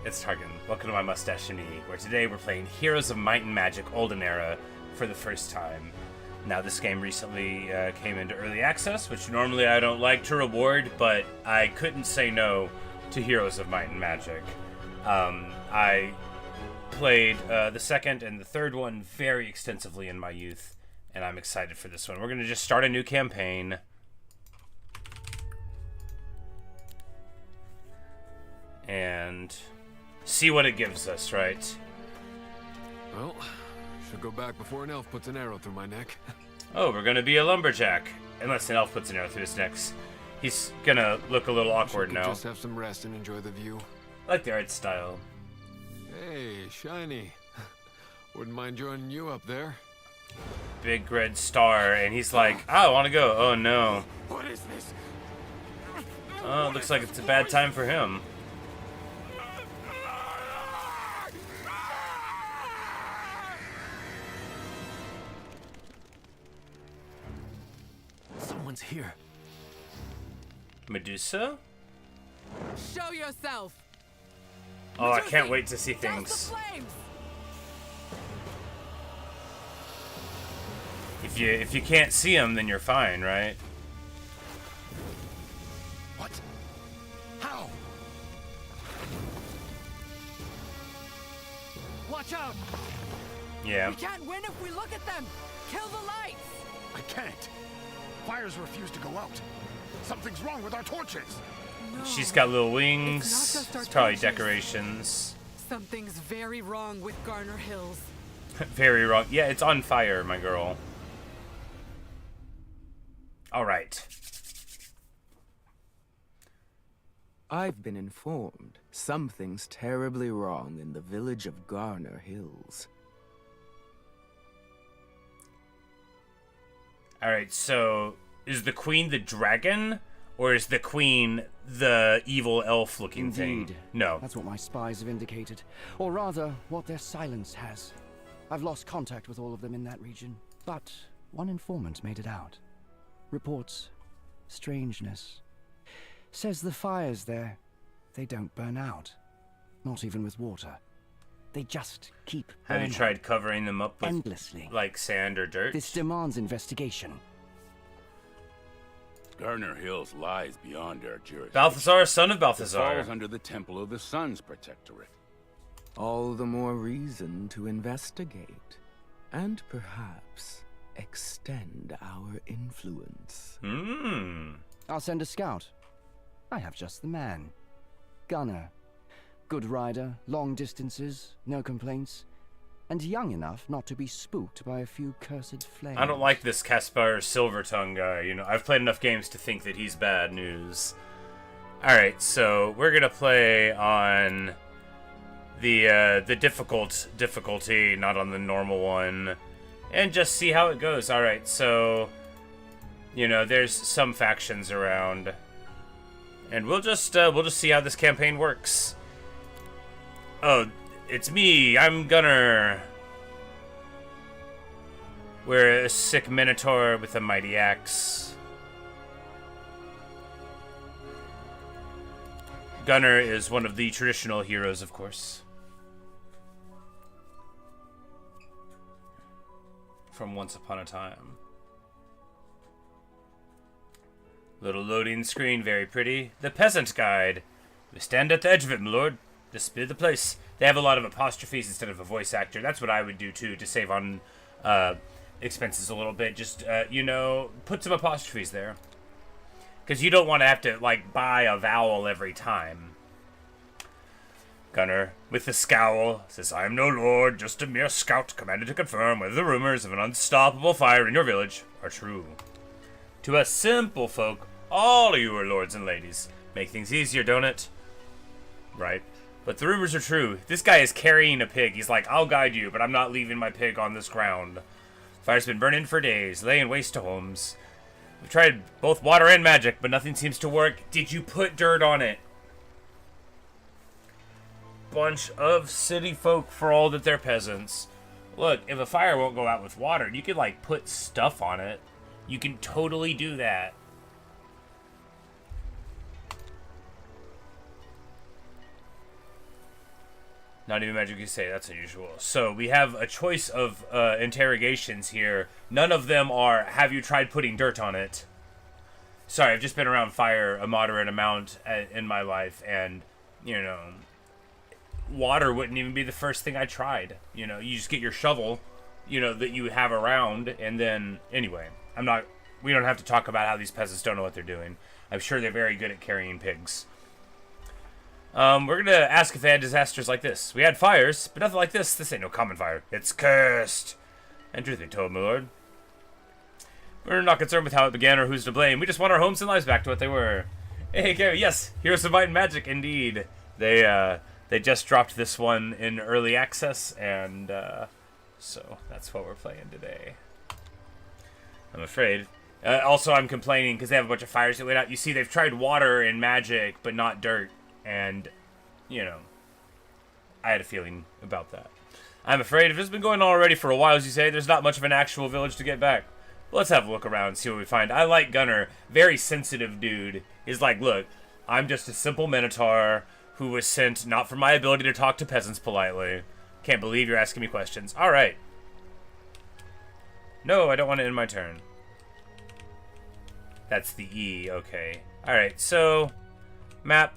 It's Targan. Welcome to my Mustache, where today we're playing Heroes of Might and Magic Olden Era for the first time. Now, this game recently came into early access, which normally I don't like to reward, but I couldn't say no to Heroes of Might and Magic. I played the second and the third one very extensively in my youth, and I'm excited for this one. We're going to just start a new campaign. And see what it gives us, right? Well, should go back before an elf puts an arrow through my neck. Oh, we're gonna be a lumberjack. Unless an elf puts an arrow through his neck. He's gonna look a little awkward now. Just have some rest and enjoy the view. I like the art style. Hey, Shiny. Wouldn't mind joining you up there. Big red star, and he's like, oh, I wanna go. Oh no. What is this? Oh, looks like it's a bad time for him. Someone's here. Medusa? Show yourself. Oh, I can't wait to see things. If you can't see him, then you're fine, right? What? How? Watch out! Yeah. We can't win if we look at them. Kill the lights. I can't. Fires refuse to go out. Something's wrong with our torches. No. She's got little wings. It's not just our It's probably torches. decorations. Something's very wrong with Garner Hills. Very wrong. Yeah, it's on fire, my girl. All right. I've been informed something's terribly wrong in the village of Garner Hills. All right, so is the queen the dragon, or is the queen the evil elf-looking thing? Indeed. No. That's what my spies have indicated. Or rather, what their silence has. I've lost contact with all of them in that region. But one informant made it out. Reports strangeness. Says the fires there, they don't burn out. Not even with water. They just keep Have you burning tried covering them up with, endlessly. like, sand or dirt? This demands investigation. Garner Hills lies beyond our jurisdiction. Balthazar, son of It Balthazar. falls under the Temple of the Sun's protectorate. All the more reason to investigate, and perhaps extend our influence. Hmm. I'll send a scout. I have just the man. Gunner. Good rider, long distances, no complaints, and young enough not to be spooked by a few cursed flames. I don't like this Caspar Silvertongue guy. You know, I've played enough games to think that he's bad news. All right, so we're gonna play on the difficulty, not on the normal one, and just see how it goes. All right, so you know, there's some factions around, and we'll just see how this campaign works. Oh, it's me. I'm Gunner. We're a sick minotaur with a mighty axe. Gunner is one of the traditional heroes, of course. From Once Upon a Time. Little loading screen, very pretty. The Peasant Guide. We stand at the edge of it, my lord. Display the place. They have a lot of apostrophes instead of a voice actor. That's what I would do too, to save on expenses a little bit. Just you know, put some apostrophes there, because you don't want to have to like buy a vowel every time. Gunner, with a scowl, says, "I am no lord, just a mere scout, commanded to confirm whether the rumors of an unstoppable fire in your village are true. To us simple folk, all of you are lords and ladies. Make things easier, don't it? Right. But the rumors are true. This guy is carrying a pig. He's like, I'll guide you, but I'm not leaving my pig on this ground. Fire's been burning for days, laying waste to homes. We've tried both water and magic, but nothing seems to work. Did you put dirt on it? Bunch of city folk for all that they're peasants. Look, if a fire won't go out with water, you could, like, put stuff on it. You can totally do that. Not even magic you say, that's unusual. So we have a choice of interrogations here. None of them are, have you tried putting dirt on it? Sorry, I've just been around fire a moderate amount in my life, and, you know, water wouldn't even be the first thing I tried. You know, you just get your shovel, you know, that you have around, and then, anyway, we don't have to talk about how these peasants don't know what they're doing. I'm sure they're very good at carrying pigs. We're gonna ask if they had disasters like this. We had fires, but nothing like this. This ain't no common fire. It's cursed. And truth be told, my lord, we're not concerned with how it began or who's to blame. We just want our homes and lives back to what they were. Hey, Gary, yes, Heroes of Might and Magic, indeed. They just dropped this one in early access, and so that's what we're playing today. I'm afraid. Also, I'm complaining because they have a bunch of fires that went out. You see, they've tried water and magic, but not dirt. And, you know, I had a feeling about that. I'm afraid if it's been going on already for a while, as you say, there's not much of an actual village to get back. Let's have a look around and see what we find. I like Gunnar. Very sensitive dude. He's like, look, I'm just a simple minotaur who was sent not for my ability to talk to peasants politely. Can't believe you're asking me questions. All right. No, I don't want to end my turn. That's the E, okay. All right, so map.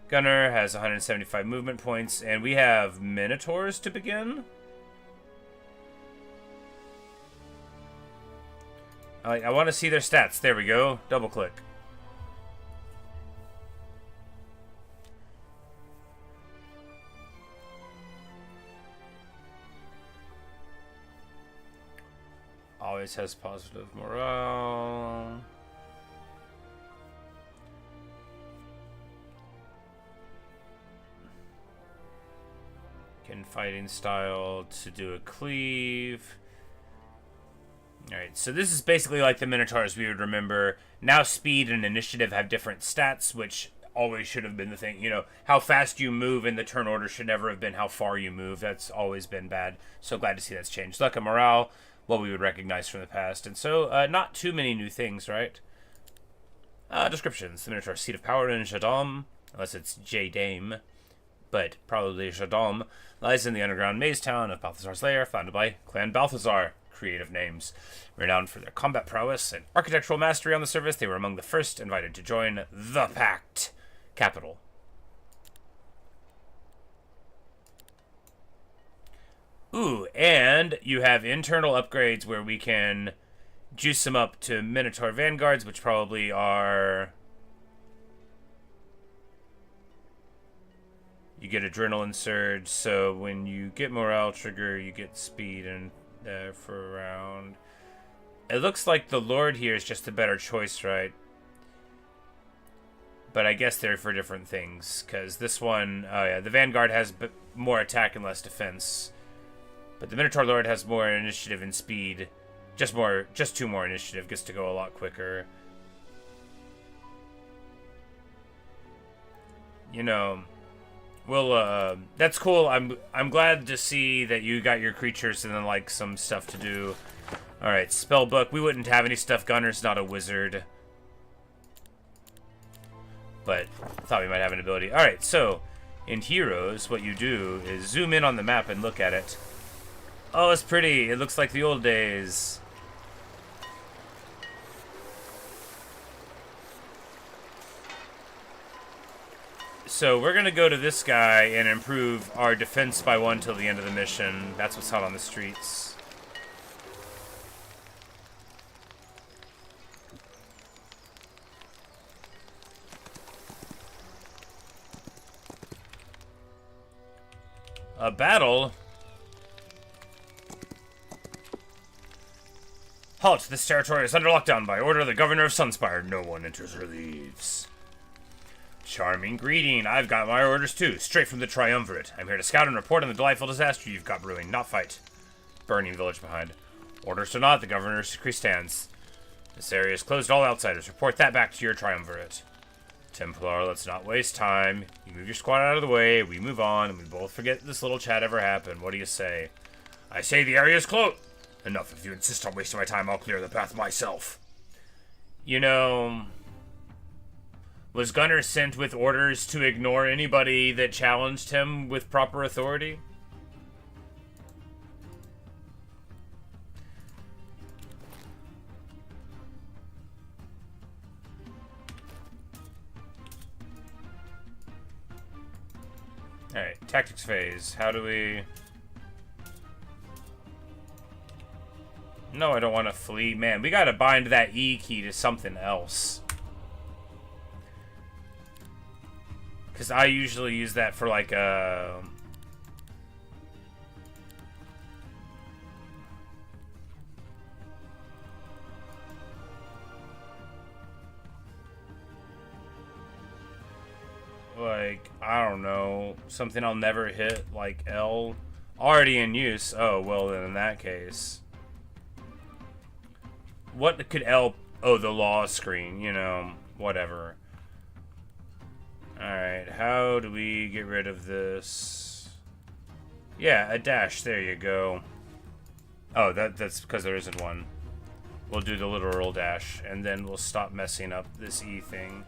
Gunnar has 175 movement points, and we have Minotaurs to begin. I want to see their stats. There we go. Double click. Always has positive morale. In fighting style to do a cleave. Alright, so this is basically like the Minotaurs we would remember. Now speed and initiative have different stats, which always should have been the thing. You know, how fast you move in the turn order should never have been how far you move. That's always been bad. So glad to see that's changed. Luck and morale, what we would recognize from the past. And so, not too many new things, right? Descriptions. The Minotaur seat of power in Jadam, unless it's J-Dame, but probably Jadam, lies in the underground maze town of Balthazar's Lair, founded by Clan Balthazar. Creative names. Renowned for their combat prowess and architectural mastery on the surface, they were among the first invited to join the Pact capital. Ooh, and you have internal upgrades where we can juice them up to Minotaur Vanguards, which probably are... You get Adrenaline Surge, so when you get Morale Trigger, you get Speed and for a round. It looks like the Lord here is just a better choice, right? But I guess they're for different things, because this one, oh yeah, the Vanguard has more attack and less defense. But the Minotaur Lord has more initiative and speed. Just 2 more initiative, gets to go a lot quicker. You know... Well, that's cool. I'm glad to see that you got your creatures and then, like, some stuff to do. Alright, spellbook. We wouldn't have any stuff. Gunner's not a wizard. But thought we might have an ability. Alright, so, in Heroes, what you do is zoom in on the map and look at it. Oh, it's pretty. It looks like the old days. So we're going to go to this guy and improve our defense by 1 till the end of the mission. That's what's hot on the streets. A battle? Halt! This territory is under lockdown by order of the governor of Sunspire. No one enters or leaves. Charming greeting. I've got my orders too, straight from the Triumvirate. I'm here to scout and report on the delightful disaster you've got brewing, not fight. Burning village behind. Orders or not, the governor's decree stands. This area is closed to all outsiders. Report that back to your Triumvirate. Templar, let's not waste time. You move your squad out of the way, we move on, and we both forget this little chat ever happened. What do you say? I say the area is closed. Enough. If you insist on wasting my time, I'll clear the path myself. You know... Was Gunnar sent with orders to ignore anybody that challenged him with proper authority? Alright, tactics phase. How do we... No, I don't want to flee. Man, we gotta bind that E key to something else. Because I usually use that for like a... like, I don't know, something I'll never hit, like L. Already in use. Oh, well then in that case. What could L... Oh, the law screen, you know, whatever. Alright, how do we get rid of this? Yeah, a dash, there you go. Oh, that's because there isn't one. We'll do the literal dash, and then we'll stop messing up this E thing.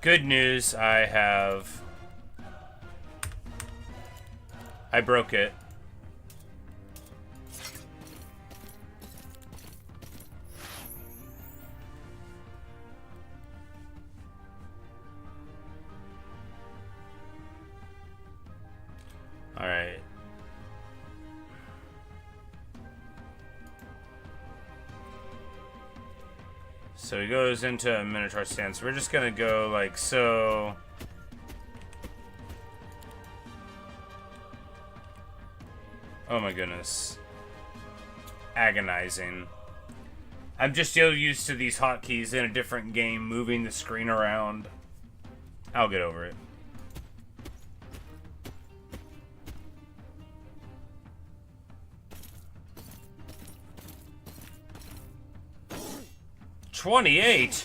Good news, I broke it. Alright. So he goes into a Minotaur stance. We're just gonna go like so. Oh my goodness. Agonizing. I'm just so used to these hotkeys in a different game, moving the screen around. I'll get over it. $28.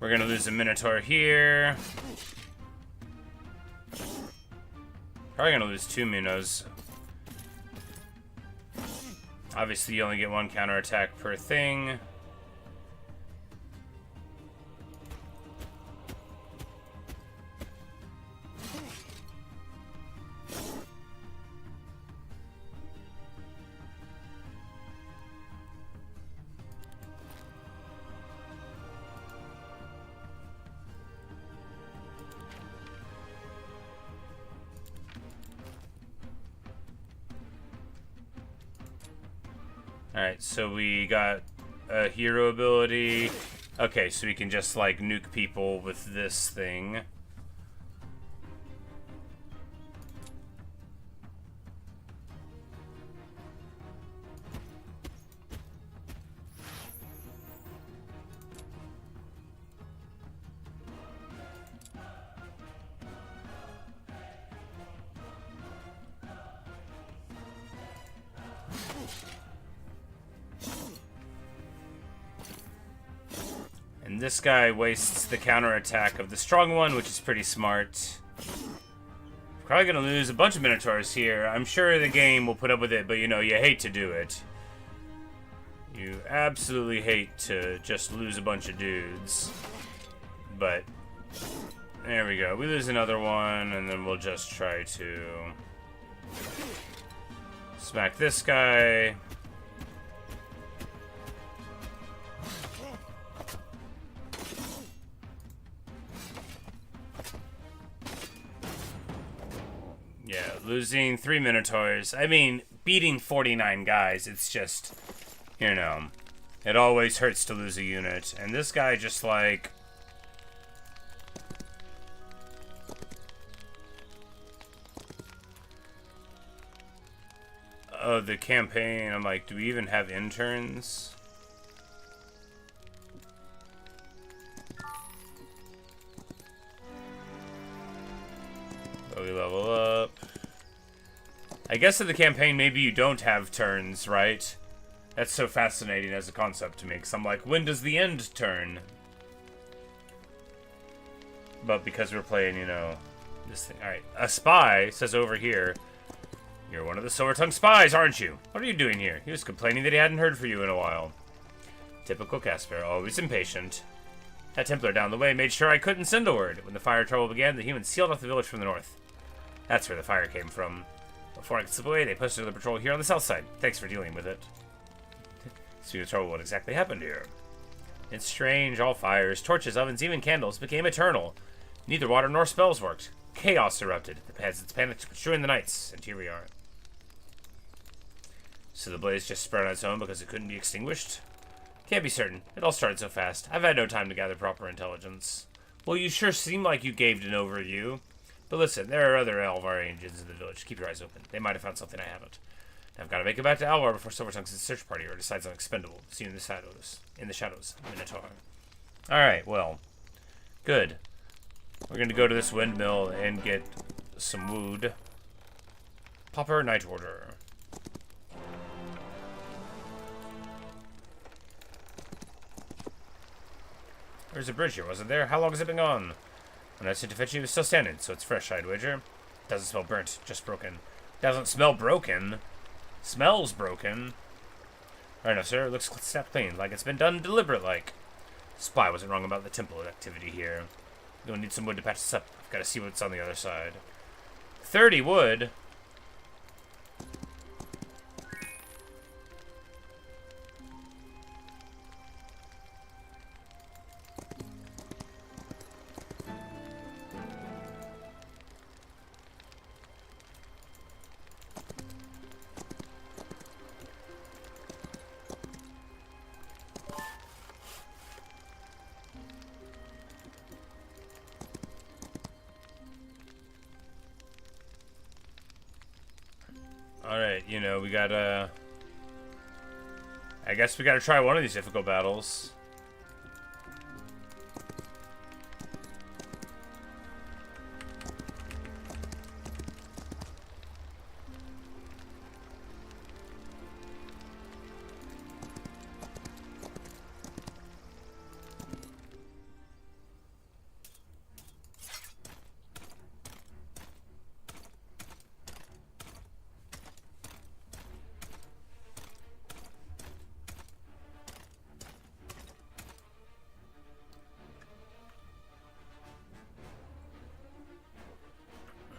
We're gonna lose a Minotaur here. Probably gonna lose 2 Minos. Obviously, you only get 1 counterattack per thing. Alright, so we got a hero ability. Okay, so we can just, like, nuke people with this thing. And this guy wastes the counterattack of the strong one, which is pretty smart. Probably gonna lose a bunch of Minotaurs here. I'm sure the game will put up with it, but you know, you hate to do it. You absolutely hate to just lose a bunch of dudes. But, there we go. We lose another one, and then we'll just try to smack this guy. Yeah, losing 3 Minotaurs. I mean, beating 49 guys, it's just, you know, it always hurts to lose a unit. And this guy just, like... Oh, the campaign, I'm like, do we even have interns? So we level up. I guess in the campaign, maybe you don't have turns, right? That's so fascinating as a concept to me, because I'm like, when does the end turn? But because we're playing, you know, this thing. Alright, a spy says over here, You're one of the Silver-Tongue spies, aren't you? What are you doing here? He was complaining that he hadn't heard from you in a while. Typical Casper, always impatient. That Templar down the way made sure I couldn't send a word. When the fire trouble began, the humans sealed off the village from the north. That's where the fire came from. Before I could slip away, they posted another patrol here on the south side. Thanks for dealing with it. Speaking of trouble, what exactly happened here? It's strange, all fires, torches, ovens, even candles became eternal. Neither water nor spells worked. Chaos erupted. The peasants panicked, destroying the nights, and here we are. So the blaze just spread on its own because it couldn't be extinguished? Can't be certain. It all started so fast. I've had no time to gather proper intelligence. Well, you sure seem like you gave an overview. But listen, there are other Alvar agents in the village. Keep your eyes open. They might have found something I haven't. I've got to make it back to Alvar before Silver-Tongue's search party or decides I'm expendable. See you in the shadows. In the shadows, Minotaur. Alright, well. Good. We're going to go to this windmill and get some wood. Popper Night Order. There's a bridge here, wasn't there? How long has it been gone? When I sent to fetch you, it was still standing, so it's fresh, I'd wager. Doesn't smell burnt, just broken. Doesn't smell broken. Smells broken. Right now, sir. It looks snapped clean, like it's been done deliberate-like. Spy wasn't wrong about the temple activity here. You'll need some wood to patch this up. I've got to see what's on the other side. 30 wood? Alright, you know, we gotta... I guess we gotta try one of these difficult battles.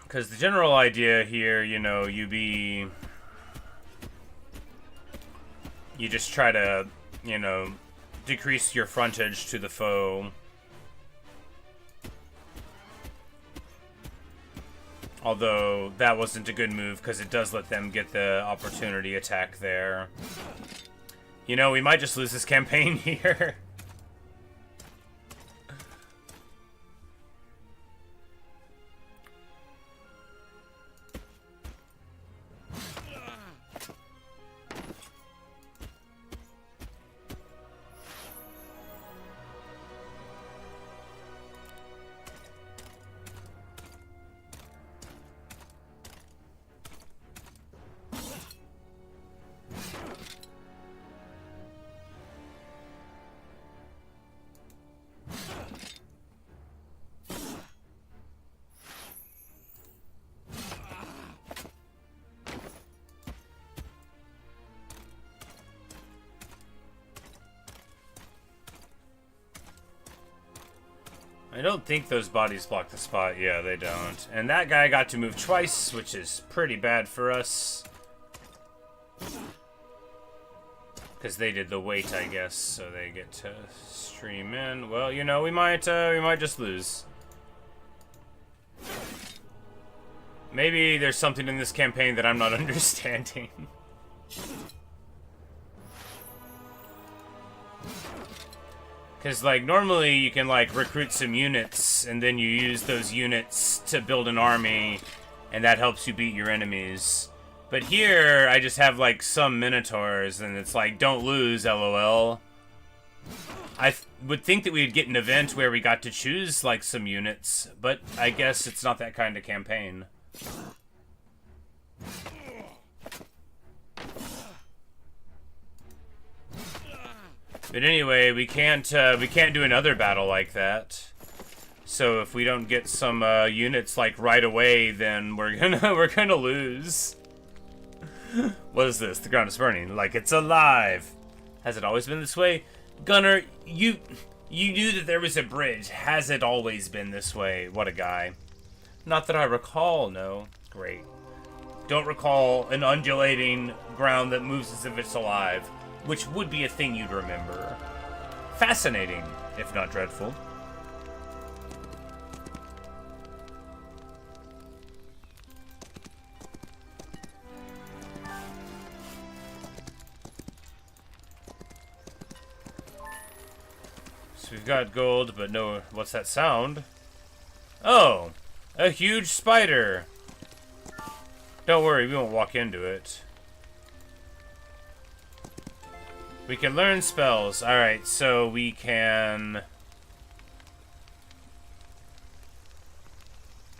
Because the general idea here, you know, you just try to, you know, decrease your frontage to the foe. Although, that wasn't a good move, because it does let them get the opportunity attack there. You know, we might just lose this campaign here. I don't think those bodies block the spot. Yeah, they don't. And that guy got to move twice, which is pretty bad for us. Because they did the wait, I guess, so they get to stream in. Well, you know, we might just lose. Maybe there's something in this campaign that I'm not understanding. Because, like, normally you can, like, recruit some units, and then you use those units to build an army, and that helps you beat your enemies. But here, I just have, like, some Minotaurs, and it's like, don't lose, LOL. I would think that we'd get an event where we got to choose, like, some units, but I guess it's not that kind of campaign. But anyway, we can't do another battle like that. So if we don't get some units like right away, then we're gonna lose. What is this? The ground is burning like it's alive. Has it always been this way? Gunnar, you knew that there was a bridge. Has it always been this way? What a guy. Not that I recall, no. Great. Don't recall an undulating ground that moves as if it's alive, which would be a thing you'd remember. Fascinating, if not dreadful. So we've got gold, but no... What's that sound? Oh! A huge spider! Don't worry, we won't walk into it. We can learn spells. Alright, so we can...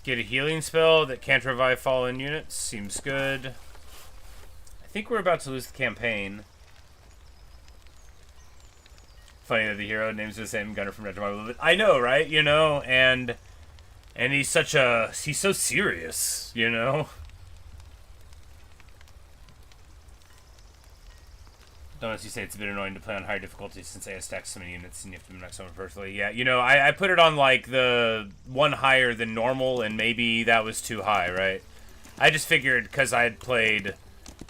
get a healing spell that can't revive fallen units. Seems good. I think we're about to lose the campaign. Funny that the hero names the same Gunner from Red Marble. I know, right? You know, and he's so serious, you know? Don't you say it's a bit annoying to play on higher difficulty since I stack so many units and you have to max them perfectly. Yeah, you know, I put it on like the one higher than normal, and maybe that was too high, right? I just figured because I had played,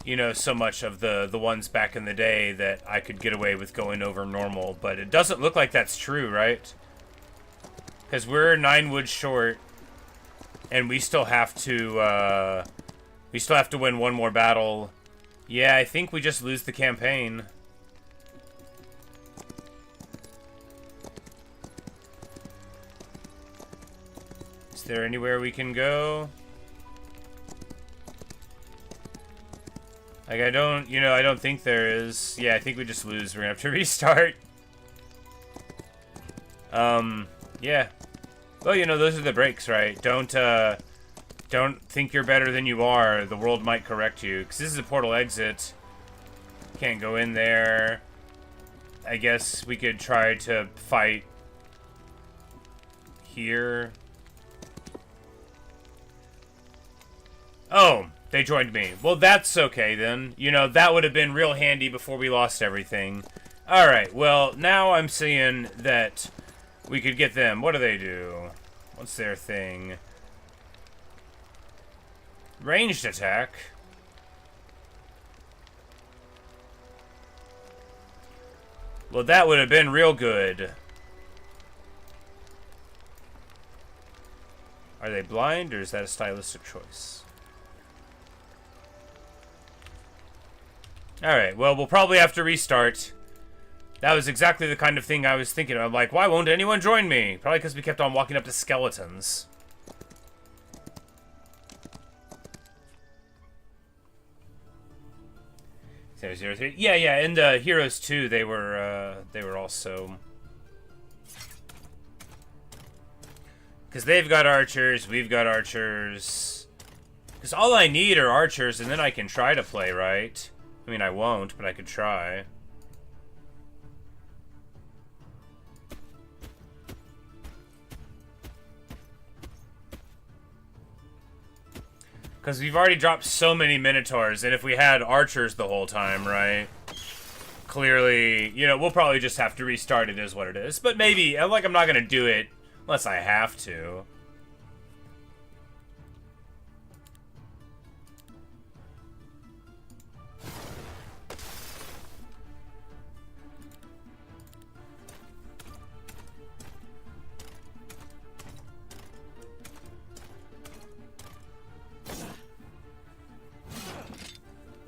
you know, so much of the ones back in the day that I could get away with going over normal, but it doesn't look like that's true, right? Because we're 9 wood short, and we still have to win one more battle. Yeah, I think we just lose the campaign. Is there anywhere we can go? Like, I don't think there is. Yeah, I think we just lose. We're gonna have to restart. Yeah. Well, you know, those are the breaks, right? Don't think you're better than you are. The world might correct you. Because this is a portal exit. Can't go in there. I guess we could try to fight here. Oh, they joined me. Well, that's okay then. You know, that would have been real handy before we lost everything. Alright, well, now I'm seeing that we could get them. What do they do? What's their thing? Ranged attack. Well, that would have been real good. Are they blind, or is that a stylistic choice? Alright, well, we'll probably have to restart. That was exactly the kind of thing I was thinking of. I'm like, why won't anyone join me? Probably because we kept on walking up to skeletons. Yeah, yeah, and Heroes 2, they were also... Because they've got archers, we've got archers. Because all I need are archers, and then I can try to play, right? I mean, I won't, but I could try. Because we've already dropped so many Minotaurs, and if we had archers the whole time, right? Clearly, you know, we'll probably just have to restart it is what it is. But maybe, like, I'm not going to do it unless I have to.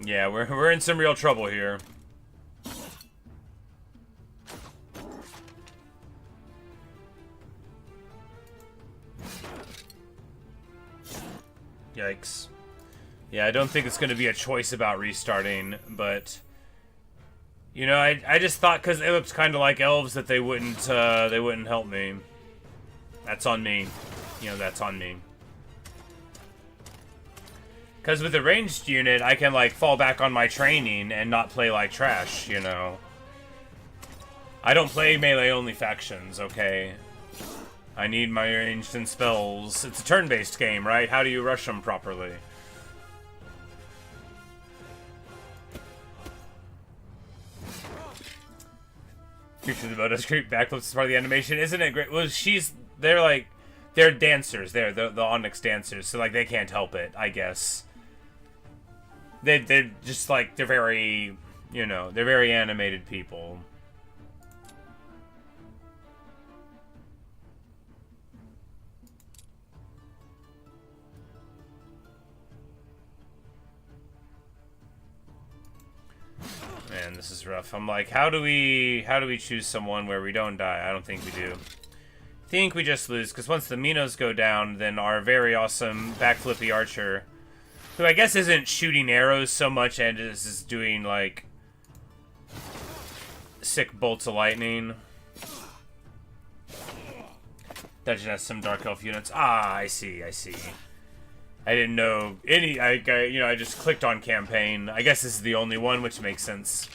Yeah, we're in some real trouble here. Yikes. Yeah, I don't think it's going to be a choice about restarting, but... You know, I just thought because it looks kind of like elves that they wouldn't help me. That's on me. You know, that's on me. Because with a ranged unit, I can, like, fall back on my training and not play like trash, you know? I don't play melee-only factions, okay? I need my ranged and spells. It's a turn-based game, right? How do you rush them properly? Creature of the does creep backflips as part of the animation. Isn't it great? Well, they're dancers. They're the Onyx dancers, so like they can't help it, I guess. They're just like they're very, they're very animated people. Man, this is rough. I'm like, how do we choose someone where we don't die? I don't think we do. I think we just lose, because once the Minos go down, then our very awesome backflippy archer, who I guess isn't shooting arrows so much and is doing, like, sick bolts of lightning. Dungeon has some Dark Elf units. Ah, I see. I didn't know any. I just clicked on campaign. I guess this is the only one, which makes sense.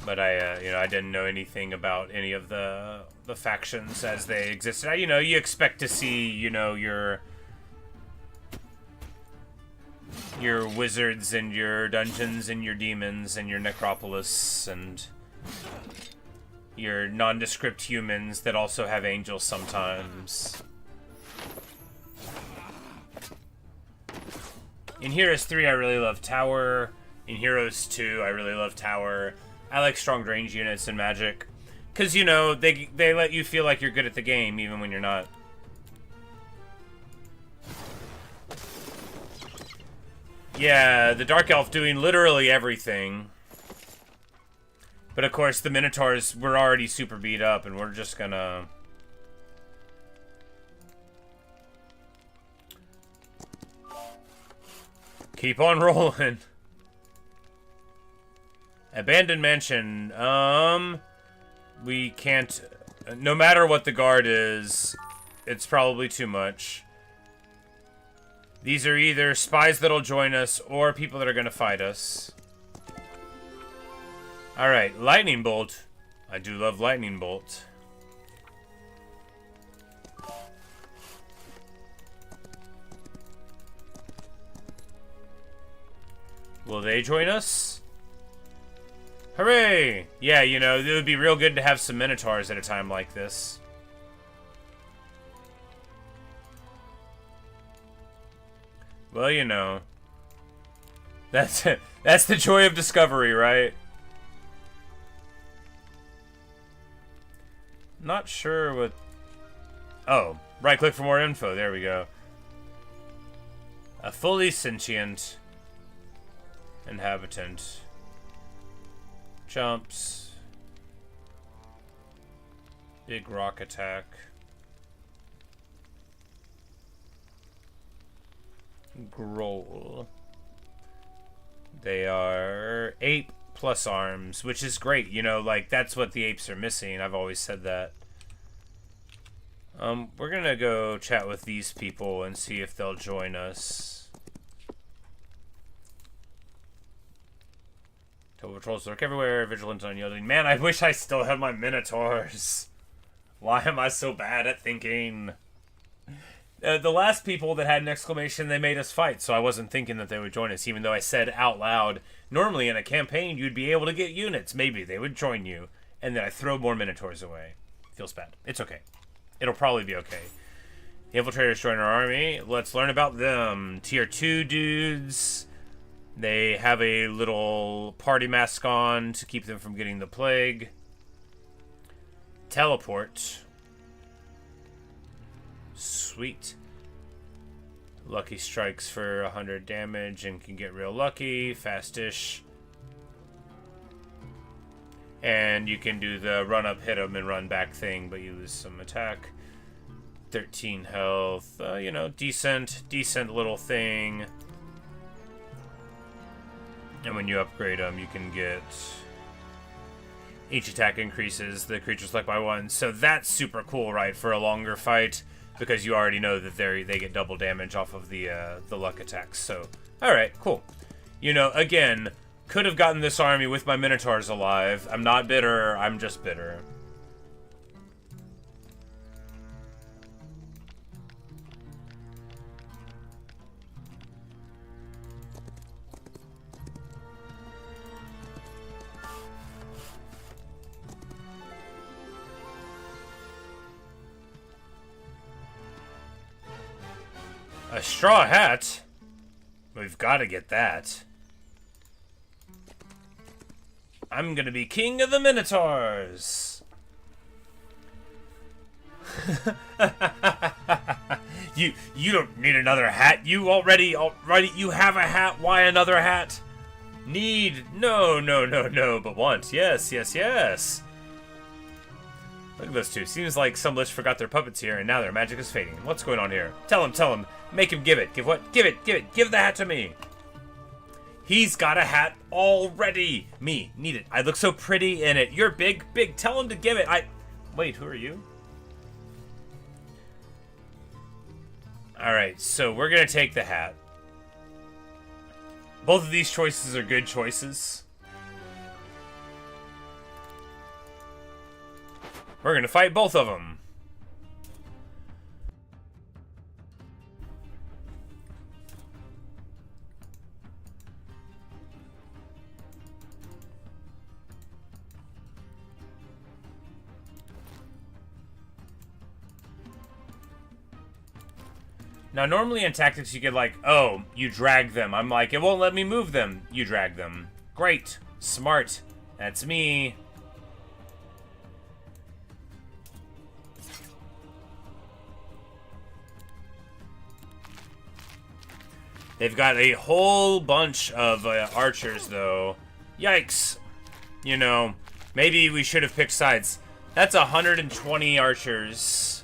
But I didn't know anything about any of the factions as they existed. You expect to see, your wizards and your dungeons and your demons and your necropolis and your nondescript humans that also have angels sometimes. In Heroes 3, I really love Tower. In Heroes 2, I really love Tower. I like strong range units in Magic. Because, they let you feel like you're good at the game, even when you're not. Yeah, the Dark Elf doing literally everything. But, of course, the Minotaurs were already super beat up, and we're just gonna... keep on rolling. Abandoned Mansion. We can't... No matter what the guard is, it's probably too much. These are either spies that'll join us or people that are going to fight us. Alright, Lightning Bolt. I do love Lightning Bolt. Will they join us? Hooray! Yeah, it would be real good to have some Minotaurs at a time like this. Well, that's the joy of discovery, right? Not sure what... Oh, right-click for more info. There we go. A fully sentient inhabitant. Jumps. Big rock attack. Growl. They are ape plus arms, which is great. That's what the apes are missing. I've always said that. We're gonna go chat with these people and see if they'll join us. Total patrols lurk everywhere, vigilant and unyielding. Man, I wish I still had my Minotaurs. Why am I so bad at thinking? The last people that had an exclamation, they made us fight, so I wasn't thinking that they would join us, even though I said out loud, normally in a campaign, you'd be able to get units. Maybe they would join you. And then I throw more Minotaurs away. Feels bad. It's okay. It'll probably be okay. The infiltrators join our army. Let's learn about them. Tier 2 dudes. They have a little party mask on to keep them from getting the plague. Teleport. Sweet. Lucky strikes for 100 damage and can get real lucky. Fastish. And you can do the run up, hit them, and run back thing, but you lose some attack. 13 health. Decent little thing. And when you upgrade them, you can get... Each attack increases the creature's luck by 1. So that's super cool, right, for a longer fight. Because you already know that they get double damage off of the luck attacks. So, alright, cool. Again, could have gotten this army with my Minotaurs alive. I'm not bitter, I'm just bitter. A straw hat? We've got to get that. I'm gonna be king of the Minotaurs. You don't need another hat. You already you have a hat. Why another hat? Need no, but want. Yes. Look at those two. Seems like some lich forgot their puppets here, and now their magic is fading. What's going on here? Tell him. Make him give it. Give what? Give it. Give the hat to me. He's got a hat already. Me. Need it. I look so pretty in it. You're big. Tell him to give it. Wait, who are you? Alright, so we're gonna take the hat. Both of these choices are good choices. We're gonna fight both of them. Now, normally in tactics, you get like, oh, you drag them. I'm like, it won't let me move them. You drag them. Great. Smart. That's me. They've got a whole bunch of archers, though. Yikes. You know, maybe we should have picked sides. That's 120 archers.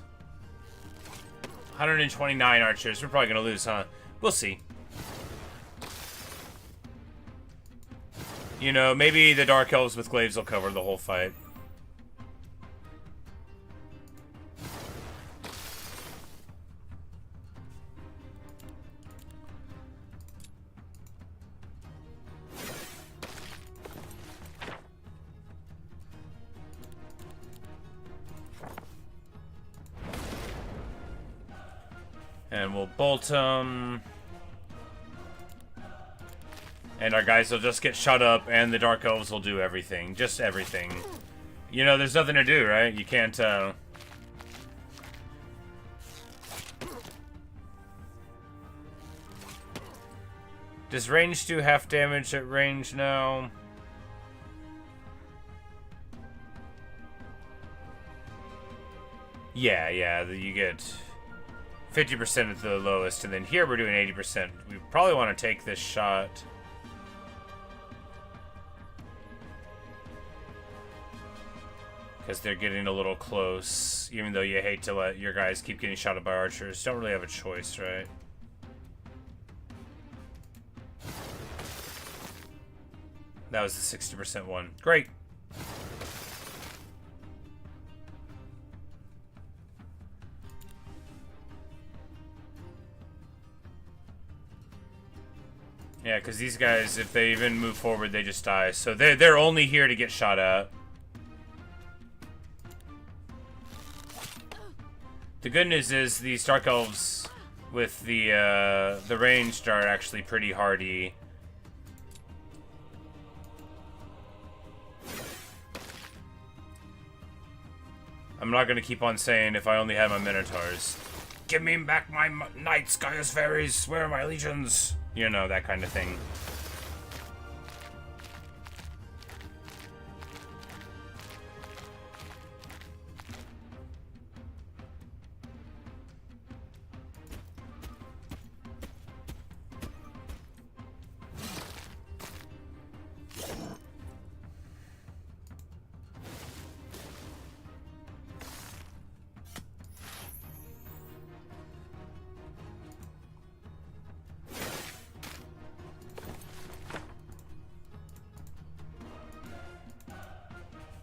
129 archers. We're probably going to lose, huh? We'll see. You know, maybe the Dark Elves with glaives will cover the whole fight. And we'll bolt them. And our guys will just get shut up, and the Dark Elves will do everything. Just everything. You know, there's nothing to do, right? You can't, Does range do half damage at range now? Yeah, you get 50% at the lowest, and then here we're doing 80%. We probably want to take this shot. Because they're getting a little close, even though you hate to let your guys keep getting shot at by archers. Don't really have a choice, right? That was the 60% one. Great. Yeah, because these guys, if they even move forward, they just die. So they're only here to get shot at. The good news is these Dark Elves with the ranged are actually pretty hardy. I'm not going to keep on saying if I only had my Minotaurs. Give me back my knights, Gaius Fairies. Where are my legions? You know, that kind of thing.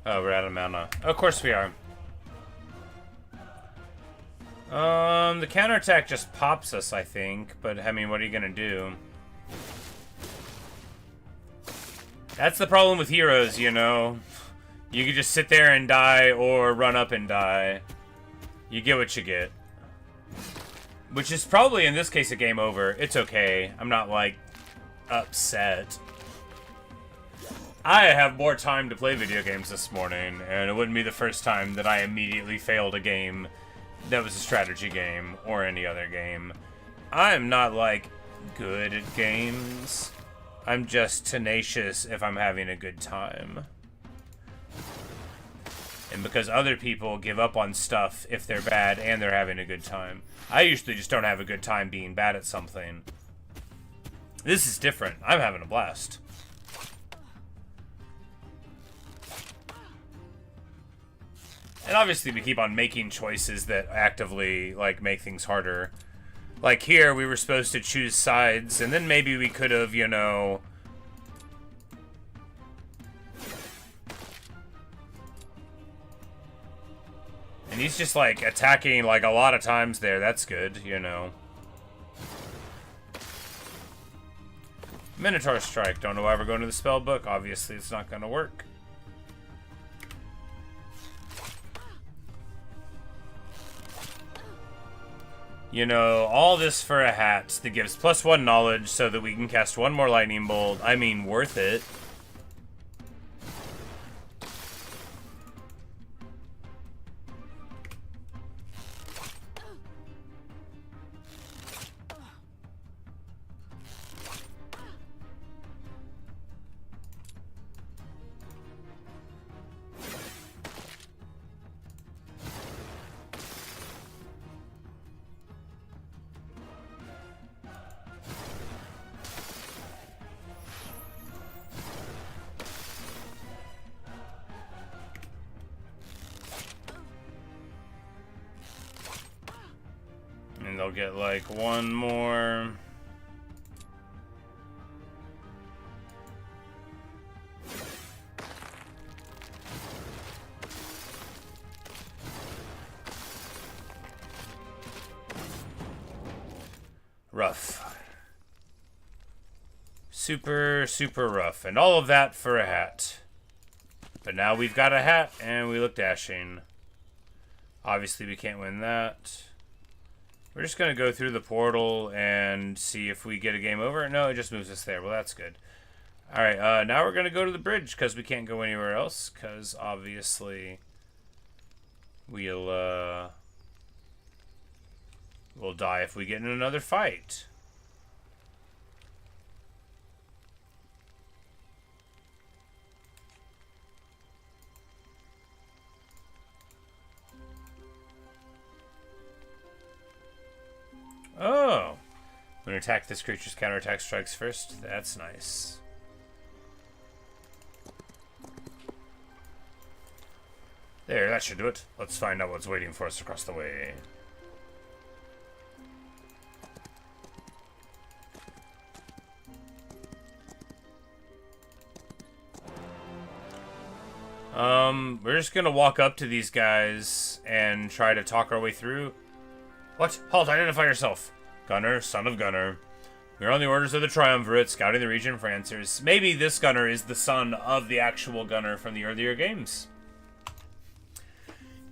Oh, we're out of mana. Of course we are. The counterattack just pops us, I think. But, I mean, what are you gonna do? That's the problem with heroes, you know? You can just sit there and die, or run up and die. You get what you get. Which is probably, in this case, a game over. It's okay. I'm not, like, upset. I have more time to play video games this morning, and it wouldn't be the first time that I immediately failed a game that was a strategy game or any other game. I'm not, like, good at games. I'm just tenacious if I'm having a good time. And because other people give up on stuff if they're bad and they're having a good time. I usually just don't have a good time being bad at something. This is different. I'm having a blast. And obviously we keep on making choices that actively, like, make things harder. Like here, we were supposed to choose sides, and then maybe we could have, you know... And he's just, like, attacking, like, a lot of times there. That's good, you know. Minotaur Strike. Don't know why we're going to the spell book. Obviously, it's not going to work. You know, all this for a hat that gives +1 knowledge so that we can cast 1 more lightning bolt. I mean, worth it. And they'll get like 1 more. Rough. Super, super rough. And all of that for a hat. But now we've got a hat and we look dashing. Obviously we can't win that. We're just going to go through the portal and see if we get a game over. No, it just moves us there. Well, that's good. Alright, now we're going to go to the bridge because we can't go anywhere else. Because, obviously, we'll die if we get in another fight. Oh! When attack, this creature's counterattack strikes first. That's nice. There, that should do it. Let's find out what's waiting for us across the way. We're just gonna walk up to these guys and try to talk our way through. What? Halt, identify yourself. Gunner, son of Gunner. We are on the orders of the Triumvirate, scouting the region for answers. Maybe this Gunner is the son of the actual Gunner from the earlier games.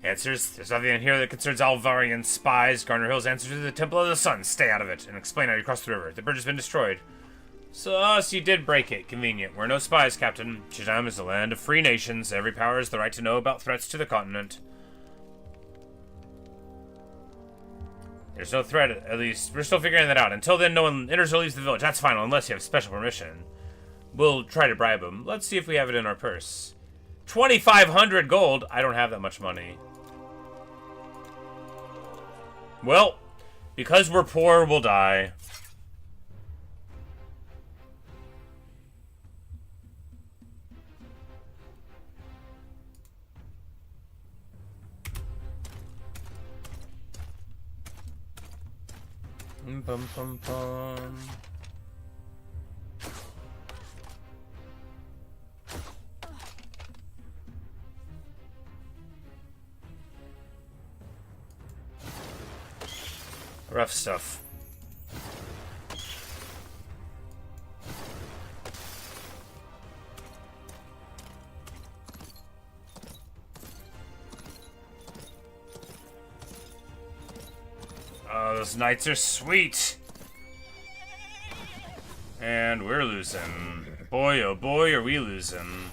Answers? There's nothing in here that concerns Alvarian spies. Garner Hill's answer to the Temple of the Sun. Stay out of it, and explain how you crossed the river. The bridge has been destroyed. So you did break it. Convenient. We're no spies, Captain. Chidam is the land of free nations. Every power has the right to know about threats to the continent. There's no threat, at least. We're still figuring that out. Until then, no one enters or leaves the village. That's final, unless you have special permission. We'll try to bribe them. Let's see if we have it in our purse. 2,500 gold. I don't have that much money. Well, because we're poor, we'll die. Bum, bum, bum. Rough stuff. Oh, those knights are sweet. And we're losing. Boy, oh boy, are we losing.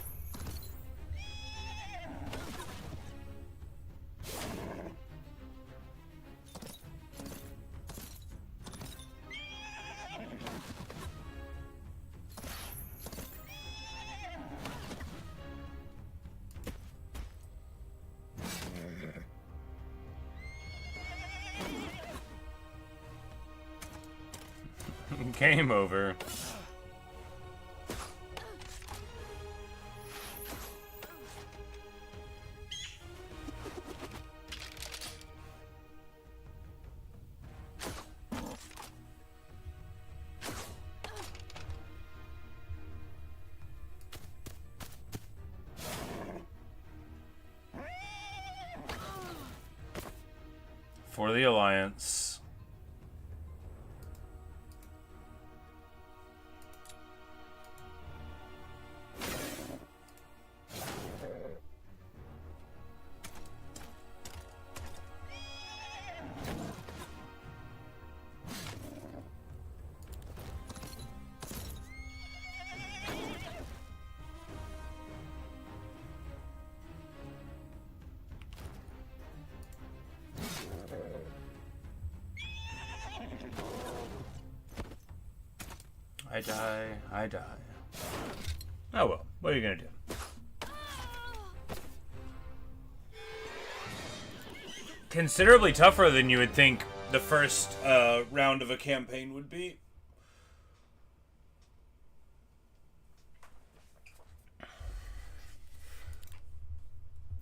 Game over. For the Alliance. I die. Oh well, what are you gonna do? Considerably tougher than you would think the first round of a campaign would be.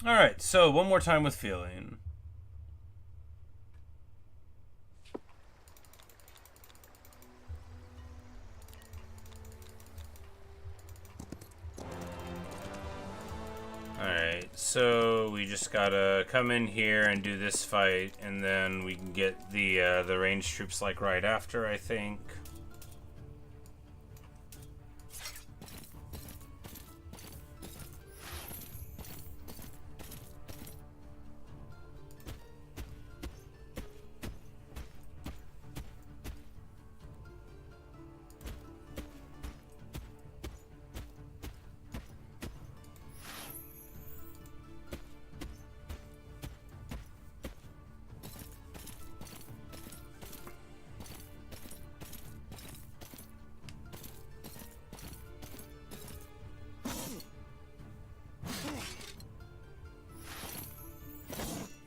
Alright, so one more time with feeling. Alright, so we just gotta come in here and do this fight, and then we can get the ranged troops like right after, I think.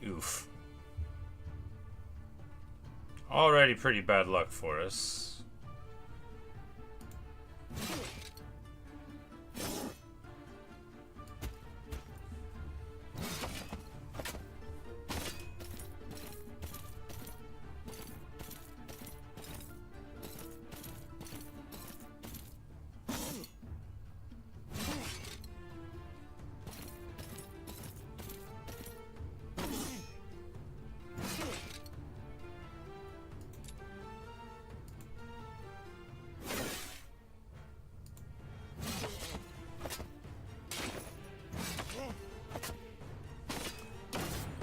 Oof. Already pretty bad luck for us.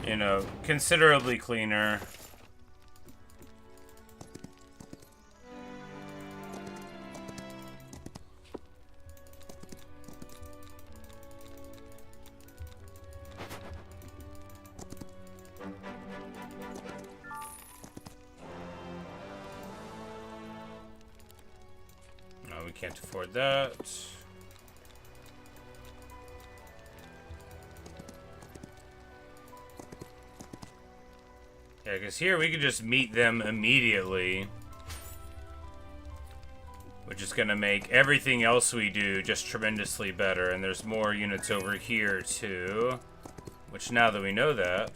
You know, considerably cleaner. No, we can't afford that. Yeah, because here we could just meet them immediately. Which is going to make everything else we do just tremendously better. And there's more units over here, too. Which, now that we know that...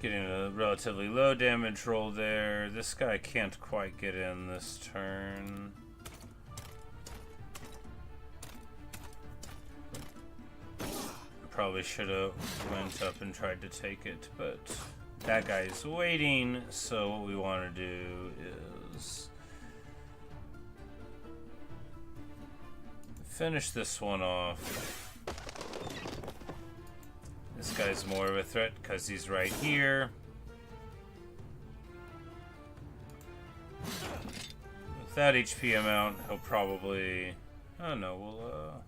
Getting a relatively low damage roll there. This guy can't quite get in this turn. Probably should have went up and tried to take it, but That guy's waiting, so what we want to do is finish this one off. This guy's more of a threat because he's right here. With that HP amount, he'll probably... Oh no, we'll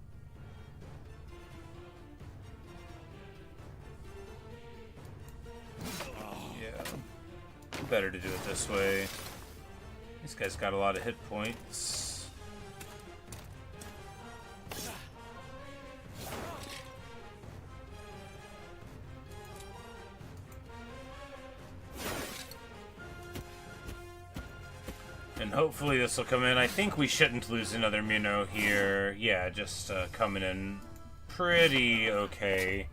yeah, better to do it this way. This guy's got a lot of hit points. And hopefully this will come in. I think we shouldn't lose another minnow here. Yeah, just coming in pretty okay.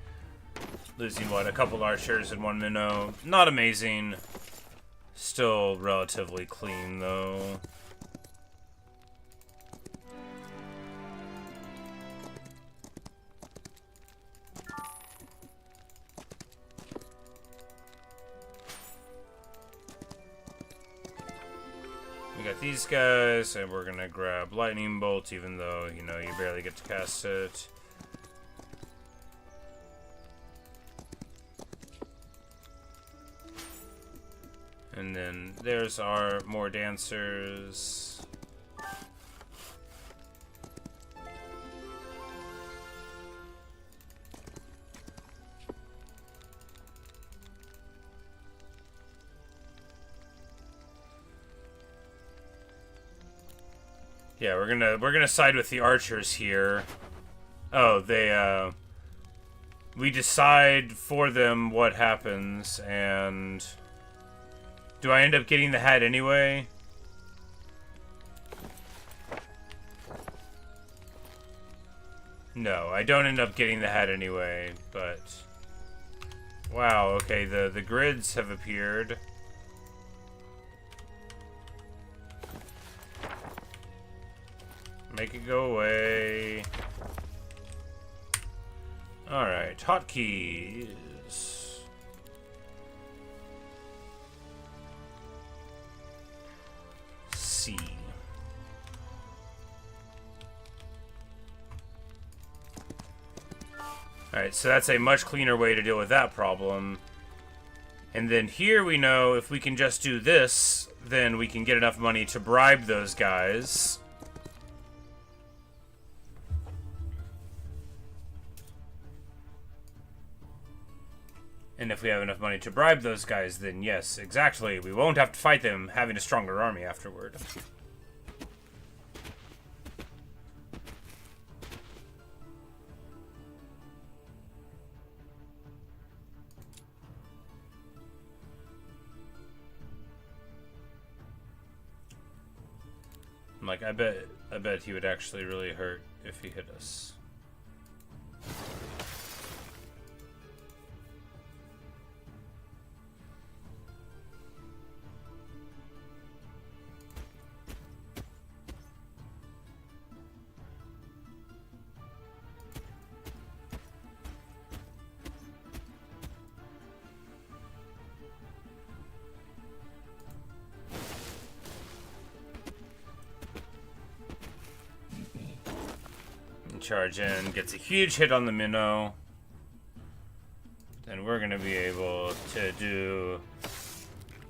Losing, what, a couple archers and one minnow. Not amazing. Still relatively clean, though. We got these guys, and we're gonna grab Lightning Bolt, even though, you know, you barely get to cast it. And then there's our more dancers. Yeah, we're gonna side with the archers here. Oh, they we decide for them what happens, and do I end up getting the hat anyway? No, I don't end up getting the hat anyway, but wow, okay, the grids have appeared. Make it go away. Alright, hotkeys. C. Alright, so that's a much cleaner way to deal with that problem. And then here we know if we can just do this, then we can get enough money to bribe those guys. And if we have enough money to bribe those guys, then yes, exactly. We won't have to fight them, having a stronger army afterward. Like, I bet he would actually really hurt if he hit us. Charge in, gets a huge hit on the minnow. Then we're going to be able to do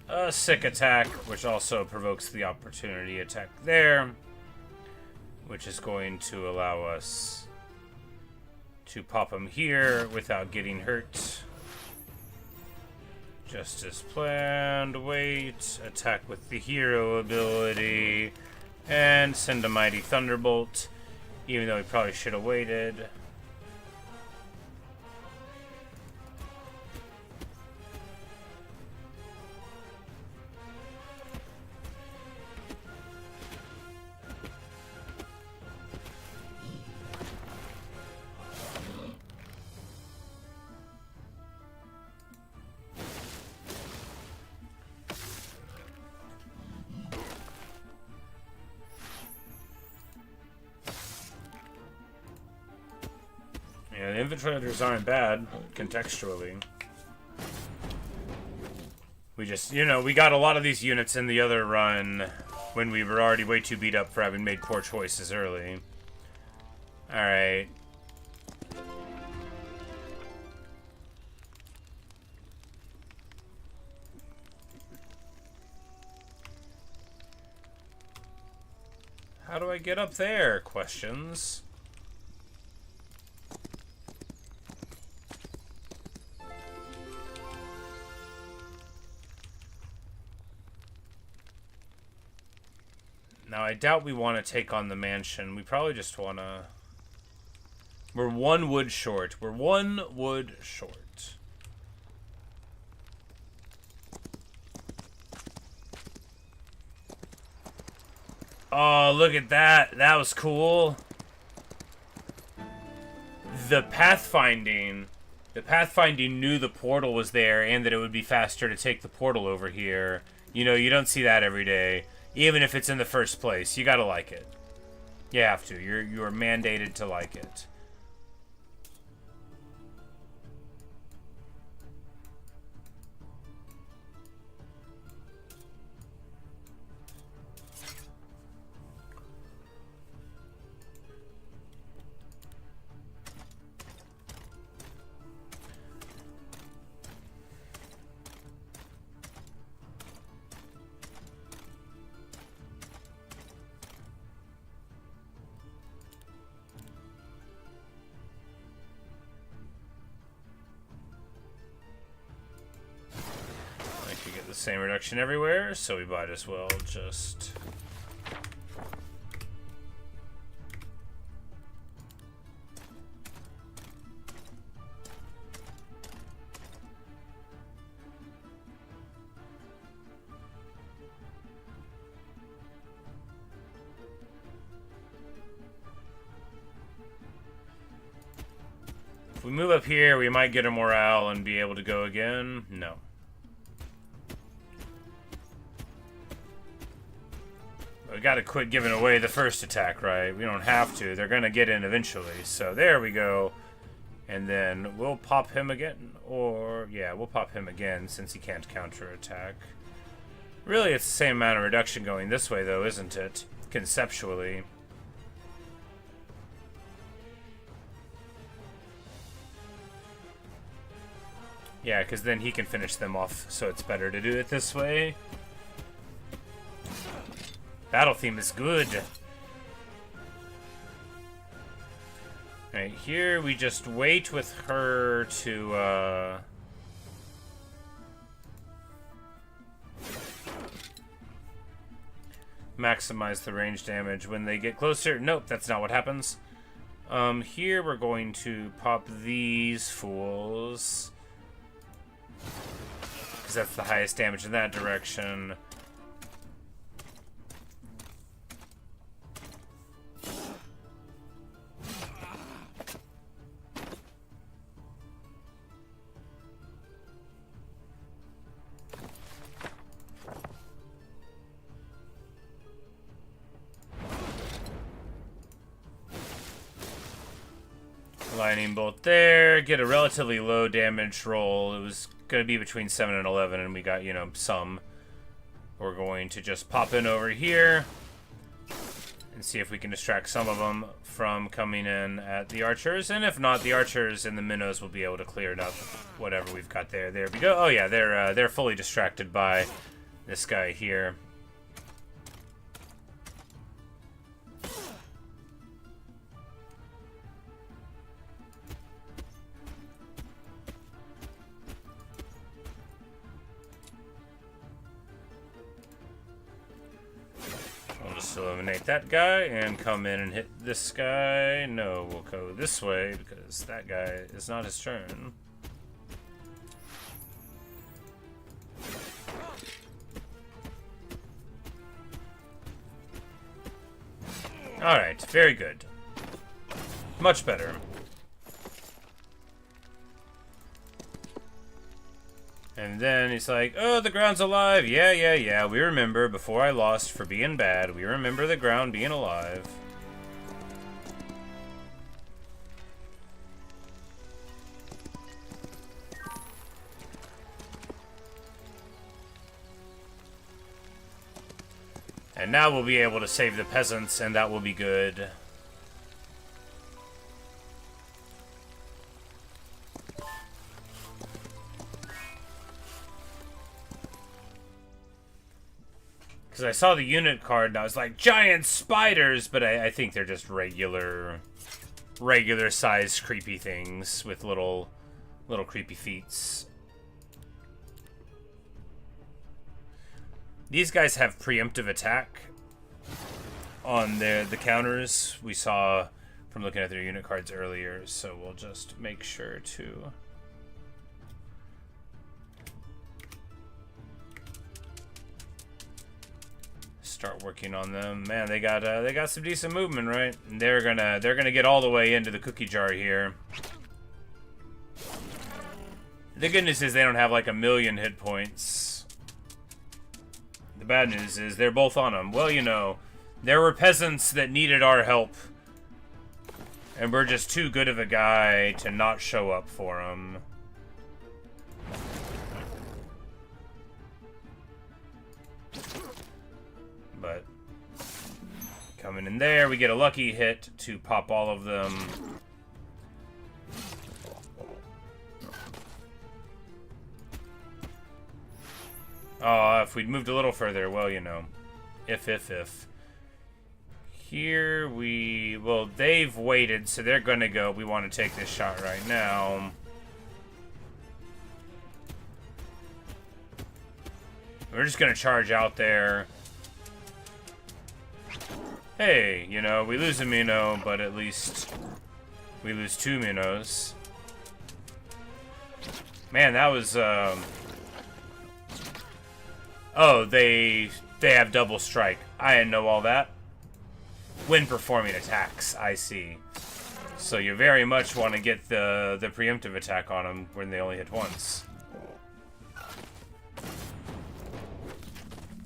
a sick attack, which also provokes the opportunity attack there, which is going to allow us to pop him here without getting hurt. Just as planned. Wait, attack with the hero ability, and send a mighty thunderbolt. Even though we probably should have waited. Yeah, the infiltrators aren't bad, contextually. We just, you know, we got a lot of these units in the other run when we were already way too beat up for having made poor choices early. Alright. How do I get up there? Questions. Now, I doubt we want to take on the mansion. We probably just want to... We're one wood short. We're one wood short. Oh, look at that. That was cool. The pathfinding knew the portal was there and that it would be faster to take the portal over here. You know, you don't see that every day. Even if it's in the first place, you gotta like it. You have to. You're mandated to like it. Same reduction everywhere, so we might as well just... If we move up here, we might get a morale and be able to go again. No. We gotta quit giving away the first attack, right? We don't have to. They're gonna get in eventually. So there we go. And then we'll pop him again. Or, yeah, we'll pop him again since he can't counterattack. Really, it's the same amount of reduction going this way, though, isn't it? Conceptually. Yeah, because then he can finish them off, so it's better to do it this way. Battle theme is good. Alright, here we just wait with her to, maximize the range damage when they get closer. Nope, that's not what happens. Here we're going to pop these fools, because that's the highest damage in that direction. Lightning bolt there, get a relatively low damage roll. It was going to be between 7 and 11, and we got, you know, some. We're going to just pop in over here and see if we can distract some of them from coming in at the archers. And if not, the archers and the minnows will be able to clear it up, whatever we've got there. There we go. Oh yeah, they're fully distracted by this guy here. Eliminate that guy and come in and hit this guy. No, we'll go this way because that guy is not his turn. Alright, very good. Much better. And then he's like, oh, the ground's alive. Yeah. We remember before I lost for being bad. We remember the ground being alive. And now we'll be able to save the peasants, and that will be good. Because I saw the unit card, and I was like, giant spiders! But I think they're just regular sized creepy things with little creepy feets. These guys have preemptive attack on the counters we saw from looking at their unit cards earlier, so we'll just make sure to start working on them. Man, they got some decent movement, right? And they're gonna get all the way into the cookie jar here. The good news is they don't have like a million hit points. The bad news is they're both on them. Well, you know, there were peasants that needed our help, and we're just too good of a guy to not show up for them. But coming in there, we get a lucky hit to pop all of them. Oh, if we'd moved a little further, well, you know. If. Here well, they've waited, so they're gonna go. We want to take this shot right now. We're just gonna charge out there. Hey, you know, we lose a Mino, but at least we lose 2 Minos. Man, that was, Oh, they have double strike. I didn't know all that. When performing attacks, I see. So you very much want to get the preemptive attack on them when they only hit once.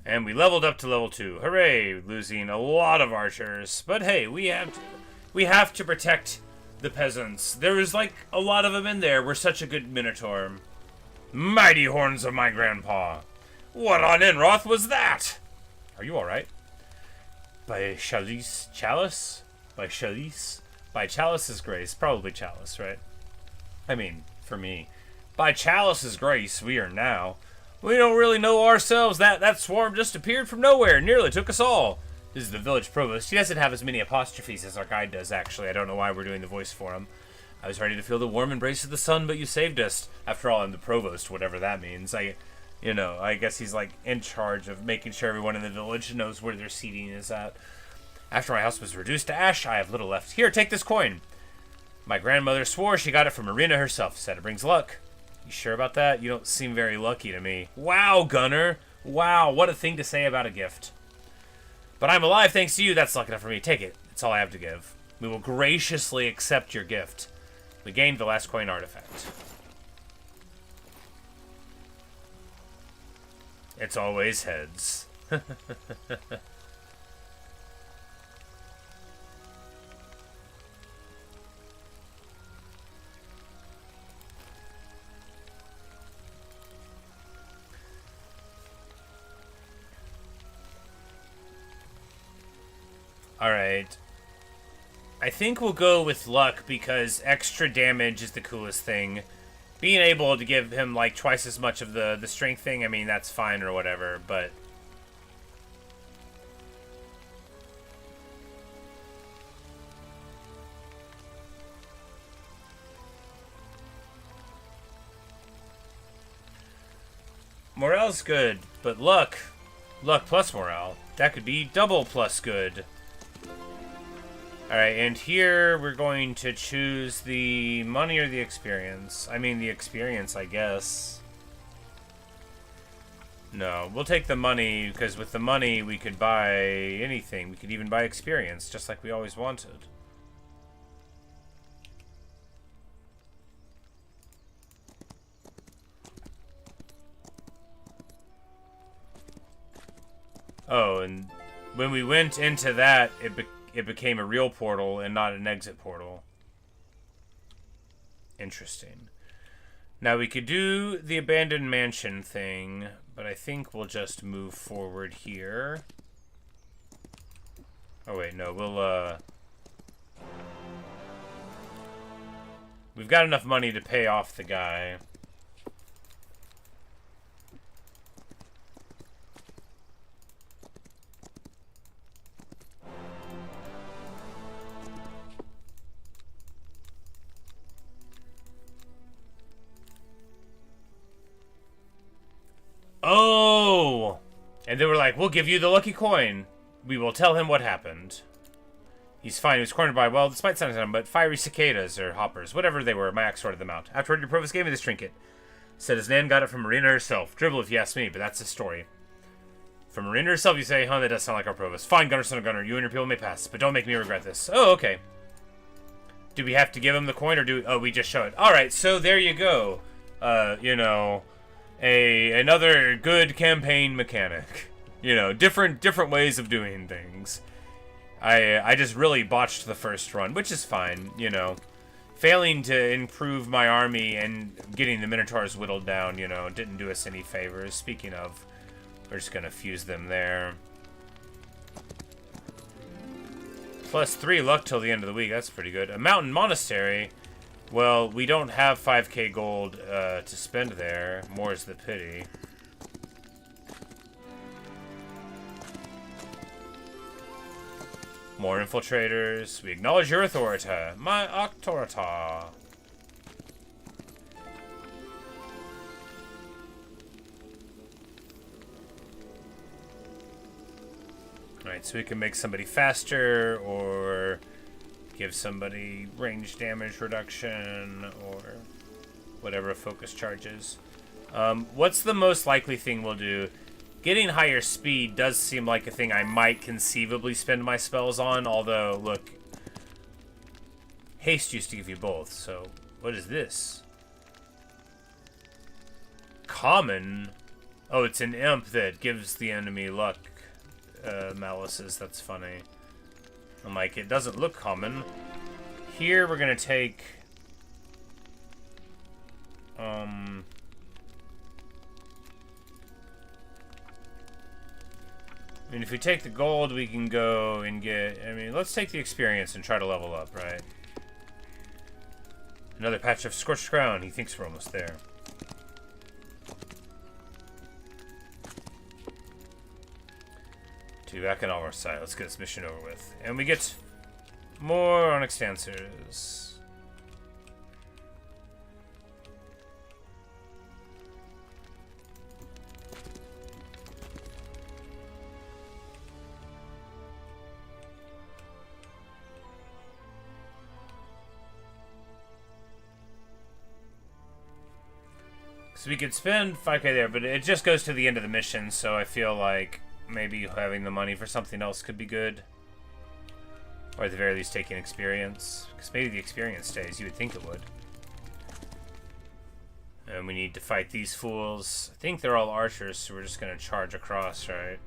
And we leveled up to level 2. Hooray! Losing a lot of archers. But hey, we have to protect the peasants. There was like a lot of them in there. We're such a good Minotaur. Mighty horns of my grandpa. What on Enroth was that? Are you alright? By Chalice? By Chalice's grace. Probably Chalice, right? I mean, for me. By Chalice's grace, we are now. We don't really know ourselves. That swarm just appeared from nowhere. Nearly took us all. This is the village provost. He doesn't have as many apostrophes as our guide does, actually. I don't know why we're doing the voice for him. I was ready to feel the warm embrace of the sun, but you saved us. After all, I'm the provost, whatever that means. You know, I guess he's like in charge of making sure everyone in the village knows where their seating is at. After my house was reduced to ash, I have little left. Here, take this coin. My grandmother swore she got it from Marina herself. Said it brings luck. You sure about that? You don't seem very lucky to me. Wow, Gunner. Wow, what a thing to say about a gift. But I'm alive thanks to you. That's luck enough for me. Take it. It's all I have to give. We will graciously accept your gift. We gained the last coin artifact. It's always heads. Alright. I think we'll go with luck because extra damage is the coolest thing. Being able to give him like twice as much of the strength thing, I mean, that's fine or whatever, but... Morale's good, but luck plus morale. That could be double plus good. Alright, and here we're going to choose the money or the experience. I mean, the experience, I guess. No, we'll take the money, because with the money we could buy anything. We could even buy experience, just like we always wanted. Oh, and when we went into that, it became a real portal and not an exit portal. Interesting. Now we could do the abandoned mansion thing, but I think we'll just move forward here. Oh wait, no, we've got enough money to pay off the guy. Oh! And they were like, we'll give you the lucky coin. We will tell him what happened. He's fine. He was cornered by, well, this might sound like him, but fiery cicadas or hoppers. Whatever they were, my axe sorted them out. Afterward, your provost gave me this trinket. Said his nan got it from Marina herself. Dribble if you ask me, but that's the story. From Marina herself, you say, huh, that does sound like our provost. Fine, Gunner, son of Gunner. You and your people may pass, but don't make me regret this. Oh, okay. Do we have to give him the coin, or do we... Oh, we just show it. Alright, so there you go. You know... another good campaign mechanic. You know, different ways of doing things. I just really botched the first run, which is fine, you know. Failing to improve my army and getting the Minotaurs whittled down, you know, didn't do us any favors. Speaking of, we're just gonna fuse them there. Plus 3 luck till the end of the week, that's pretty good. A mountain monastery. Well, we don't have 5k gold to spend there. More's the pity. More infiltrators. We acknowledge your authority. My authority. Alright, so we can make somebody faster or... give somebody range damage reduction, or whatever a focus charges. What's the most likely thing we'll do? Getting higher speed does seem like a thing I might conceivably spend my spells on, although, look, haste used to give you both, so what is this? Common? Oh, it's an imp that gives the enemy luck malices, that's funny. I'm like, it doesn't look common. Here, we're gonna take... I mean, if we take the gold, we can go and get... I mean, let's take the experience and try to level up, right? Another patch of Scorched Ground. He thinks we're almost there. Back in our side. Let's get this mission over with. And we get more Onyx Dancers. So we could spend 5k there, but it just goes to the end of the mission, so I feel like maybe having the money for something else could be good. Or at the very least taking experience. Because maybe the experience stays, you would think it would. And we need to fight these fools. I think they're all archers, so we're just going to charge across, right?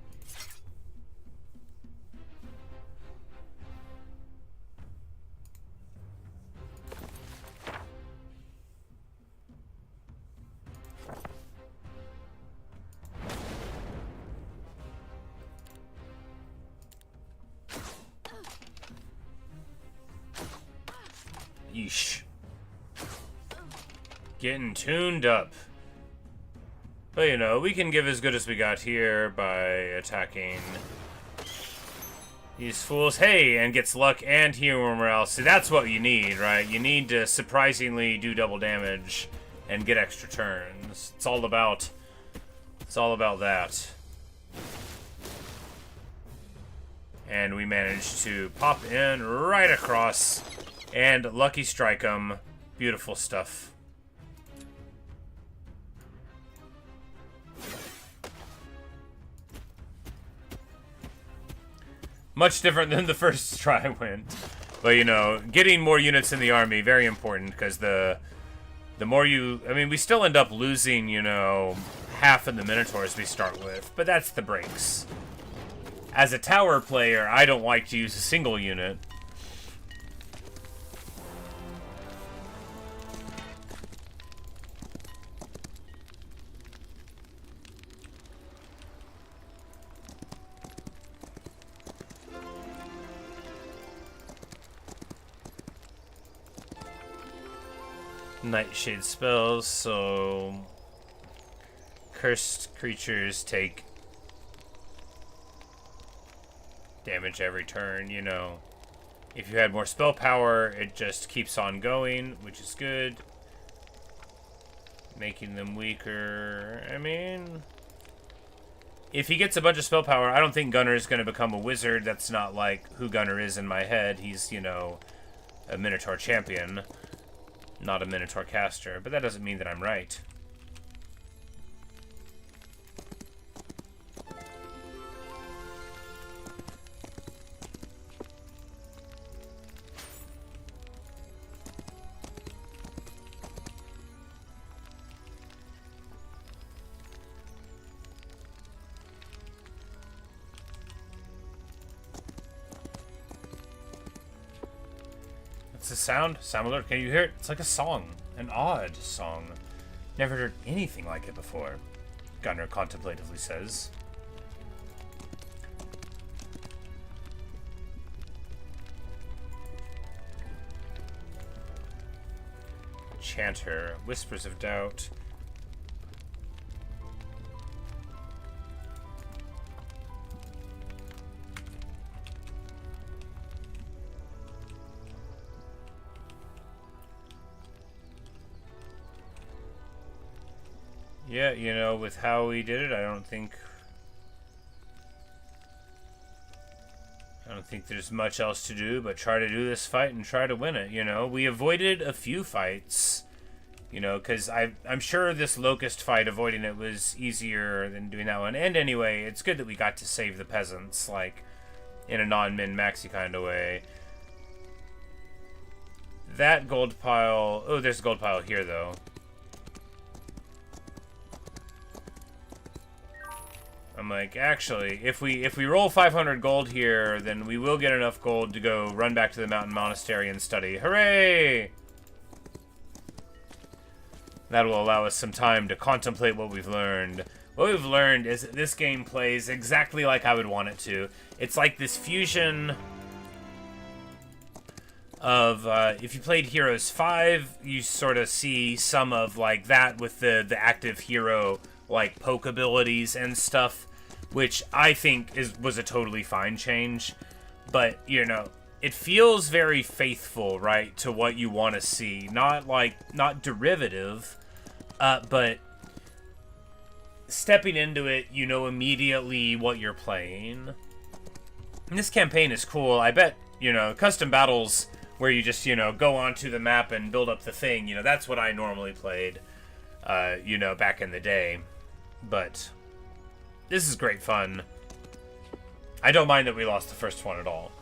Yeesh. Getting tuned up. But you know, we can give as good as we got here by attacking these fools. Hey, and gets luck and hero morale. See, that's what you need, right? You need to surprisingly do double damage and get extra turns. It's all about that. And we managed to pop in right across and lucky strike 'em. Beautiful stuff. Much different than the first try went. But, you know, getting more units in the army, very important, because the more you... I mean, we still end up losing, you know, half of the Minotaurs we start with, but that's the breaks. As a tower player, I don't like to use a single unit. Nightshade spells, so cursed creatures take damage every turn, you know. If you had more spell power, it just keeps on going, which is good. Making them weaker. I mean, if he gets a bunch of spell power, I don't think Gunner is going to become a wizard. That's not like who Gunner is in my head. He's, you know, a Minotaur champion, not a Minotaur caster. But that doesn't mean that I'm right. It's a sound. Sound alert. Can you hear it? It's like a song. An odd song. Never heard anything like it before, Gunner contemplatively says. Chanter. Whispers of doubt. Yeah, you know, with how we did it, I don't think there's much else to do but try to do this fight and try to win it, you know. We avoided a few fights, you know, because I'm sure this Locust fight, avoiding it was easier than doing that one. And anyway, it's good that we got to save the peasants, like, in a non-min-maxi kind of way. That gold pile... Oh, there's a gold pile here, though. I'm like, actually, if we roll 500 gold here, then we will get enough gold to go run back to the mountain monastery and study. Hooray! That will allow us some time to contemplate what we've learned. What we've learned is that this game plays exactly like I would want it to. It's like this fusion of, if you played Heroes 5, you sort of see some of, like, that with the active hero, like, poke abilities and stuff, which I think was a totally fine change. But, you know, it feels very faithful, right, to what you want to see. Not derivative, but stepping into it, you know immediately what you're playing. And this campaign is cool. I bet, you know, custom battles where you just, you know, go onto the map and build up the thing, you know, that's what I normally played, you know, back in the day. But this is great fun. I don't mind that we lost the first one at all.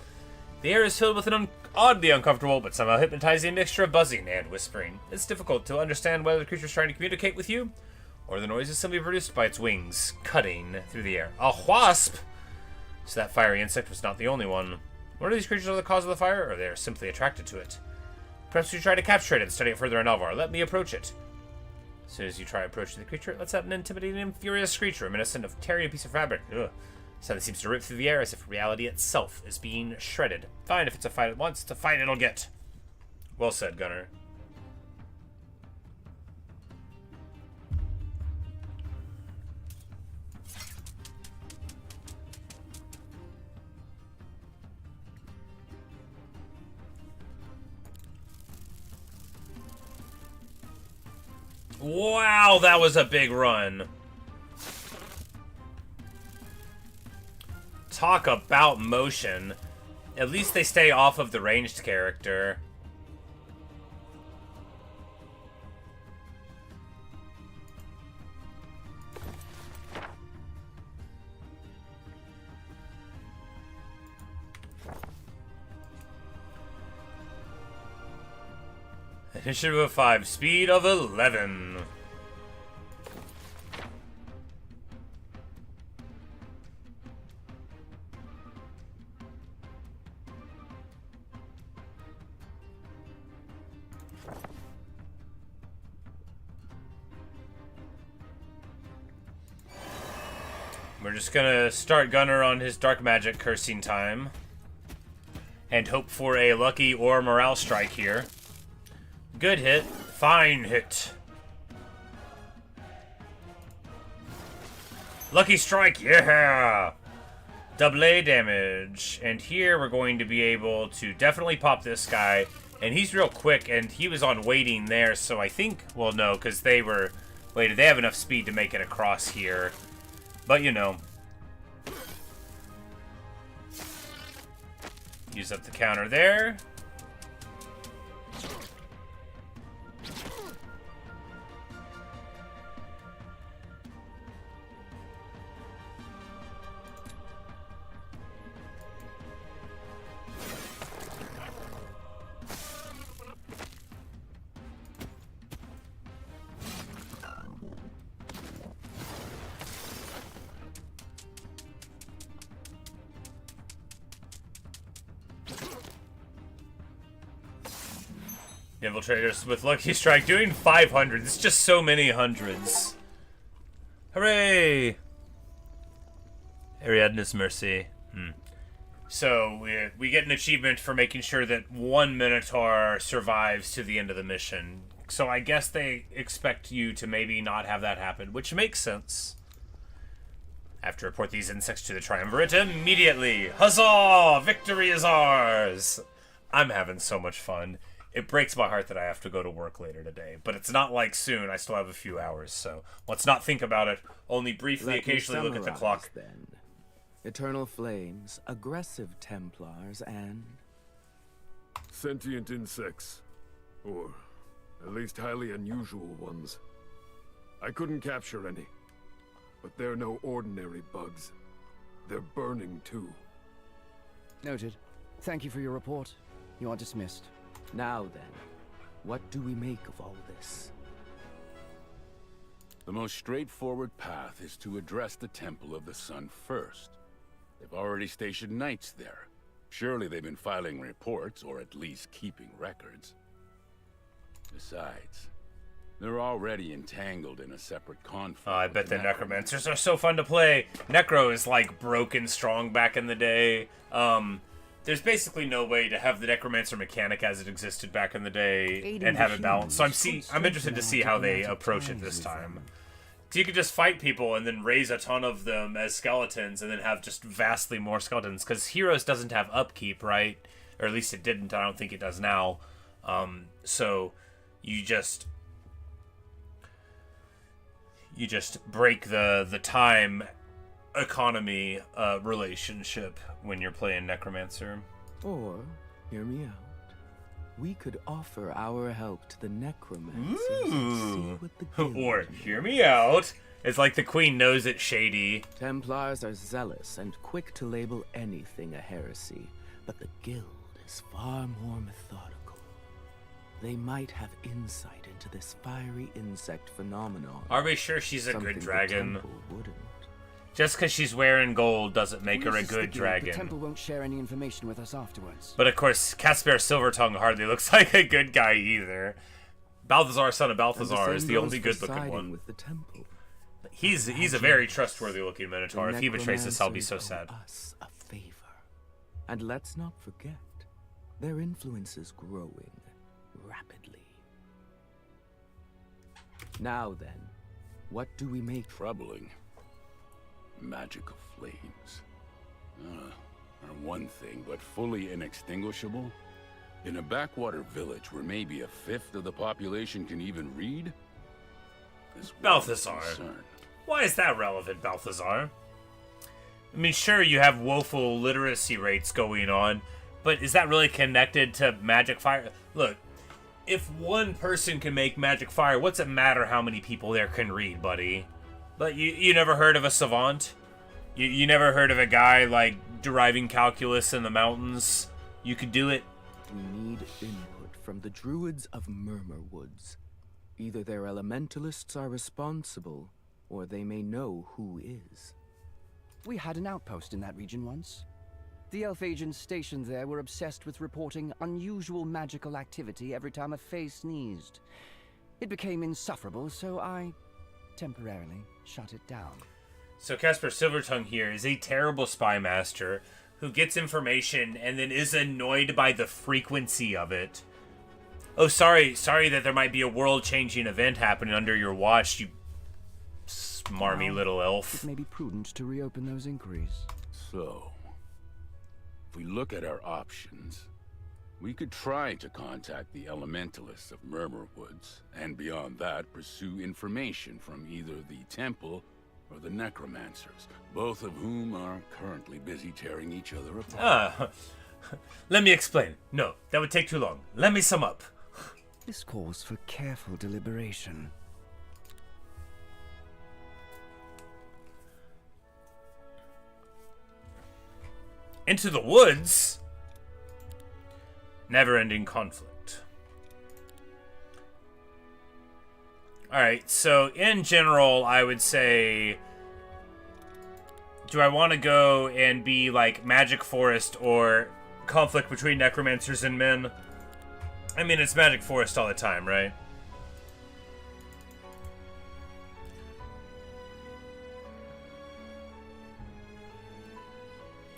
The air is filled with an oddly uncomfortable but somehow hypnotizing mixture of buzzing and whispering. It's difficult to understand whether the creature is trying to communicate with you, or the noise is simply produced by its wings, cutting through the air. A wasp! So that fiery insect was not the only one. One of these creatures are the cause of the fire, or they are simply attracted to it. Perhaps you try to capture it and study it further in Alvar. Let me approach it. As soon as you try approaching the creature, let's have an intimidating and furious screech reminiscent of tearing a piece of fabric. Ugh. Sound that seems to rip through the air as if reality itself is being shredded. Fine, if it's a fight at once, it's a fight it'll get. Well said, Gunner. Wow, that was a big run. Talk about motion. At least they stay off of the ranged character. Initiative of 5, speed of 11. We're just gonna start Gunner on his dark magic cursing time and hope for a lucky or morale strike here. Good hit. Fine hit. Lucky strike, yeah! Double A damage. And here we're going to be able to definitely pop this guy. And he's real quick, and he was on waiting there, so I think... Well, no, because they were... Wait, they have enough speed to make it across here. But, you know. Use up the counter there. Infiltrators with Lucky Strike doing 500. It's just so many hundreds. Hooray! Ariadne's Mercy. So we get an achievement for making sure that one Minotaur survives to the end of the mission. So I guess they expect you to maybe not have that happen, which makes sense. I have to report these insects to the Triumvirate immediately. Huzzah! Victory is ours! I'm having so much fun. It breaks my heart that I have to go to work later today, but it's not like soon. I still have a few hours, so let's not think about it. Only briefly, occasionally look at the clock. Then. Eternal flames, aggressive Templars, and... Sentient insects. Or at least highly unusual ones. I couldn't capture any. But they're no ordinary bugs. They're burning too. Noted. Thank you for your report. You are dismissed. Now then, what do we make of all this? The most straightforward path is to address the Temple of the Sun first. They've already stationed knights there. Surely they've been filing reports, or at least keeping records. Besides, they're already entangled in a separate conflict. I bet the Necromancers are so fun to play. Necro is like broken strong back in the day. There's basically no way to have the Necromancer mechanic as it existed back in the day and have it balanced. So I'm interested to see how they approach it this time. So you could just fight people and then raise a ton of them as skeletons and then have just vastly more skeletons. Because Heroes doesn't have upkeep, right? Or at least it didn't. I don't think it does now. So you just break the time economy relationship when you're playing Necromancer. Or, hear me out, we could offer our help to the Necromancers and see what the guild Or, can do. hear me out. It's like the Queen knows it's shady. Templars are zealous and quick to label anything a heresy, but the guild is far more methodical. They might have insight into this fiery insect phenomenon. Are we sure she's a Something good the dragon? temple wouldn't. Just because she's wearing gold doesn't make her a Resist the good guild. dragon. The temple won't share any information with us afterwards. But of course, Caspar Silvertongue hardly looks like a good guy either. Balthazar, son of Balthazar, is the only good-looking one. With the temple. He's a very trustworthy-looking Minotaur. If he betrays us, I'll be so sad. Us a favor. And let's not forget, their influence is growing rapidly. Now then, what do we make? Troubling. Magical flames. Are one thing, but fully inextinguishable? In a backwater village where maybe a fifth of the population can even read? This Balthazar. Why is that relevant, Balthazar? I mean, sure, you have woeful literacy rates going on, but is that really connected to magic fire? Look, if one person can make magic fire, what's it matter how many people there can read, buddy? But you never heard of a savant? You never heard of a guy, like, deriving calculus in the mountains? You could do it. We need input from the druids of Murmur Woods. Either their elementalists are responsible, or they may know who is. We had an outpost in that region once. The elf agents stationed there were obsessed with reporting unusual magical activity every time a fae sneezed. It became insufferable, so I temporarily shut it down. So Caspar Silvertongue here is a terrible spy master who gets information and then is annoyed by the frequency of it. Oh, sorry that there might be a world-changing event happening under your watch, you smarmy Now, little elf. It may be prudent to reopen those inquiries. So, if we look at our options, we could try to contact the elementalists of Murmur Woods, and beyond that, pursue information from either the temple or the necromancers, both of whom are currently busy tearing each other apart. Let me explain. No, that would take too long. Let me sum up. This calls for careful deliberation. Into the woods? Never-ending conflict. Alright, so in general, I would say... Do I want to go and be like Magic Forest or conflict between necromancers and men? I mean, it's Magic Forest all the time, right?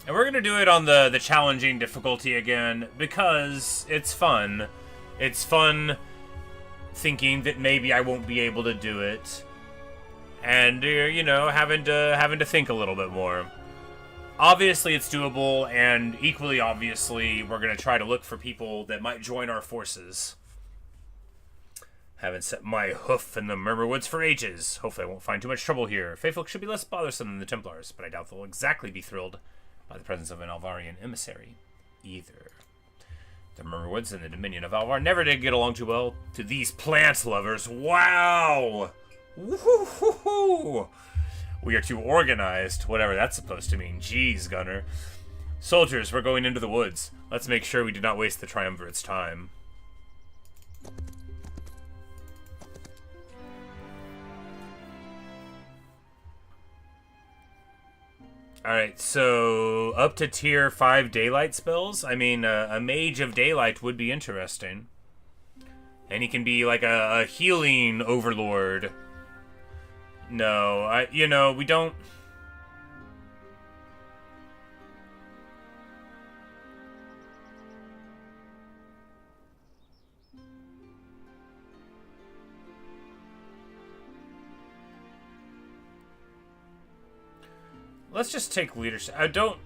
And we're gonna do it on the challenging difficulty again, because it's fun. It's fun thinking that maybe I won't be able to do it. And, you know, having to think a little bit more. Obviously it's doable, and equally obviously we're gonna try to look for people that might join our forces. Haven't set my hoof in the Murmur Woods for ages. Hopefully I won't find too much trouble here. Faithfolk should be less bothersome than the Templars, but I doubt they'll exactly be thrilled by the presence of an Alvarian emissary either. The Murmur Woods and the Dominion of Alvar never did get along too well. To these plant lovers, wow! Woo-hoo-hoo-hoo! We are too organized, whatever that's supposed to mean. Jeez, Gunner. Soldiers, we're going into the woods. Let's make sure we do not waste the Triumvirate's time. Alright, so up to tier 5 daylight spells? I mean, a Mage of Daylight would be interesting. And he can be like a healing overlord. No, we don't... Let's just take leadership. I don't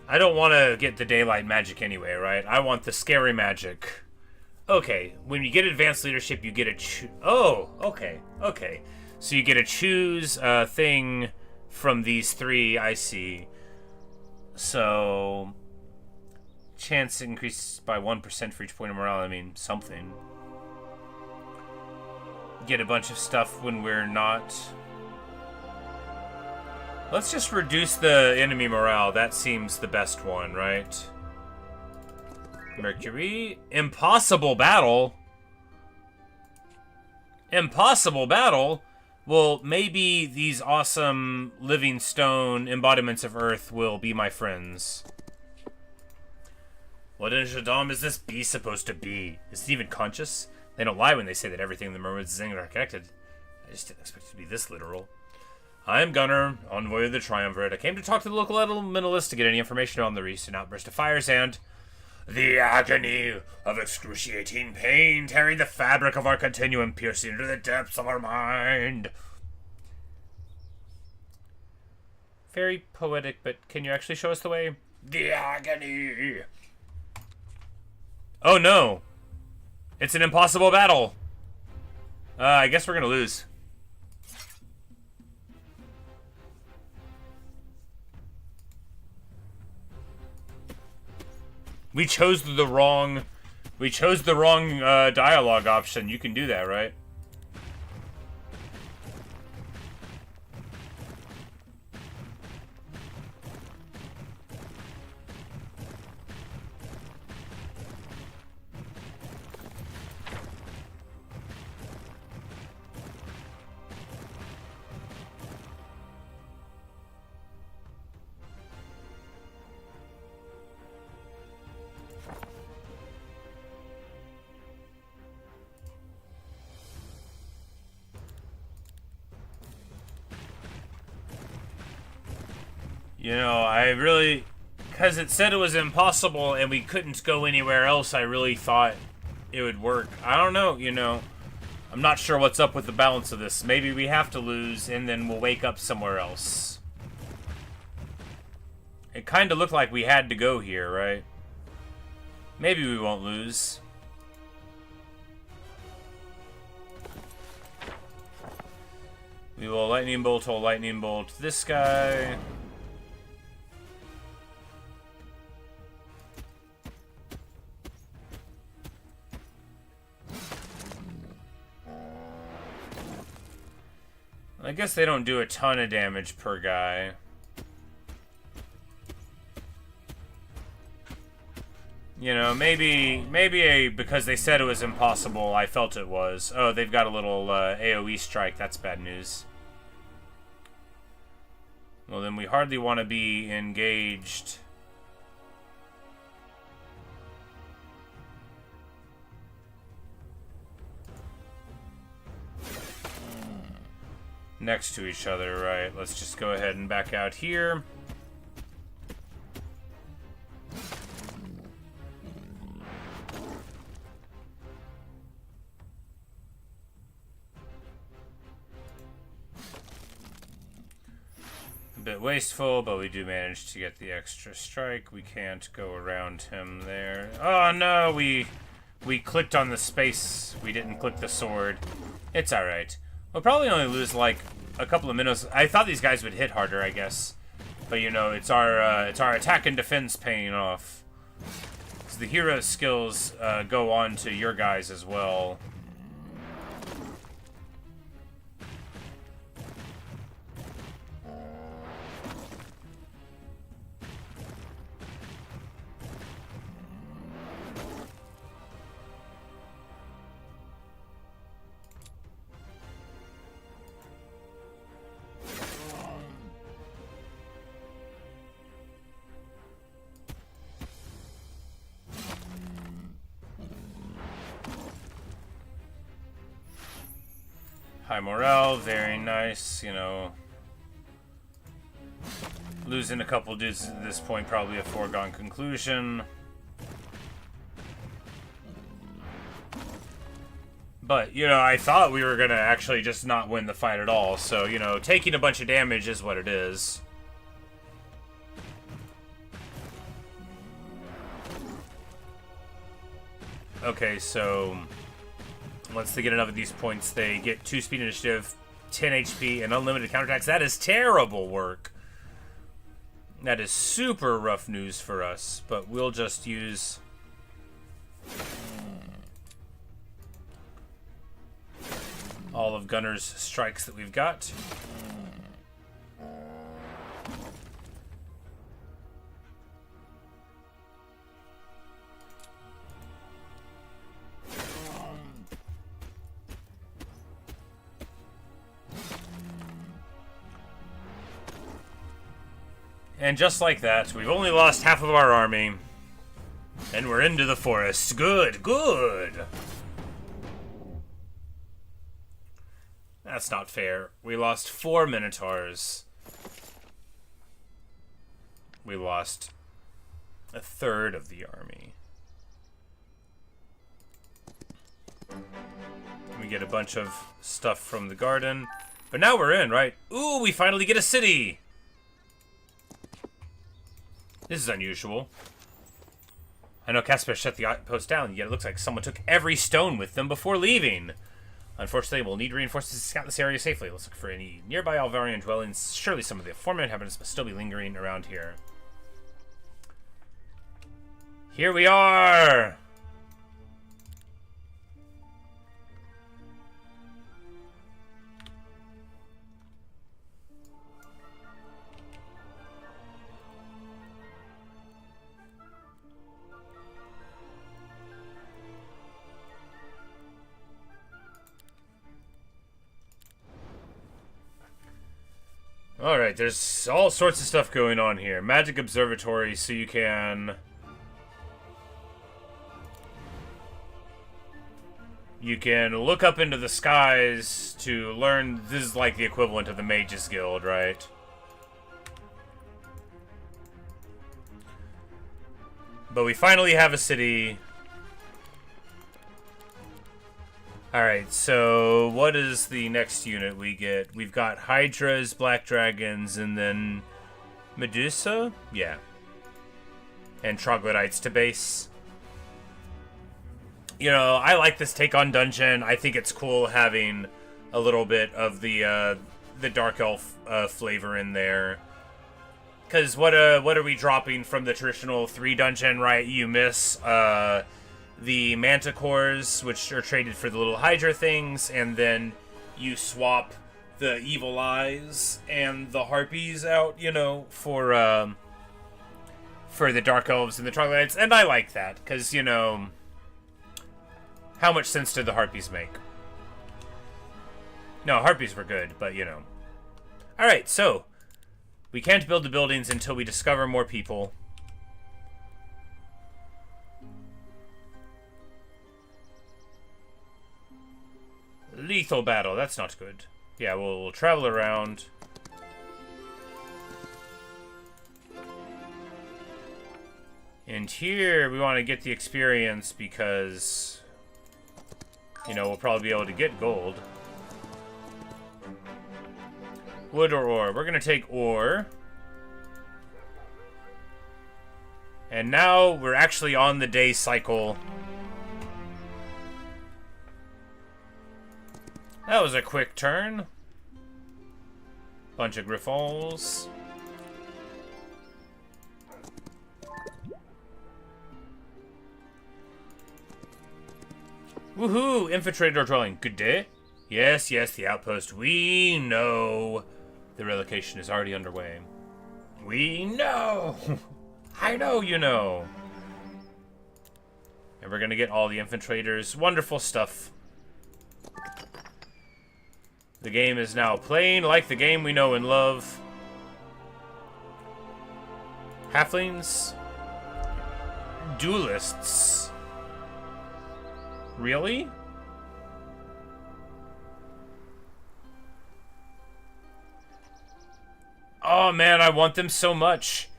want to get the daylight magic anyway, right? I want the scary magic. Okay, when you get advanced leadership, you get a oh, okay. So you get to choose a thing from these three, I see. So, chance increases by 1% for each point of morale. I mean, something. Get a bunch of stuff when we're not... Let's just reduce the enemy morale. That seems the best one, right? Mercury. Impossible battle? Impossible battle? Well, maybe these awesome living stone embodiments of Earth will be my friends. What in Shaddam is this beast supposed to be? Is it even conscious? They don't lie when they say that everything in the Mermaids is interconnected. I just didn't expect it to be this literal. I am Gunner, envoy of the Triumvirate. I came to talk to the local elementalist to get any information on the recent outburst of fires and... The agony of excruciating pain tearing the fabric of our continuum, piercing into the depths of our mind. Very poetic, but can you actually show us the way? The agony. Oh no. It's an impossible battle. I guess we're gonna lose. We chose the wrong dialogue option. You can do that, right? You know, I really... Because it said it was impossible and we couldn't go anywhere else, I really thought it would work. I don't know, you know. I'm not sure what's up with the balance of this. Maybe we have to lose, and then we'll wake up somewhere else. It kind of looked like we had to go here, right? Maybe we won't lose. We will lightning bolt this guy. I guess they don't do a ton of damage per guy. You know, maybe because they said it was impossible, I felt it was. Oh, they've got a little AoE strike. That's bad news. Well, then we hardly want to be engaged. Next to each other, right? Let's just go ahead and back out here. A bit wasteful, but we do manage to get the extra strike. We can't go around him there. Oh no, we clicked on the space. We didn't click the sword. It's alright. We'll probably only lose like a couple of minutes. I thought these guys would hit harder, I guess. But you know, it's our attack and defense paying off. 'Cause the hero skills go on to your guys as well. High morale, very nice, you know. Losing a couple dudes at this point, probably a foregone conclusion. But, you know, I thought we were gonna actually just not win the fight at all, so, you know, taking a bunch of damage is what it is. Okay, so once they get enough of these points, they get 2 speed initiative, 10 HP, and unlimited counterattacks. That is terrible work. That is super rough news for us, but we'll just use all of Gunner's strikes that we've got. And just like that, we've only lost half of our army. And we're into the forest. Good, good. That's not fair. We lost 4 Minotaurs. We lost a third of the army. We get a bunch of stuff from the garden. But now we're in, right? Ooh, we finally get a city! This is unusual. I know Casper shut the outpost down, yet it looks like someone took every stone with them before leaving. Unfortunately, we'll need reinforcements to scout this area safely. Let's look for any nearby Alvarian dwellings. Surely some of the former inhabitants must still be lingering around here. Here we are! Alright, there's all sorts of stuff going on here. Magic Observatory, so you can... You can look up into the skies to learn... This is like the equivalent of the Mages Guild, right? But we finally have a city. Alright, so what is the next unit we get? We've got Hydras, Black Dragons, and then Medusa? Yeah. And Troglodytes to base. You know, I like this take on dungeon. I think it's cool having a little bit of the Dark Elf flavor in there. Because what are we dropping from the traditional 3 dungeon, right? You miss the Manticores, which are traded for the little Hydra things, and then you swap the Evil Eyes and the Harpies out, you know, for the Dark Elves and the Troglodytes. And I like that, because, you know, how much sense did the Harpies make? No, Harpies were good, but, you know. Alright, so we can't build the buildings until we discover more people. Lethal battle, that's not good. Yeah, we'll travel around. And here we want to get the experience because, you know, we'll probably be able to get gold. Wood or ore? We're going to take ore. And now we're actually on the day cycle. That was a quick turn. Bunch of Griffons. Woohoo! Infiltrator dwelling. Good day. Yes, yes, the outpost. We know. The relocation is already underway. We know! I know you know. And we're gonna get all the infiltrators. Wonderful stuff. The game is now playing like the game we know and love. Halflings. Duelists. Really? Oh man, I want them so much.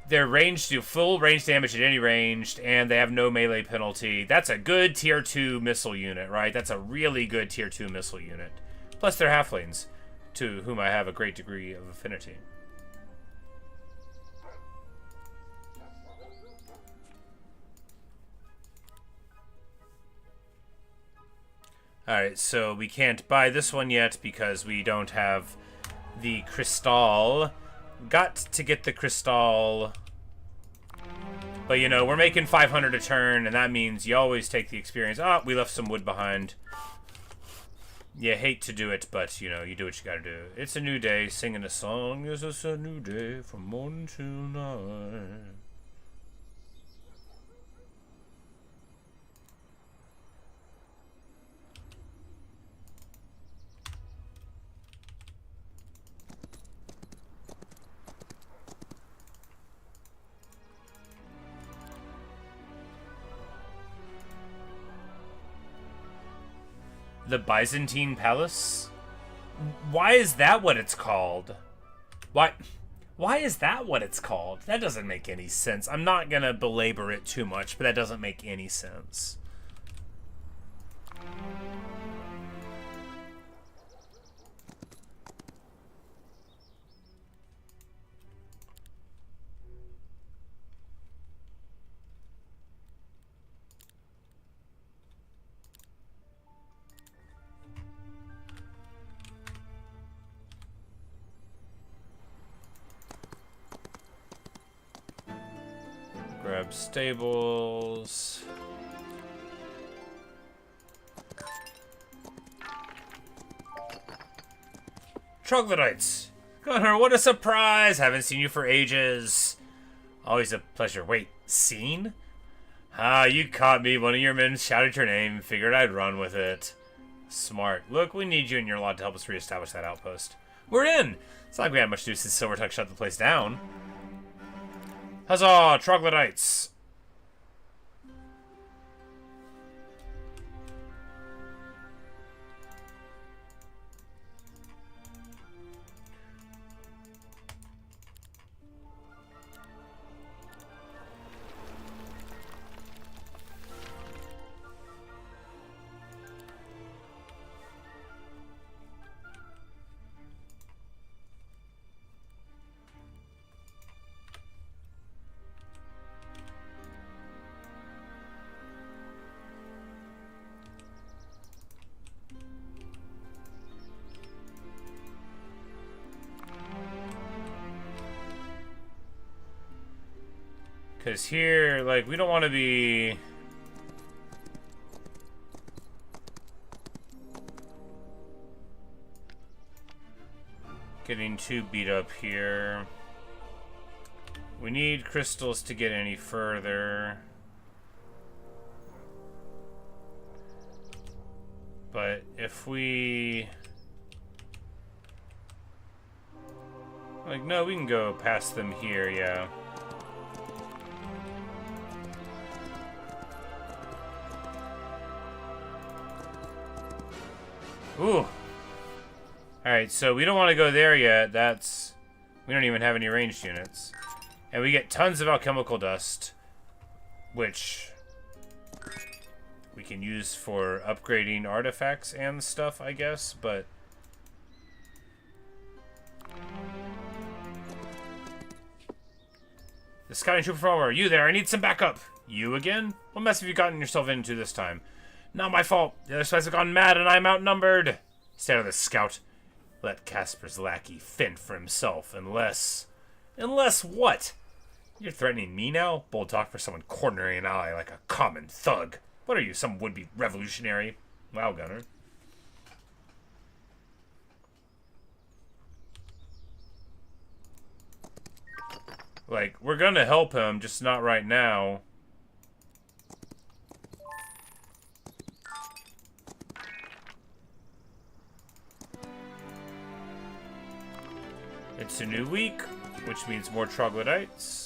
Their range do full range damage at any range, and they have no melee penalty. That's a good tier 2 missile unit, right? That's a really good tier 2 missile unit. Plus they're halflings, to whom I have a great degree of affinity. Alright, so we can't buy this one yet because we don't have the crystal. Got to get the crystal. But, you know, we're making 500 a turn, and that means you always take the experience. Ah, we left some wood behind. You hate to do it, but, you know, you do what you gotta do. It's a new day, singing a song. Is this a new day from morning till night? The Byzantine Palace? Why is that what it's called? Why is that what it's called? That doesn't make any sense. I'm not gonna belabor it too much, but that doesn't make any sense. Grab stables. Troglodytes! Gunnar, what a surprise! Haven't seen you for ages. Always a pleasure. Wait, seen? Ah, you caught me. One of your men shouted your name. Figured I'd run with it. Smart. Look, we need you and your lot to help us reestablish that outpost. We're in! It's not like we had much to do since Silvertuck shut the place down. Huzzah, Troglodytes! Because here, like, we don't want to be... getting too beat up here. We need crystals to get any further. But if we... like, no, we can go past them here, yeah. Ooh. Alright, so we don't want to go there yet. That's... we don't even have any ranged units. And we get tons of alchemical dust, which we can use for upgrading artifacts and stuff, I guess, but... the scouting trooper from over. You there, I need some backup. You again? What mess have you gotten yourself into this time? Not my fault. The other spies have gone mad and I'm outnumbered. Stay out of this, scout. Let Casper's lackey fend for himself, unless... unless what? You're threatening me now? Bold talk for someone cornering an ally like a common thug. What are you, some would-be revolutionary? Wow, Gunner. Like, we're gonna help him, just not right now. It's a new week, which means more troglodytes.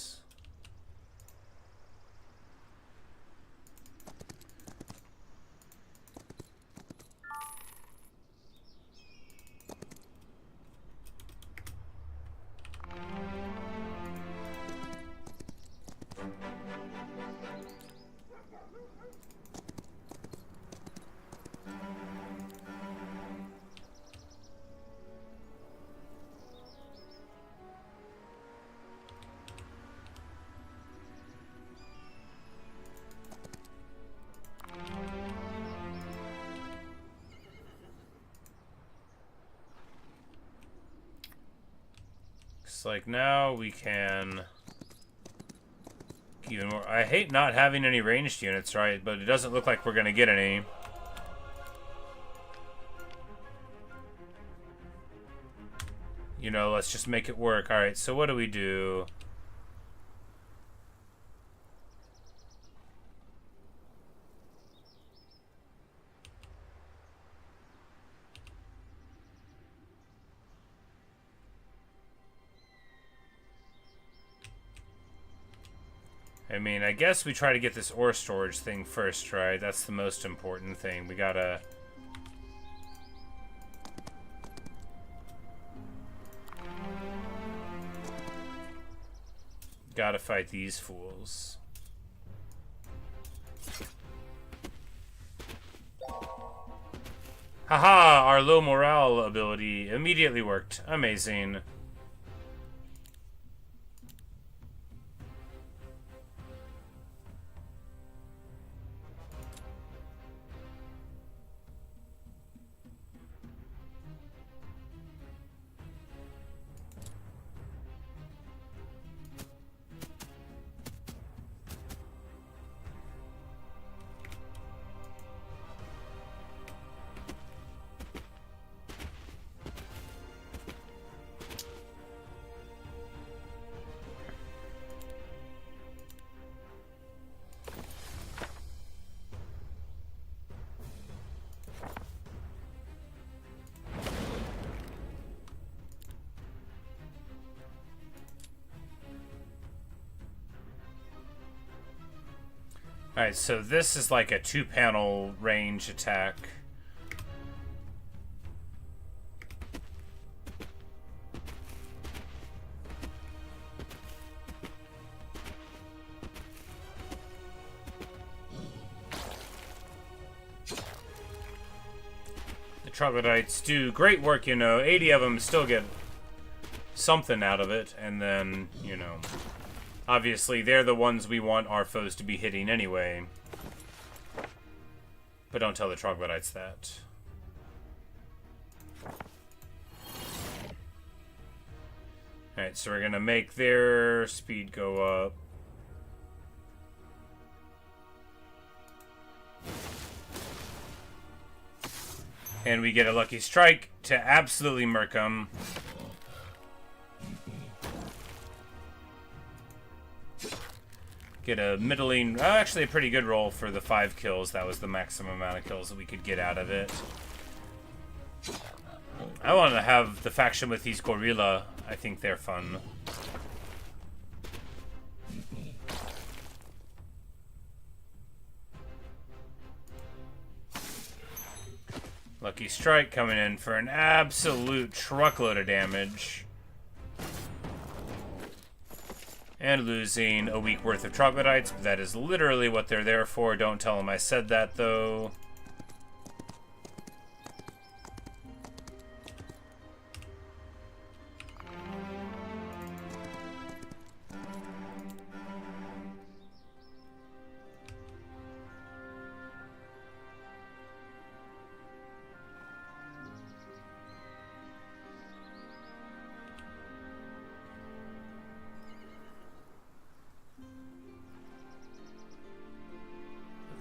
Like now we can even more. I hate not having any ranged units, right? But it doesn't look like we're gonna get any. You know, let's just make it work. All right, so what do we do? I mean, I guess we try to get this ore storage thing first, right? That's the most important thing. We gotta... gotta fight these fools. Haha! Our low morale ability immediately worked. Amazing. Alright, so this is like a 2-panel range attack. The troglodytes do great work, you know. 80 of them still get something out of it, and then, you know... obviously, they're the ones we want our foes to be hitting anyway. But don't tell the troglodytes that. Alright, so we're gonna make their speed go up. And we get a lucky strike to absolutely murk him. Get a middling, actually a pretty good roll for the 5 kills. That was the maximum amount of kills that we could get out of it. I want to have the faction with these gorilla. I think they're fun. Lucky strike coming in for an absolute truckload of damage. And losing a week worth of troglodytes, but that is literally what they're there for. Don't tell them I said that, though.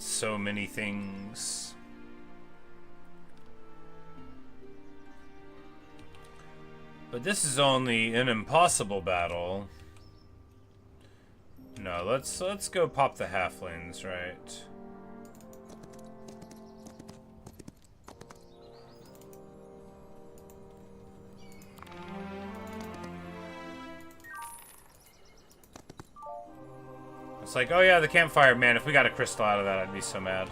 So many things. But this is only an impossible battle. No, let's go pop the halflings, right? It's like, oh yeah, the campfire, man, if we got a crystal out of that, I'd be so mad.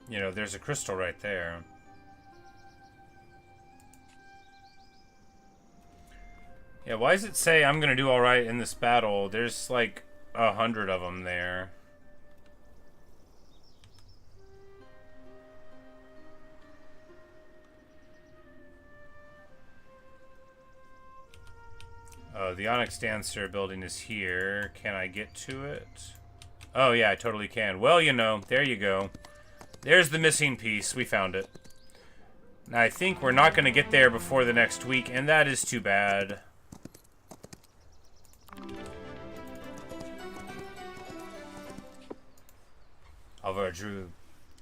You know, there's a crystal right there. Yeah, why does it say I'm gonna do alright in this battle? There's like 100 of them there. Oh, the Onyx Dancer building is here. Can I get to it? Oh, yeah, I totally can. Well, you know, there you go. There's the missing piece. We found it. Now, I think we're not going to get there before the next week, and that is too bad. Alvar Drew.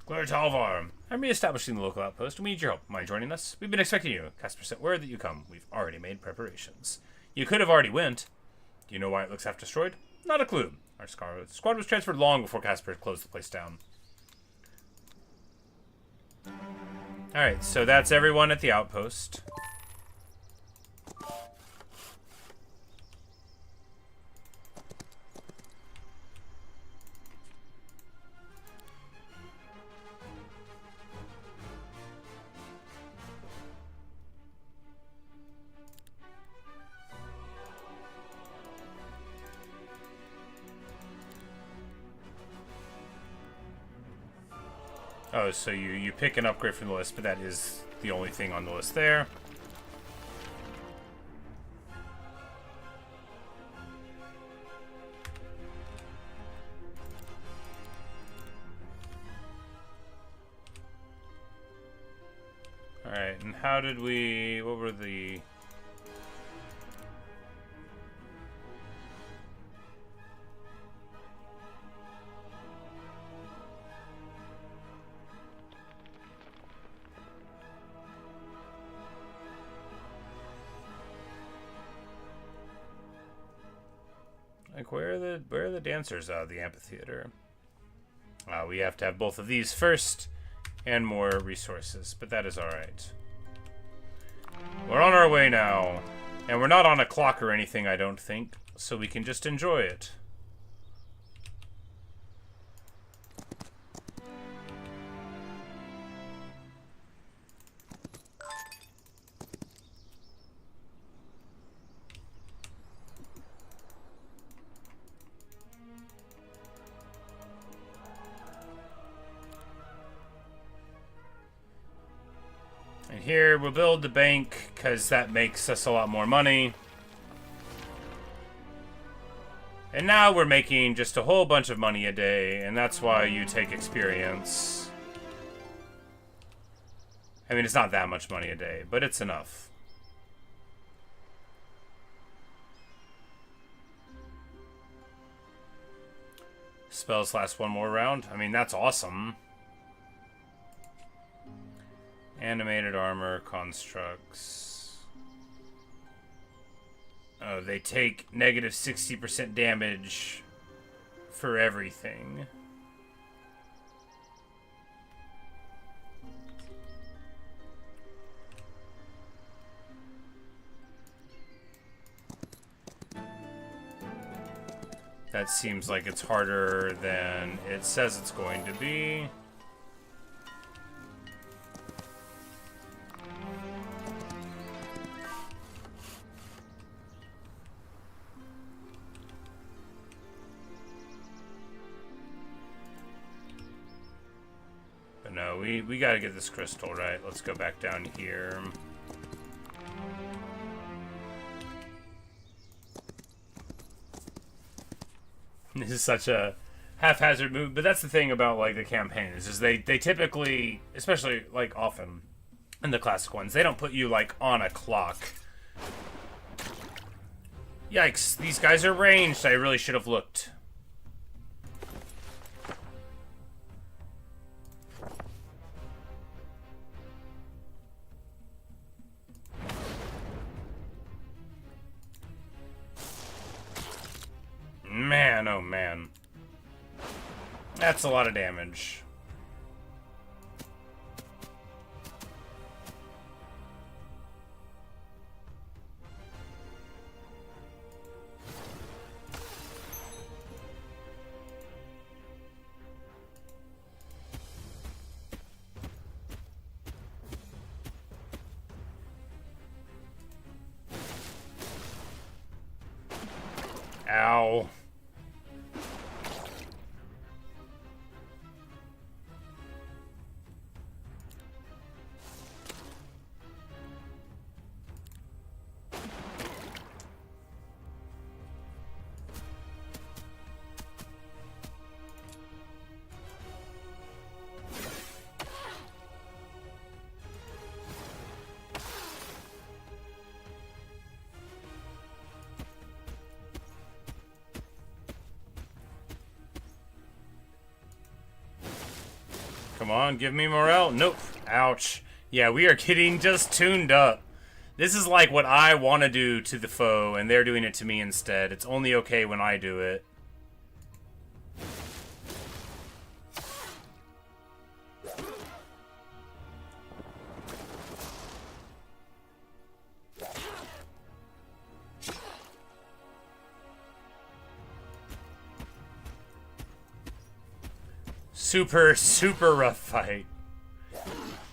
Glory to Alvar. I'm re-establishing the local outpost, and we need your help. Mind joining us? We've been expecting you. Casper sent word that you come. We've already made preparations. You could have already went. Do you know why it looks half destroyed? Not a clue. Our squad was transferred long before Casper closed the place down. Alright, so that's everyone at the outpost. Oh, so you pick an upgrade from the list, but that is the only thing on the list there. Alright, and how did we... what were the... like, where are the dancers out of the amphitheater? We have to have both of these first and more resources, but that is alright. We're on our way now, and we're not on a clock or anything, I don't think, so we can just enjoy it. Here, we'll build the bank, because that makes us a lot more money. And now we're making just a whole bunch of money a day, and that's why you take experience. I mean, it's not that much money a day, but it's enough. Spells last one more round. I mean, that's awesome. Animated armor constructs. Oh, they take negative 60% damage for everything. That seems like it's harder than it says it's going to be. But no, we gotta get this crystal, right? Let's go back down here. This is such a haphazard move, but that's the thing about like the campaigns is they typically, especially like often in the classic ones, they don't put you like on a clock. Yikes, these guys are ranged. I really should have looked. Man, oh man. That's a lot of damage. Ow. Come on, give me morale. Nope. Ouch. Yeah, we are getting just tuned up. This is like what I want to do to the foe, and they're doing it to me instead. It's only okay when I do it. Super rough fight.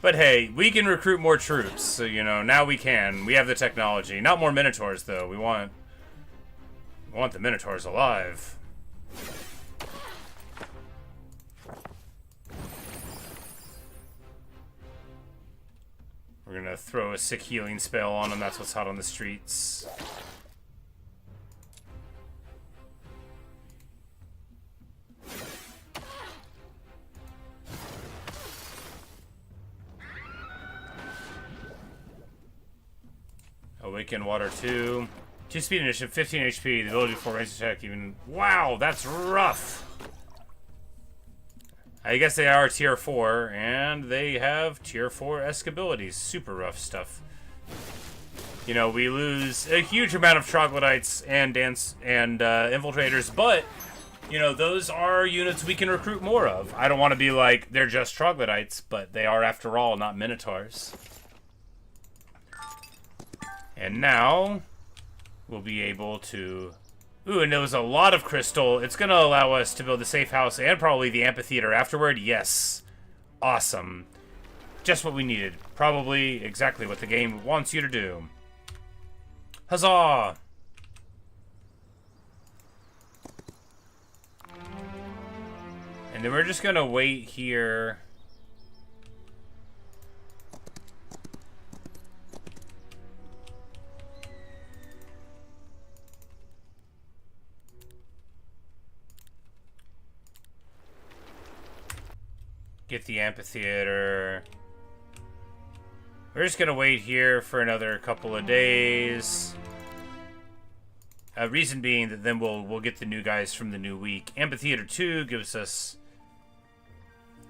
But hey, we can recruit more troops, so you know, now we can. We have the technology. Not more Minotaurs though. We want the Minotaurs alive. We're gonna throw a sick healing spell on them. That's what's hot on the streets. Awaken Water 2. 2 speed initiative, 15 HP, the ability for range attack even. Wow, that's rough. I guess they are tier 4, and they have tier 4-esque abilities. Super rough stuff. You know, we lose a huge amount of troglodytes and infiltrators, but, you know, those are units we can recruit more of. I don't want to be like, they're just troglodytes, but they are, after all, not Minotaurs. And now, we'll be able to... Ooh, and there was a lot of crystal. It's going to allow us to build a safe house and probably the amphitheater afterward. Yes. Awesome. Just what we needed. Probably exactly what the game wants you to do. Huzzah! And then we're just going to wait here... Get the amphitheater. We're just gonna wait here for another couple of days. Reason being that then we'll get the new guys from the new week. Amphitheater 2 gives us...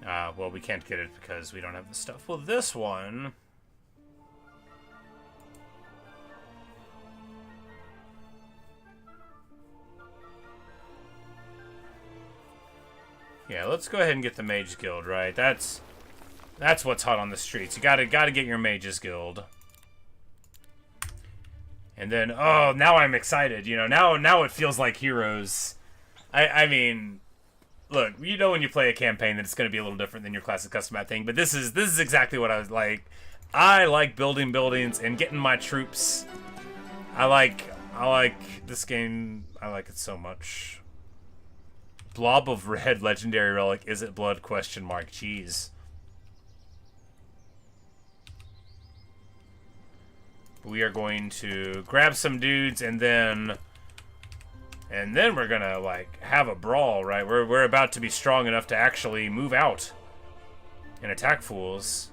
well, we can't get it because we don't have the stuff. Well, this one... Yeah, let's go ahead and get the Mage Guild, right? That's what's hot on the streets. You gotta get your Mages Guild. And then, oh, now I'm excited. You know, now it feels like Heroes. I mean, look, you know when you play a campaign that it's going to be a little different than your classic custom map thing, but this is exactly what I was like. I like building buildings and getting my troops. I like this game. I like it so much. Blob of red legendary relic. Is it blood? Question mark. Jeez. We are going to grab some dudes and then we're gonna like have a brawl, right? We're about to be strong enough to actually move out and attack fools.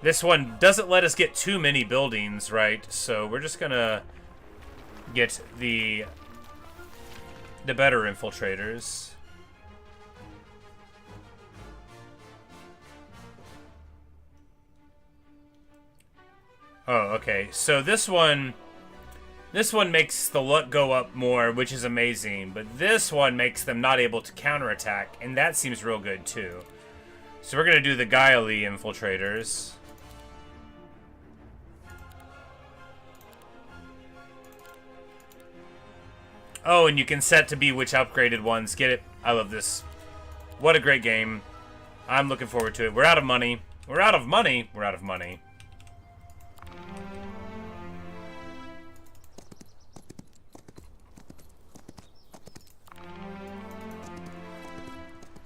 This one doesn't let us get too many buildings, right? So we're just gonna get the better infiltrators. Oh, okay. So this one makes the luck go up more, which is amazing. But this one makes them not able to counterattack, and that seems real good too. So we're gonna do the Guiley infiltrators. Oh, and you can set to be which upgraded ones. Get it? I love this. What a great game. I'm looking forward to it. We're out of money. We're out of money. We're out of money.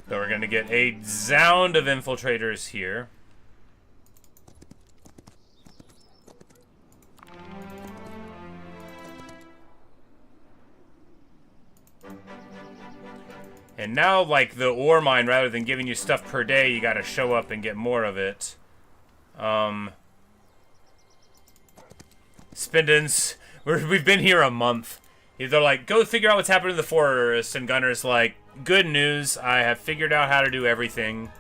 So we're going to get a sound of infiltrators here. And now, like, the ore mine, rather than giving you stuff per day, you gotta show up and get more of it. Spindens, we've been here a month. They're like, go figure out what's happening in the forest, and Gunner's like, good news, I have figured out how to do everything.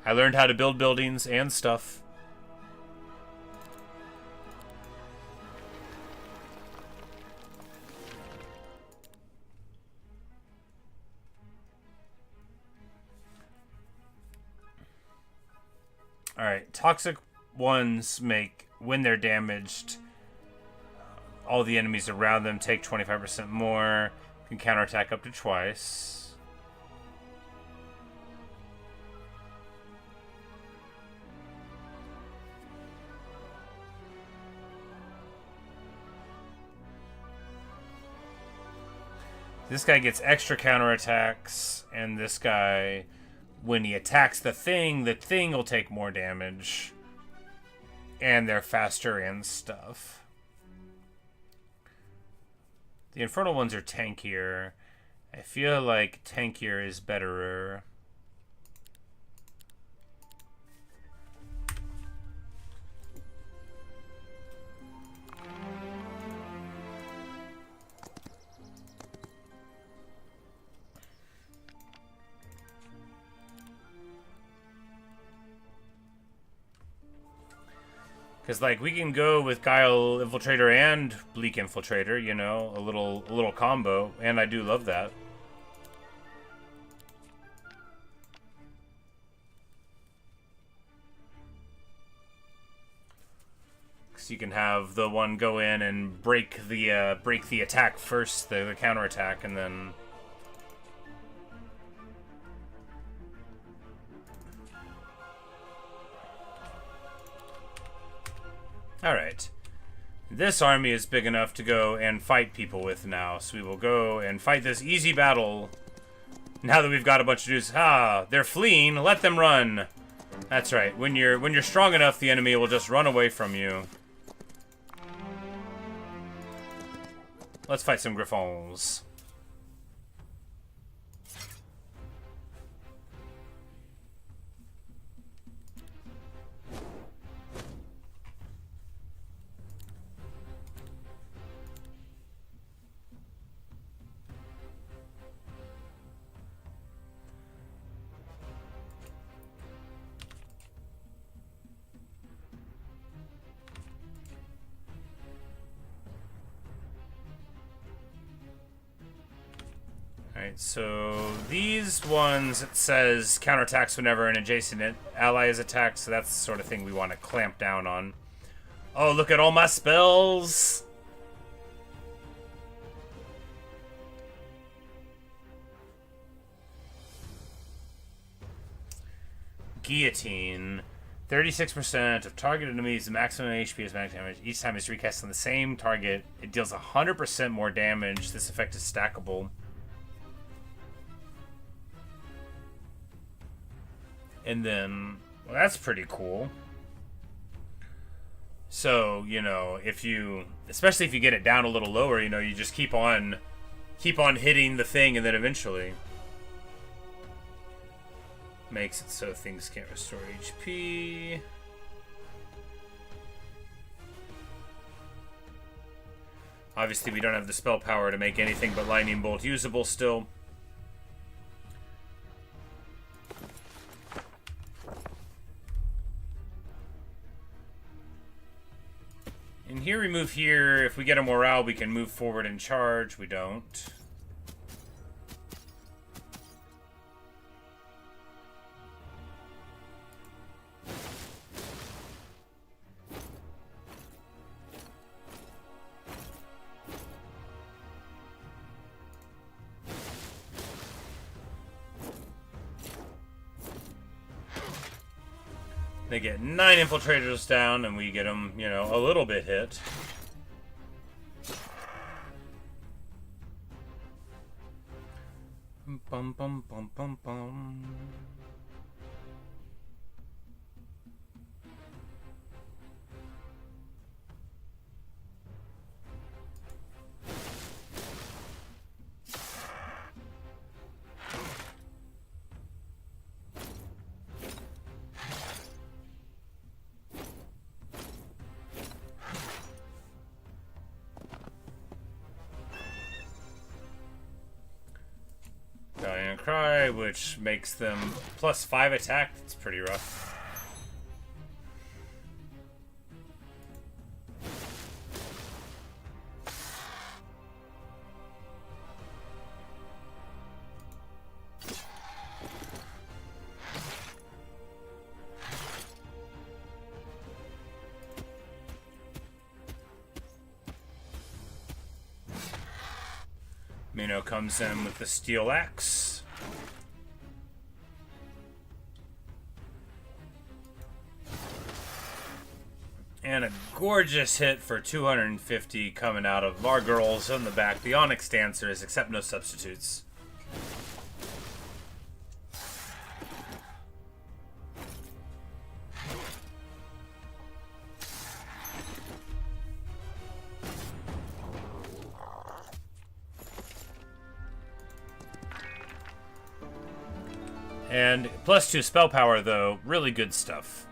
I learned how to build buildings and stuff. Alright, toxic ones make, when they're damaged, all the enemies around them take 25% more, can counterattack up to twice. This guy gets extra counterattacks, and this guy... when he attacks the thing will take more damage. And they're faster and stuff. The infernal ones are tankier. I feel like tankier is betterer. Because, like, we can go with Guile Infiltrator and Bleak Infiltrator, you know, a little combo, and I do love that. Because you can have the one go in and break the attack first, the counterattack, and then... Alright. This army is big enough to go and fight people with now, so we will go and fight this easy battle. Now that we've got a bunch of dudes. Ah, they're fleeing, let them run. That's right, when you're strong enough, the enemy will just run away from you. Let's fight some Griffons. Alright, so these ones, it says counterattacks whenever an adjacent ally is attacked, so that's the sort of thing we want to clamp down on. Oh, look at all my spells! Guillotine. 36% of target enemies' maximum HP is magic damage. Each time it's recast on the same target, it deals 100% more damage. This effect is stackable. And then, well, that's pretty cool. So, you know, if you, especially if you get it down a little lower, you know, you just keep on hitting the thing, and then eventually makes it so things can't restore HP. Obviously, we don't have the spell power to make anything but Lightning Bolt usable still. And here we move here. If we get a morale, we can move forward and charge. We don't. They get 9 infiltrators down, and we get them, you know, a little bit hit. Bum bum bum bum bum. Valiant Cry, which makes them +5 attack. It's pretty rough. Mino comes in with the steel axe. And a gorgeous hit for 250 coming out of our girls in the back. The Onyx Dancers, except no substitutes. And +2 spell power, though, really good stuff.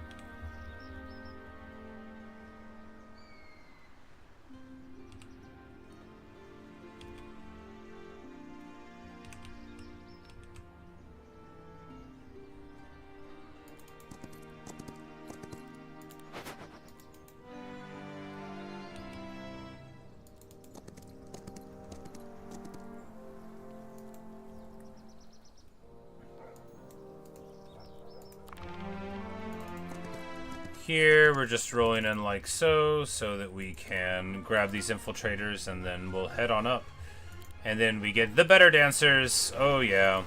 Here, we're just rolling in like so that we can grab these infiltrators, and then we'll head on up. And then we get the better dancers. Oh, yeah.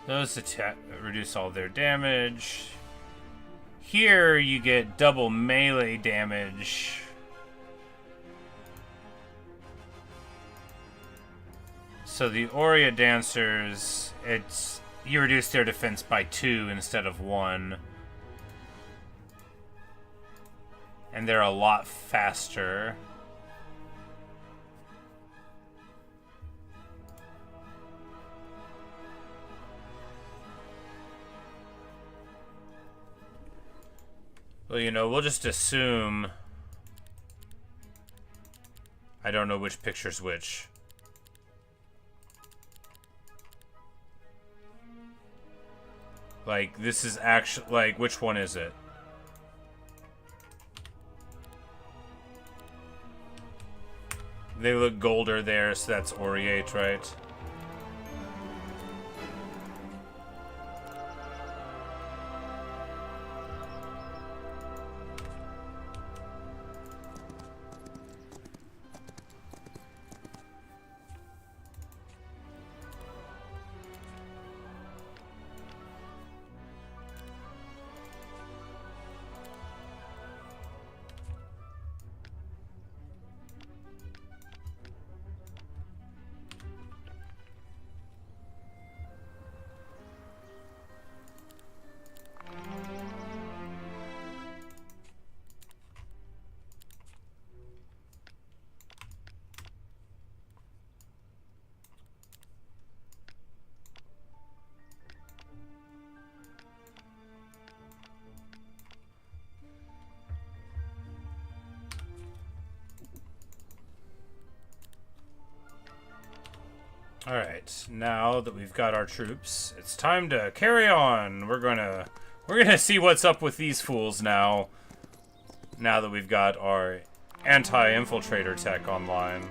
Those attack reduce all their damage. Here you get double melee damage. So the Aurea Dancers, you reduce their defense by 2 instead of 1. And they're a lot faster. Well, you know, we'll just assume... I don't know which picture's which. Like, this is actually... Like, which one is it? They look golder there, so that's Oriate, right? Alright, now that we've got our troops, it's time to carry on. We're gonna see what's up with these fools now. Now that we've got our anti-infiltrator tech online.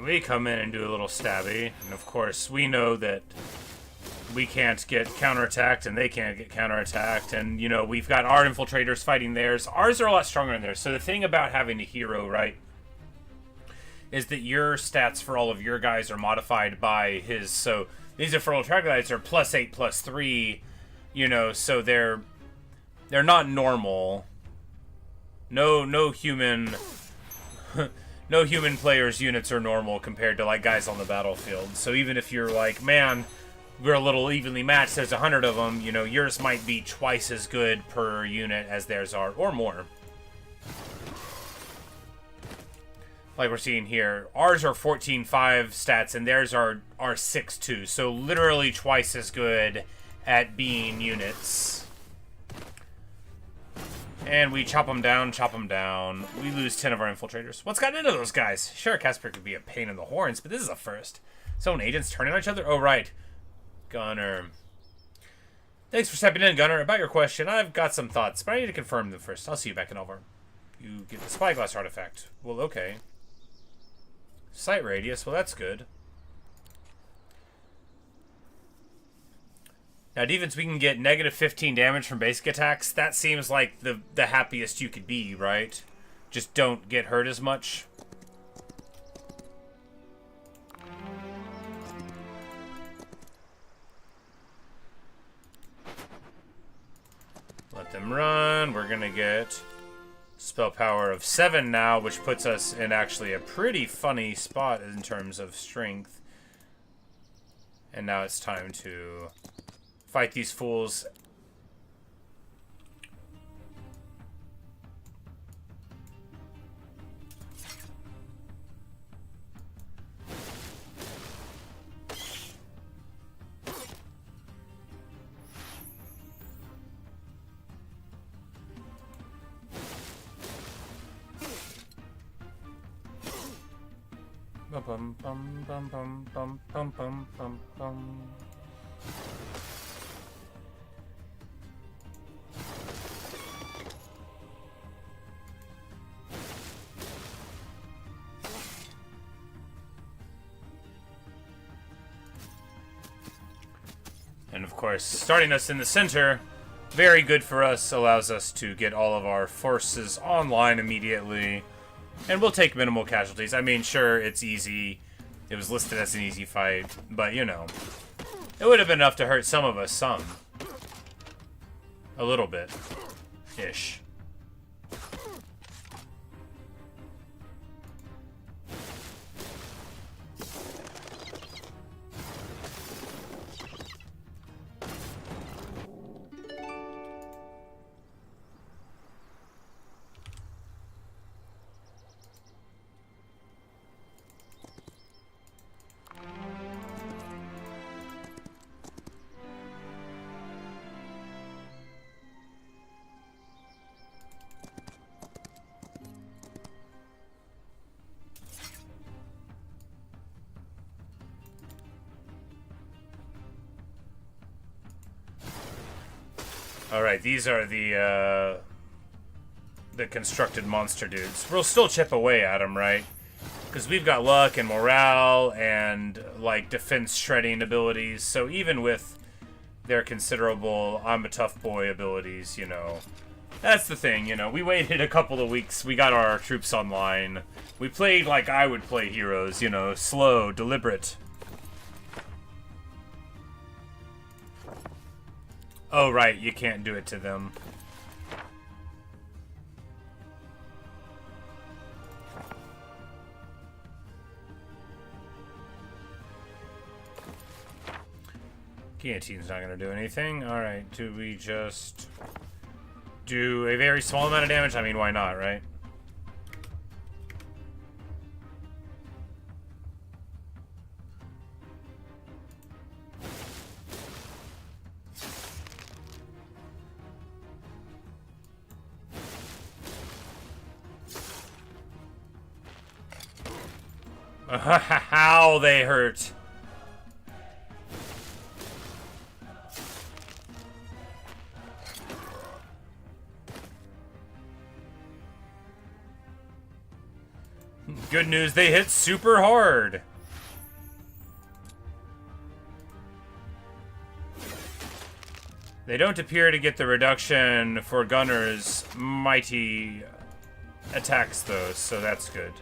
We come in and do a little stabby, and of course we know that we can't get counterattacked and they can't get counterattacked, and you know, we've got our infiltrators fighting theirs. Ours are a lot stronger than theirs. So the thing about having a hero, right, is that your stats for all of your guys are modified by his. So these are for all troglodytes are +8, +3, you know, so they're not normal. No human no human players' units are normal compared to, like, guys on the battlefield. So even if you're like, man, we're a little evenly matched, there's 100 of them, you know, yours might be twice as good per unit as theirs are, or more. Like we're seeing here, ours are 14.5 stats, and theirs are 6.2, so literally twice as good at being units. And we chop them down, chop them down. We lose 10 of our infiltrators. What's gotten into those guys? Sure, Casper could be a pain in the horns, but this is a first. So when agents turning on each other? Oh, right. Gunner. Thanks for stepping in, Gunner. About your question, I've got some thoughts, but I need to confirm them first. I'll see you back in Alvar. You get the spyglass artifact. Well, okay. Sight radius. Well, that's good. Now, defense, we can get -15 damage from basic attacks. That seems like the happiest you could be, right? Just don't get hurt as much. Let them run. We're going to get spell power of 7 now, which puts us in actually a pretty funny spot in terms of strength. And now it's time to fight these fools. Bum bum bum bum bum bum bum bum bum. And of course, starting us in the center, very good for us, allows us to get all of our forces online immediately. And we'll take minimal casualties. I mean, sure, it's easy. It was listed as an easy fight, but you know. It would have been enough to hurt some of us some. A little bit. Ish. Alright, these are the constructed monster dudes. We'll still chip away at them, right? Because we've got luck and morale and, like, defense shredding abilities, so even with their considerable I'm a tough boy abilities, you know, that's the thing, you know, we waited a couple of weeks, we got our troops online. We played like I would play heroes, you know, slow, deliberate. Oh, right, you can't do it to them. Guillotine's not going to do anything. Alright, do we just do a very small amount of damage? I mean, why not, right? How they hurt. Good news, they hit super hard. They don't appear to get the reduction for Gunner's mighty attacks, though, so that's good.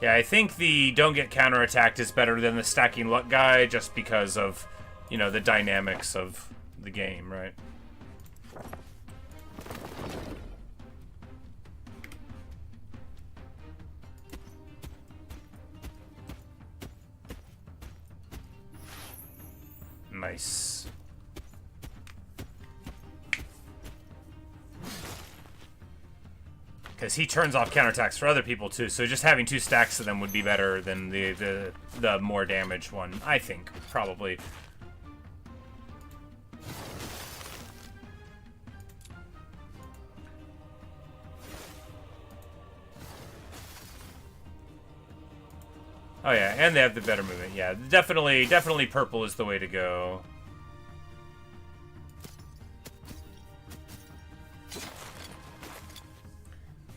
Yeah, I think the don't get counterattacked is better than the stacking luck guy, just because of, you know, the dynamics of the game, right? Nice. Because he turns off counterattacks for other people too, so just having 2 stacks of them would be better than the more damage one, I think, probably. Oh yeah, and they have the better movement. Yeah, definitely purple is the way to go.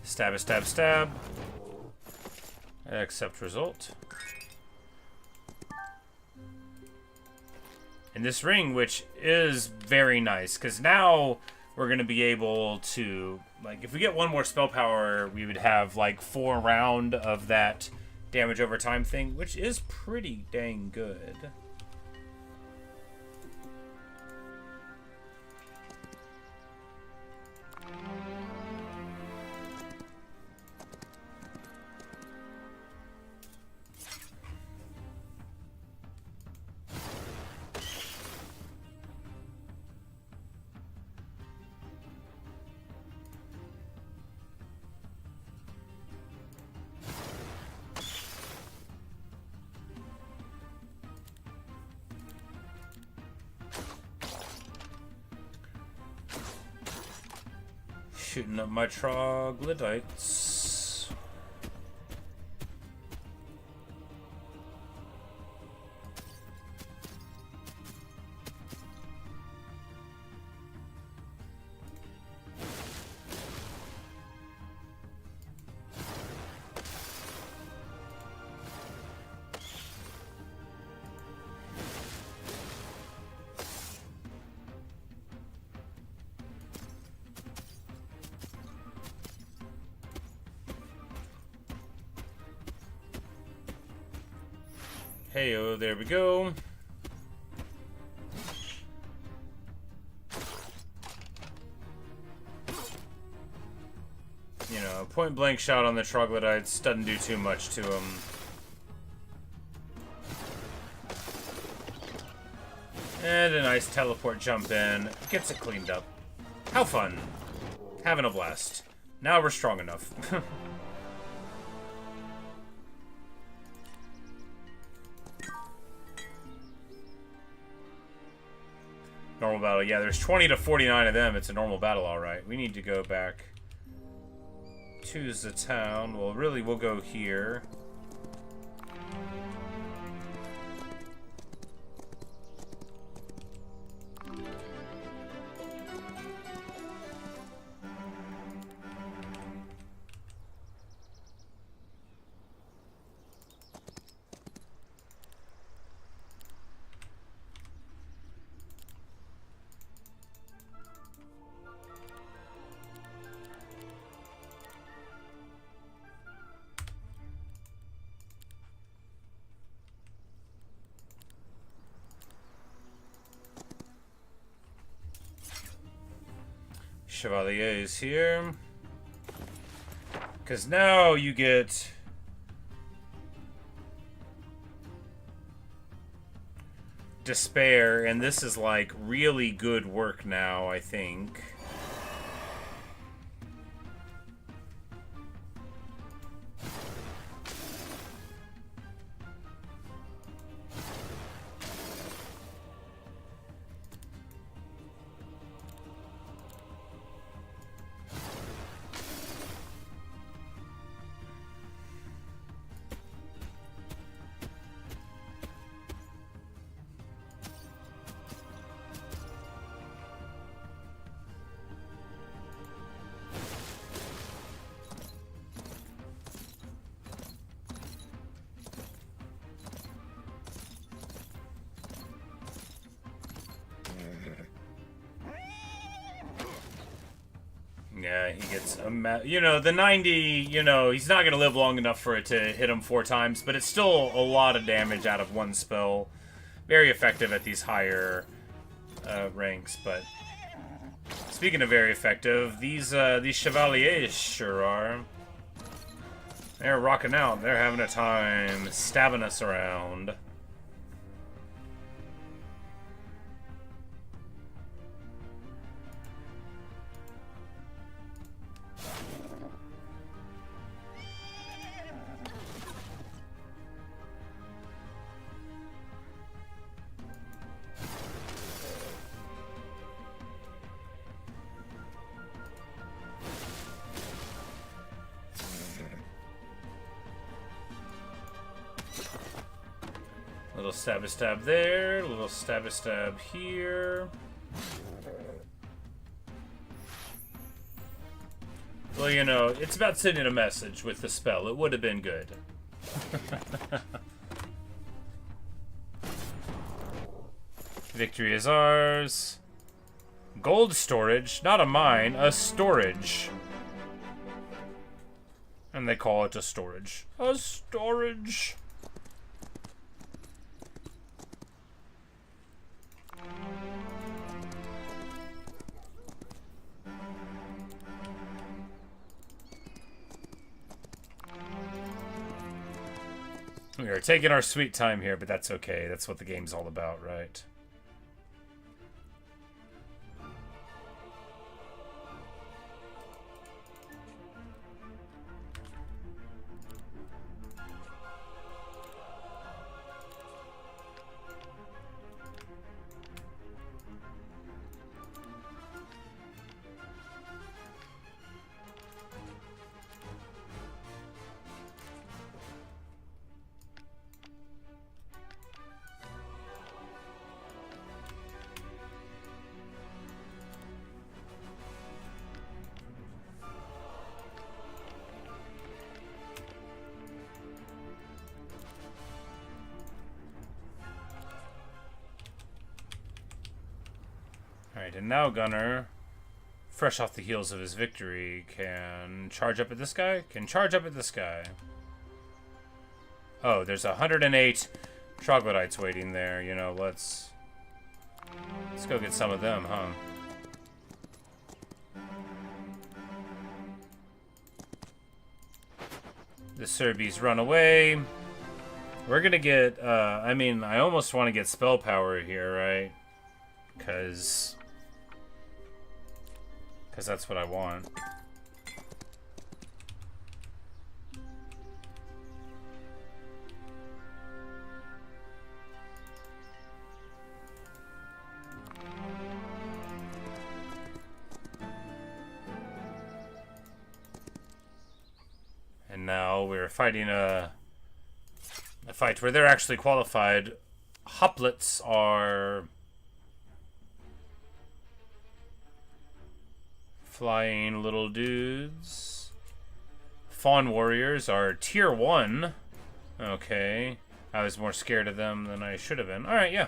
Stab, stab, stab. Accept result. And this ring, which is very nice, because now we're going to be able to, like, if we get 1 more spell power, we would have, like, 4 round of that damage over time thing, which is pretty dang good. Shooting up my troglodytes. Hey, oh, there we go. You know, point blank shot on the troglodytes doesn't do too much to them. And a nice teleport jump in. Gets it cleaned up. How fun. Having a blast. Now we're strong enough. Normal battle. Yeah, there's 20 to 49 of them. It's a normal battle, alright. We need to go back to the town. Well, really, we'll go here. Chevalier is here. Because now you get Despair, and this is like really good work now, I think. Yeah, he gets you know, the 90, you know, he's not going to live long enough for it to hit him 4 times, but it's still a lot of damage out of one spell. Very effective at these higher ranks, but speaking of very effective, these Chevaliers sure are. They're rocking out. They're having a time stabbing us around. Little stabby stab there, little stabby stab here. Well, you know, it's about sending a message with the spell. It would have been good. Victory is ours. Gold storage, not a mine, a storage. And they call it a storage. A storage. We are taking our sweet time here, but that's okay. That's what the game's all about, right? Alright, and now Gunner, fresh off the heels of his victory, can charge up at this guy? Can charge up at this guy. Oh, there's 108 Troglodytes waiting there, you know, let's go get some of them, huh? The Serbies run away. We're gonna get, I mean, I almost want to get spell power here, right? Because that's what I want. And now we're fighting a fight where they're actually qualified. Hoplites are flying little dudes. Fawn warriors are tier 1. Okay. I was more scared of them than I should have been. Alright, yeah.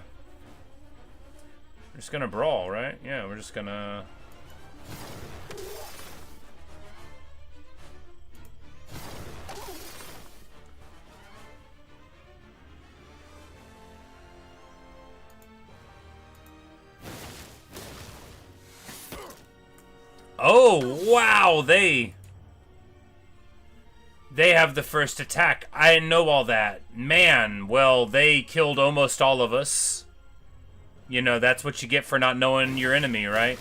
We're just gonna brawl, right? Yeah, we're just gonna... Oh, wow, they have the first attack. I didn't know all that. Man, well, they killed almost all of us. You know, that's what you get for not knowing your enemy, right?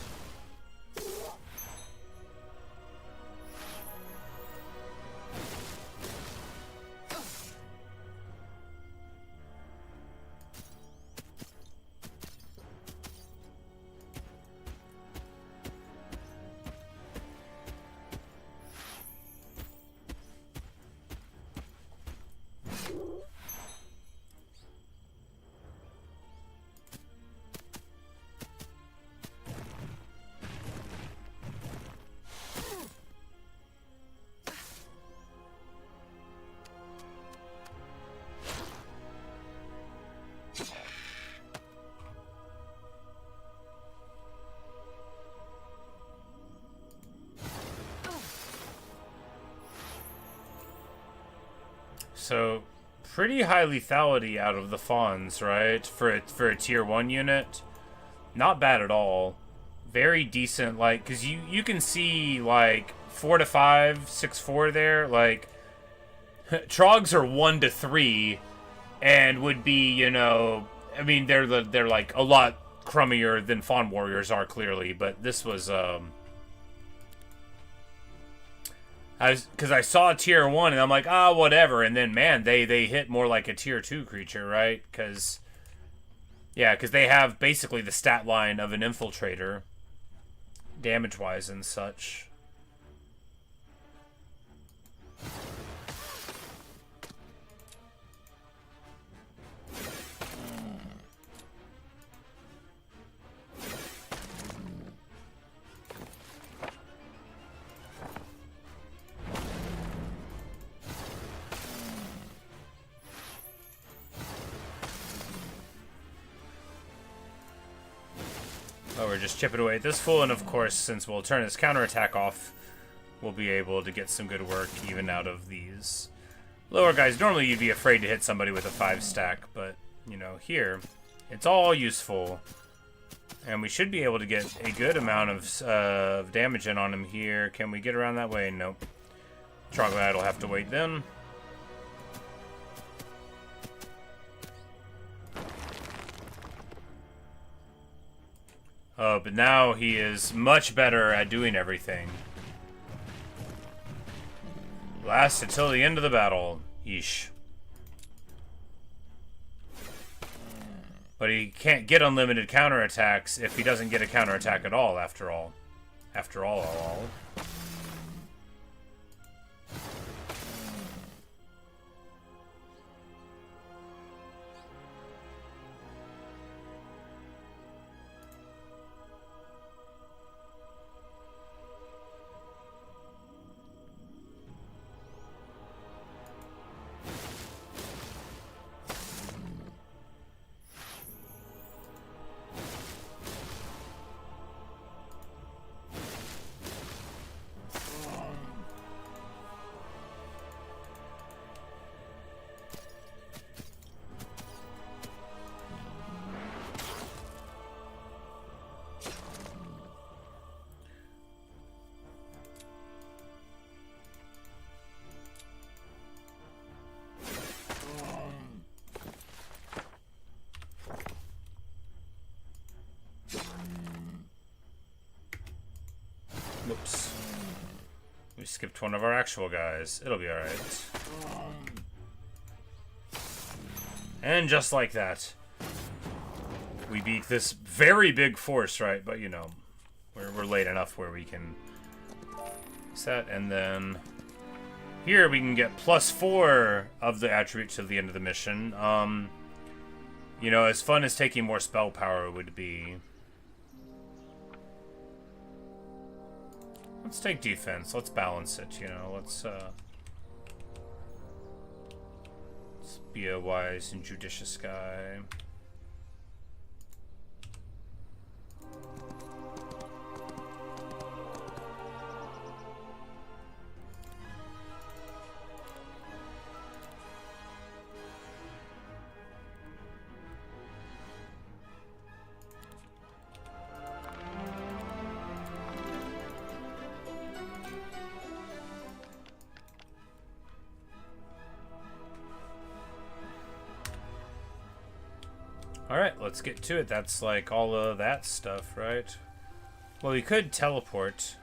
So, pretty high lethality out of the Fawns, right? For a tier 1 unit. Not bad at all. Very decent, like, because you can see, like, 4 to 5, 6-4 there. Like, Trogs are 1 to 3 and would be, you know, I mean, they're like, a lot crummier than Fawn Warriors are, clearly. But this was, because I saw tier 1 and I'm like, ah, whatever. And then, man, they hit more like a tier 2 creature, right? Because they have basically the stat line of an infiltrator, damage-wise and such. Oh, we're just chipping away at this fool, and of course, since we'll turn his counterattack off, we'll be able to get some good work even out of these lower guys. Normally you'd be afraid to hit somebody with a 5-stack, but, you know, here, it's all useful. And we should be able to get a good amount of damage in on him here. Can we get around that way? Nope. Troglodyte will have to wait then. Oh, but now he is much better at doing everything. Last until the end of the battle. Yeesh. But he can't get unlimited counterattacks if he doesn't get a counterattack at all, after all. After all. Whoops. We skipped one of our actual guys. It'll be alright. And just like that, we beat this very big force, right? But, you know, we're late enough where we can set. And then here we can get +4 of the attributes till the end of the mission. You know, as fun as taking more spell power would be. Let's take defense. Let's balance it, you know. Let's be a wise and judicious guy. Alright, let's get to it. That's like all of that stuff, right? Well, we could teleport.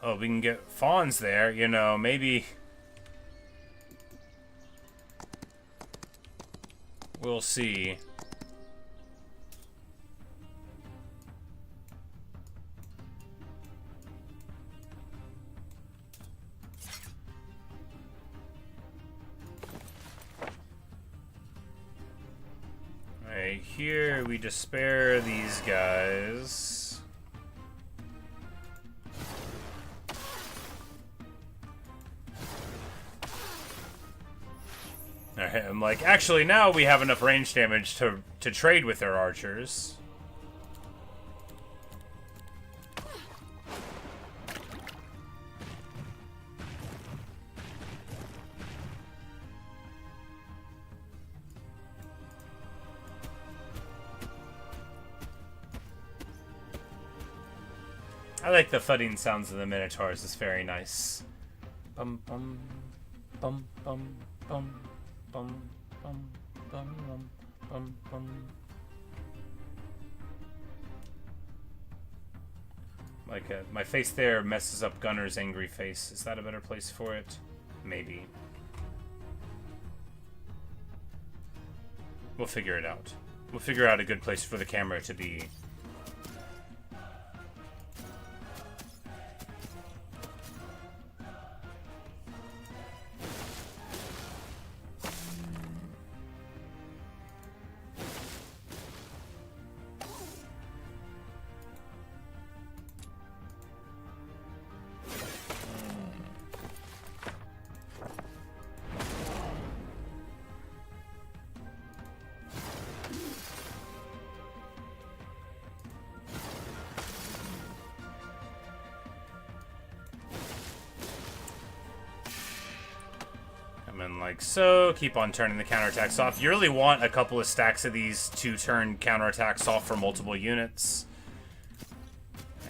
Oh, we can get fawns there, you know, maybe. We'll see. Here we despair these guys. Alright, I'm like, actually now we have enough range damage to trade with their archers. I like the thudding sounds of the minotaurs. It's very nice. Bum bum bum bum bum bum bum bum bum bum. Like my face there messes up Gunner's angry face. Is that a better place for it? Maybe. We'll figure it out. We'll figure out a good place for the camera to be. Like so, keep on turning the counterattacks off. You really want a couple of stacks of these to turn counterattacks off for multiple units.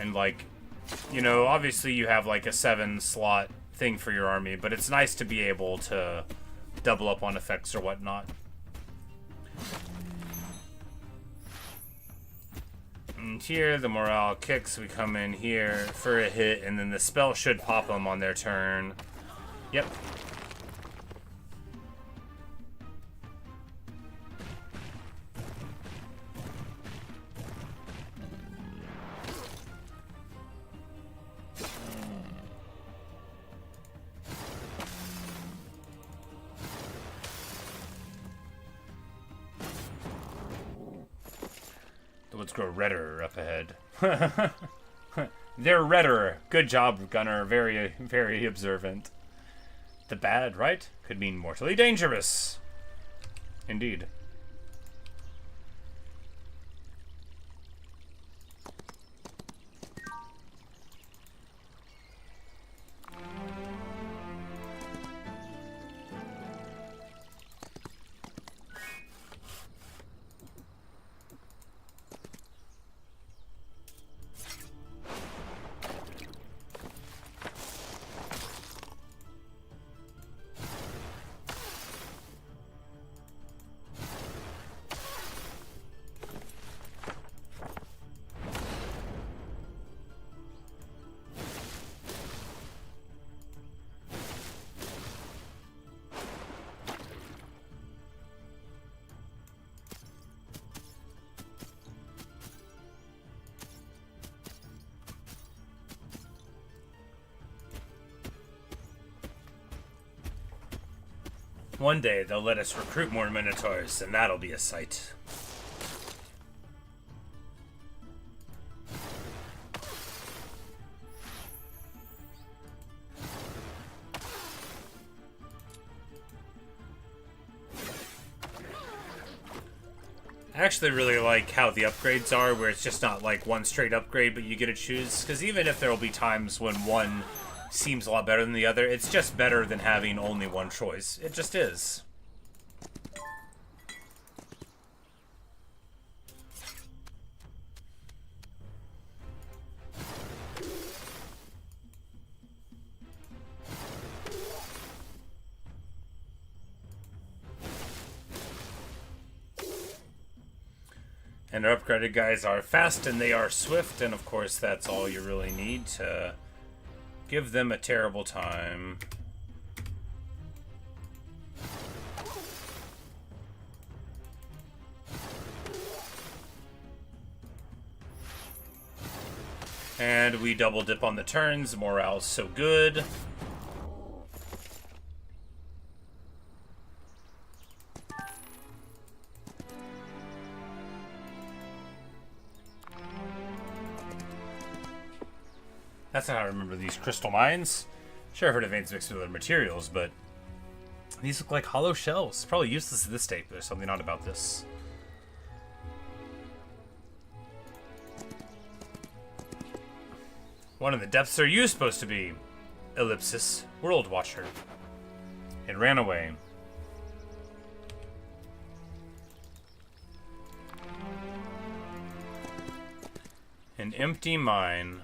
And like, you know, obviously you have like a 7-slot thing for your army, but it's nice to be able to double up on effects or whatnot. And here, the morale kicks. We come in here for a hit, and then the spell should pop them on their turn. Yep. Let's grow redder up ahead. They're redder. Good job, Gunner. Very, very observant. The bad, right? Could mean mortally dangerous. Indeed. One day they'll let us recruit more Minotaurs, and that'll be a sight. I actually really like how the upgrades are, where it's just not like one straight upgrade, but you get to choose. Because even if there will be times when one seems a lot better than the other, it's just better than having only one choice. It just is. And our upgraded guys are fast and they are swift, and of course that's all you really need to give them a terrible time. And we double dip on the turns, morale's so good. That's not how I remember these crystal mines. Sure, I've heard of veins mixed with other materials, but these look like hollow shells. Probably useless at this state, but there's something odd about this. One of the depths are you supposed to be? Ellipsis, World Watcher. It ran away. An empty mine.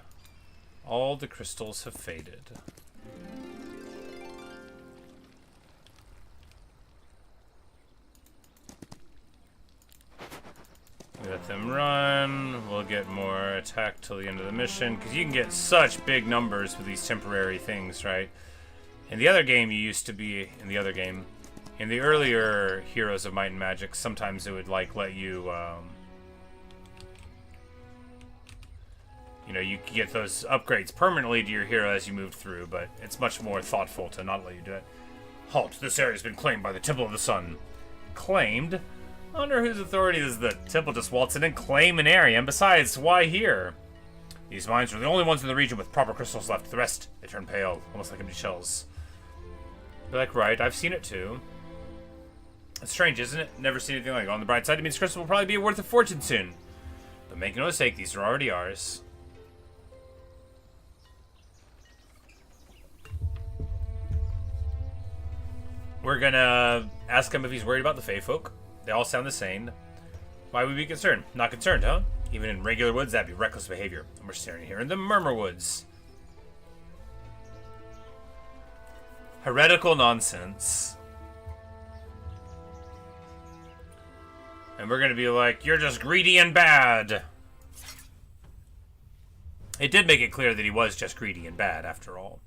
All the crystals have faded. Let them run. We'll get more attack till the end of the mission, because you can get such big numbers with these temporary things, right? In the other game, you used to be in the other game. In the earlier Heroes of Might and Magic, sometimes it would like let you, you know, you could get those upgrades permanently to your hero as you moved through, but it's much more thoughtful to not let you do it. Halt! This area has been claimed by the Temple of the Sun. Claimed? Under whose authority does the temple just waltz in and claim an area? And besides, why here? These mines are the only ones in the region with proper crystals left. The rest, they turn pale, almost like empty shells. You're like, right, I've seen it too. It's strange, isn't it? Never seen anything like it. On the bright side, it means crystals will probably be worth a fortune soon. But make no mistake, these are already ours. We're gonna ask him if he's worried about the Fey folk. They all sound the same. Why would we be concerned? Not concerned, huh? Even in regular woods, that'd be reckless behavior. And we're staring here in the Murmur Woods. Heretical nonsense. And we're gonna be like, you're just greedy and bad. It did make it clear that he was just greedy and bad, after all.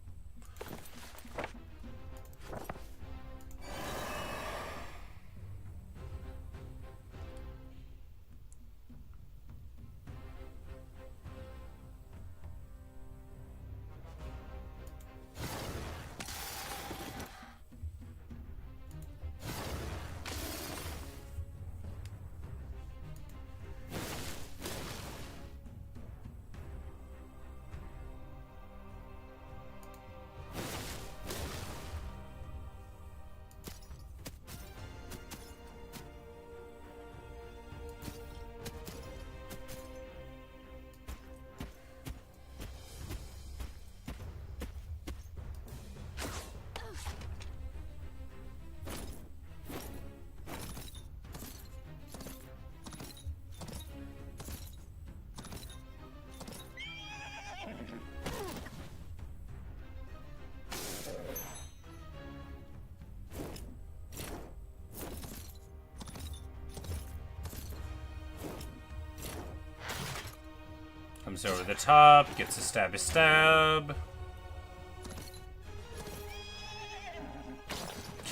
Comes over the top, gets a stabby stab.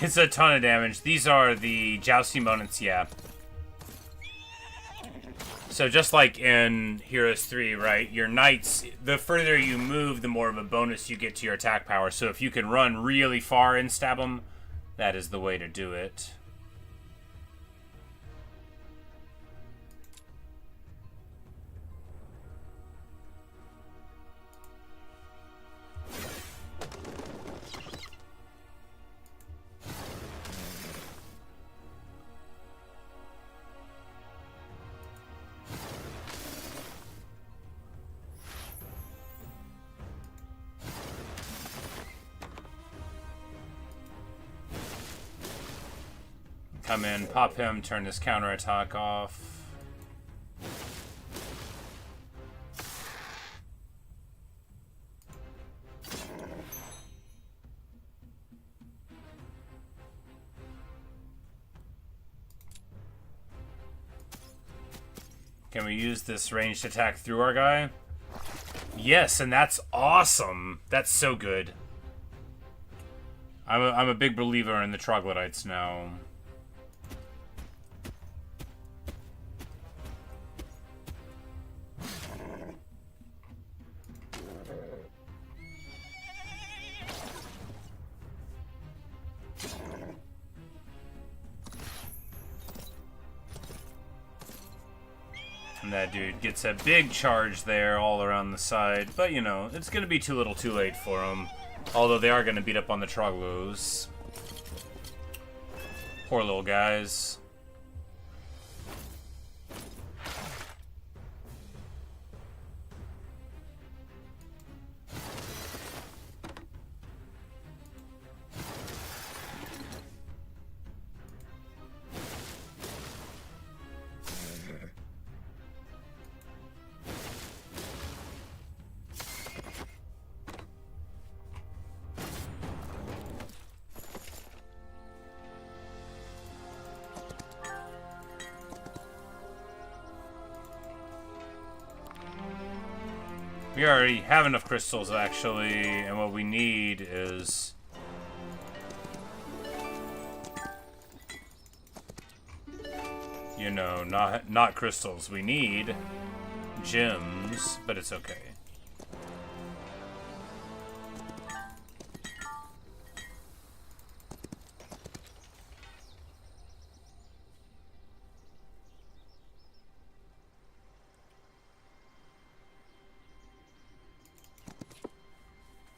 Gets a ton of damage. These are the jousting moments, yeah. So just like in Heroes 3, right? Your knights, the further you move, the more of a bonus you get to your attack power. So if you can run really far and stab them, that is the way to do it. Come in, pop him, turn his counterattack off. Can we use this ranged attack through our guy? Yes, and that's awesome. That's so good. I'm a big believer in the troglodytes now. And that dude gets a big charge there all around the side. But, you know, it's going to be too little too late for him. Although they are going to beat up on the Troglos. Poor little guys. We already have enough crystals, actually, and what we need is... you know, not crystals. We need gems, but it's okay.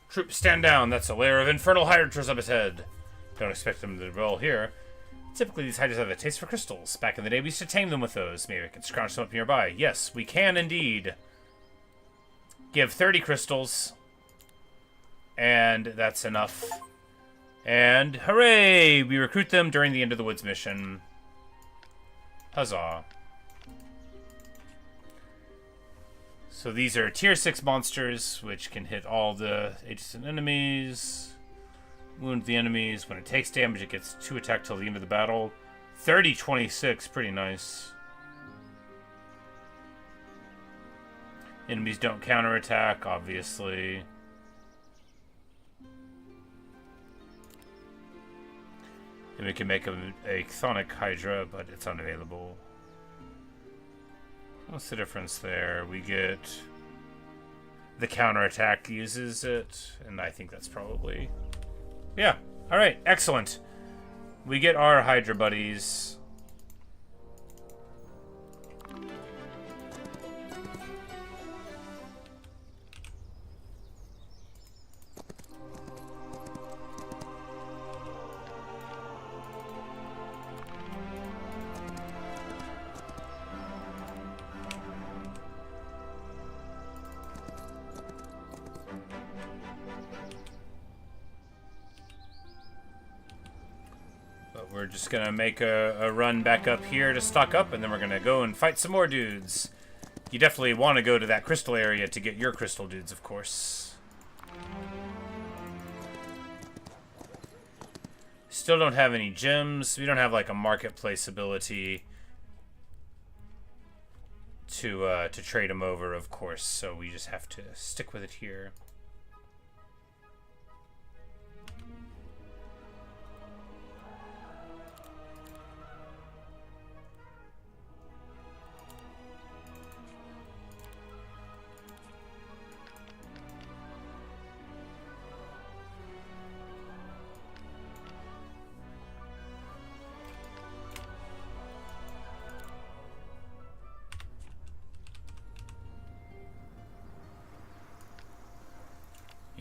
Troops, stand down. That's a layer of infernal hydras up ahead. Don't expect them to roll here. Typically, these hydras have a taste for crystals. Back in the day, we used to tame them with those. Maybe we can scrounge them up nearby. Yes, we can indeed. Give 30 crystals. And that's enough. And hooray! We recruit them during the End of the Woods mission. Huzzah. So these are tier 6 monsters, which can hit all the adjacent enemies, wound the enemies. When it takes damage, it gets 2 attack till the end of the battle. 30-26, pretty nice. Enemies don't counterattack, obviously. And we can make a chthonic hydra, but it's unavailable. What's the difference there? We get the counterattack uses it, and I think that's probably... yeah. Alright, excellent. We get our Hydra buddies. We're just gonna make a run back up here to stock up, and then we're gonna go and fight some more dudes. You definitely want to go to that crystal area to get your crystal dudes, of course. Still don't have any gems. We don't have like a marketplace ability to trade them over, of course. So we just have to stick with it here.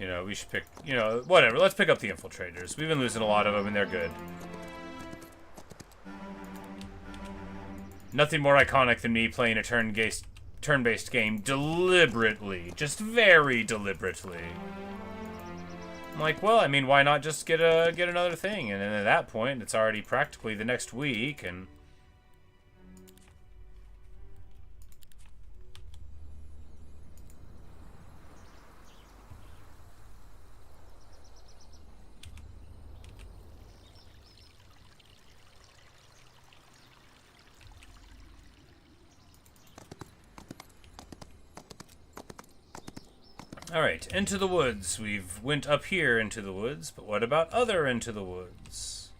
You know, we should pick, you know, whatever. Let's pick up the infiltrators. We've been losing a lot of them, and they're good. Nothing more iconic than me playing a turn-based game deliberately. Just very deliberately. I'm like, well, I mean, why not just get another thing? And then at that point, it's already practically the next week, and... Alright, Into the Woods. We've went up here into the woods, but what about other Into the Woods?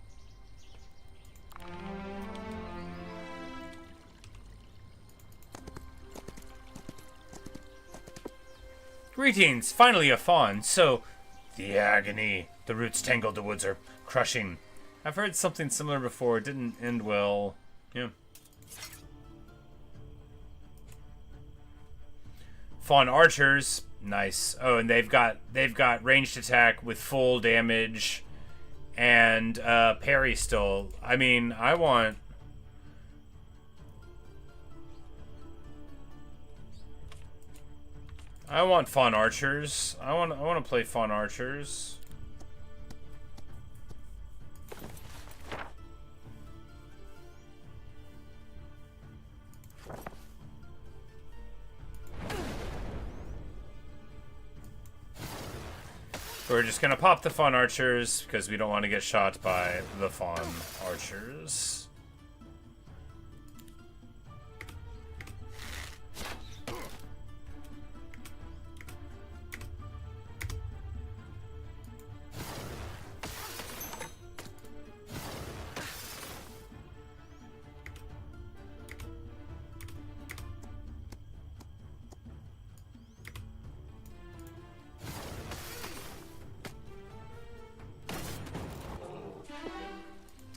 Greetings! Finally a fawn. So, the agony. The roots tangled, the woods are crushing. I've heard something similar before. It didn't end well. Yeah. Fawn archers. Nice. Oh, and they've got ranged attack with full damage and parry still. I mean, I want fawn archers. I want to play fawn archers. We're just gonna pop the fawn archers because we don't want to get shot by the fawn archers.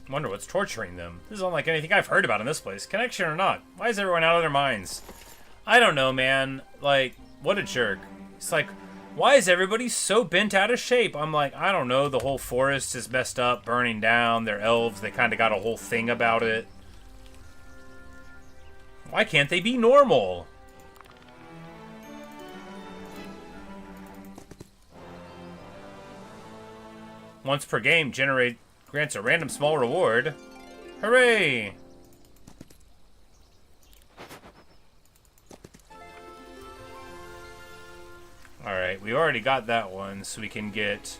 Wonder what's torturing them. This is unlike anything I've heard about in this place. Connection or not? Why is everyone out of their minds? I don't know, man. Like, what a jerk. It's like, why is everybody so bent out of shape? I'm like, I don't know. The whole forest is messed up, burning down. They're elves. They kind of got a whole thing about it. Why can't they be normal? Once per game, grants a random small reward. Hooray! Alright, we already got that one, so we can get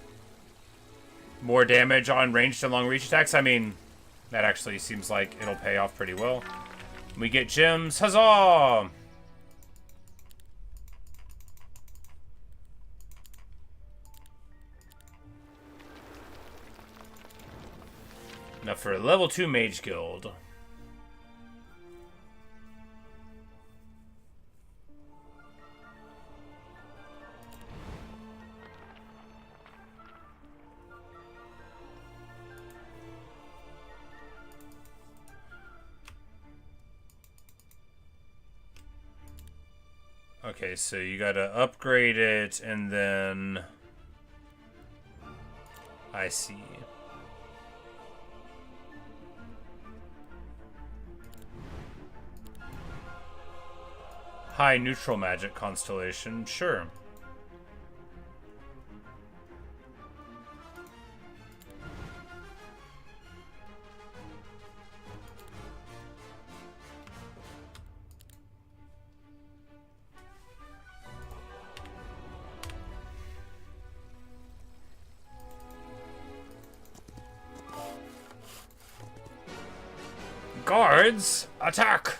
more damage on ranged and long reach attacks. I mean, that actually seems like it'll pay off pretty well. We get gems. Huzzah! Now for a level 2 mage guild. Okay, so you gotta upgrade it and then... I see. High neutral magic constellation, sure. Guards, attack!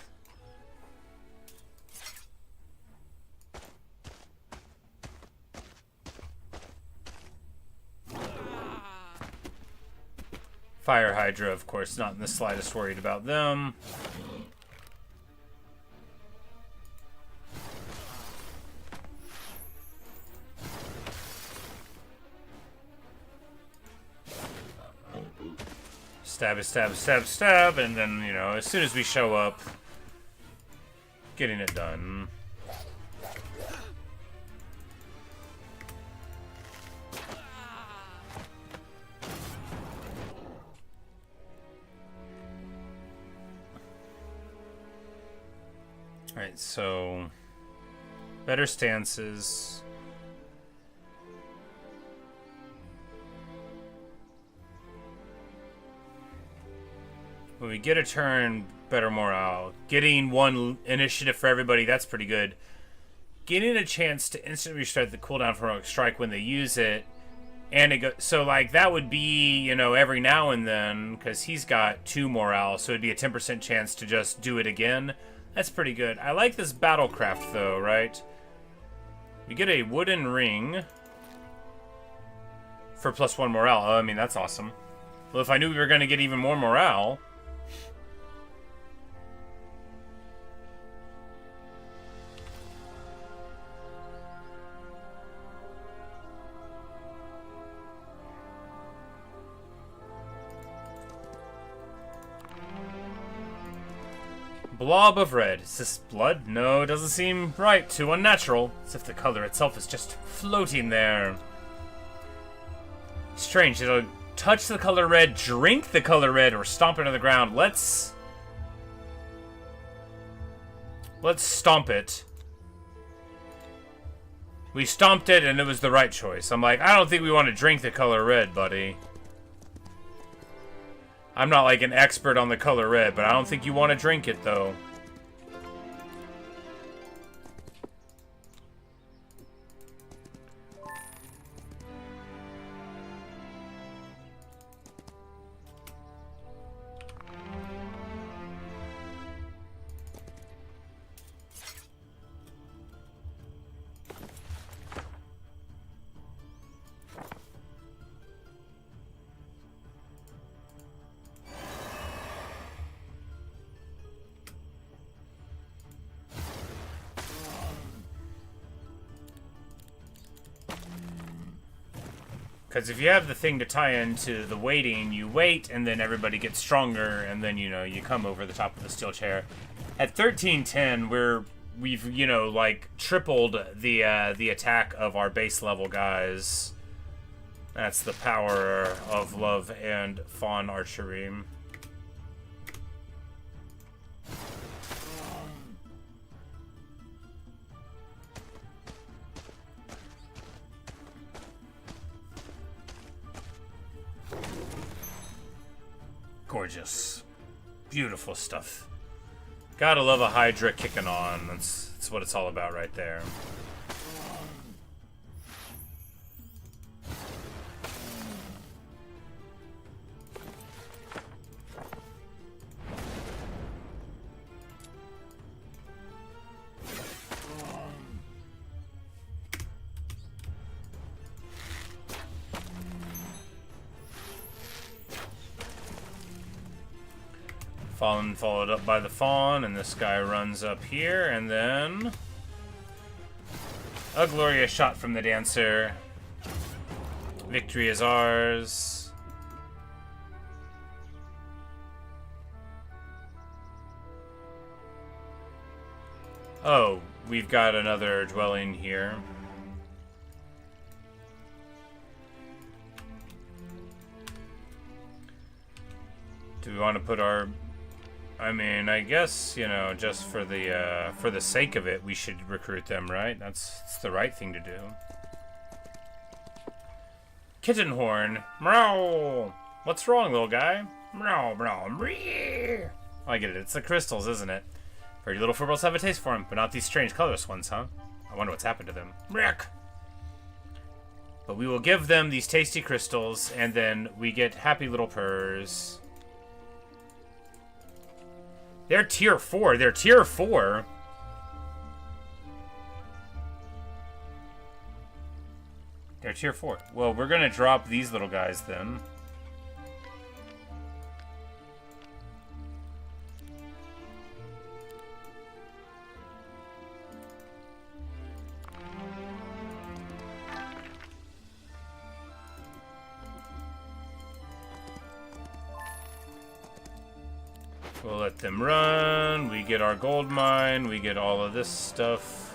Fire Hydra, of course, not in the slightest worried about them. Stab, stab, stab, stab, and then, you know, as soon as we show up, getting it done. Alright, so... better stances. When we get a turn, better morale. Getting one initiative for everybody, that's pretty good. Getting a chance to instantly restart the cooldown for a strike when they use it. And it goes, so like that would be, you know, every now and then, because he's got 2 morale, so it'd be a 10% chance to just do it again. That's pretty good. I like this battlecraft though, right? We get a wooden ring for +1 morale. Oh, I mean, that's awesome. Well, if I knew we were going to get even more morale... Blob of red. Is this blood? No, it doesn't seem right. Too unnatural. As if the color itself is just floating there. Strange. It'll touch the color red, drink the color red, or stomp it on the ground. Let's stomp it. We stomped it, and it was the right choice. I'm like, I don't think we want to drink the color red, buddy. I'm not like an expert on the color red, but I don't think you want to drink it, though. Because if you have the thing to tie into the waiting, you wait, and then everybody gets stronger, and then, you know, you come over the top of the steel chair. At 1310, we've, you know, like, tripled the attack of our base level guys. That's the power of love and fawn archery. Gorgeous. Beautiful stuff. Gotta love a Hydra kicking on. That's what it's all about right there. Fallen followed up by the fawn, and this guy runs up here, and then a glorious shot from the dancer. Victory is ours. Oh, we've got another dwelling here. Do we want to put our... I mean, I guess, you know, just for the sake of it, we should recruit them, right? That's the right thing to do. Kitten horn. Meow. What's wrong, little guy? Meow, meow, meow. I get it. It's the crystals, isn't it? Pretty little furballs have a taste for them, but not these strange colorless ones, huh? I wonder what's happened to them. Meow. But we will give them these tasty crystals, and then we get happy little purrs. They're tier 4. They're tier 4. They're tier 4. Well, we're gonna drop these little guys then. We'll let them run. We get our gold mine. We get all of this stuff.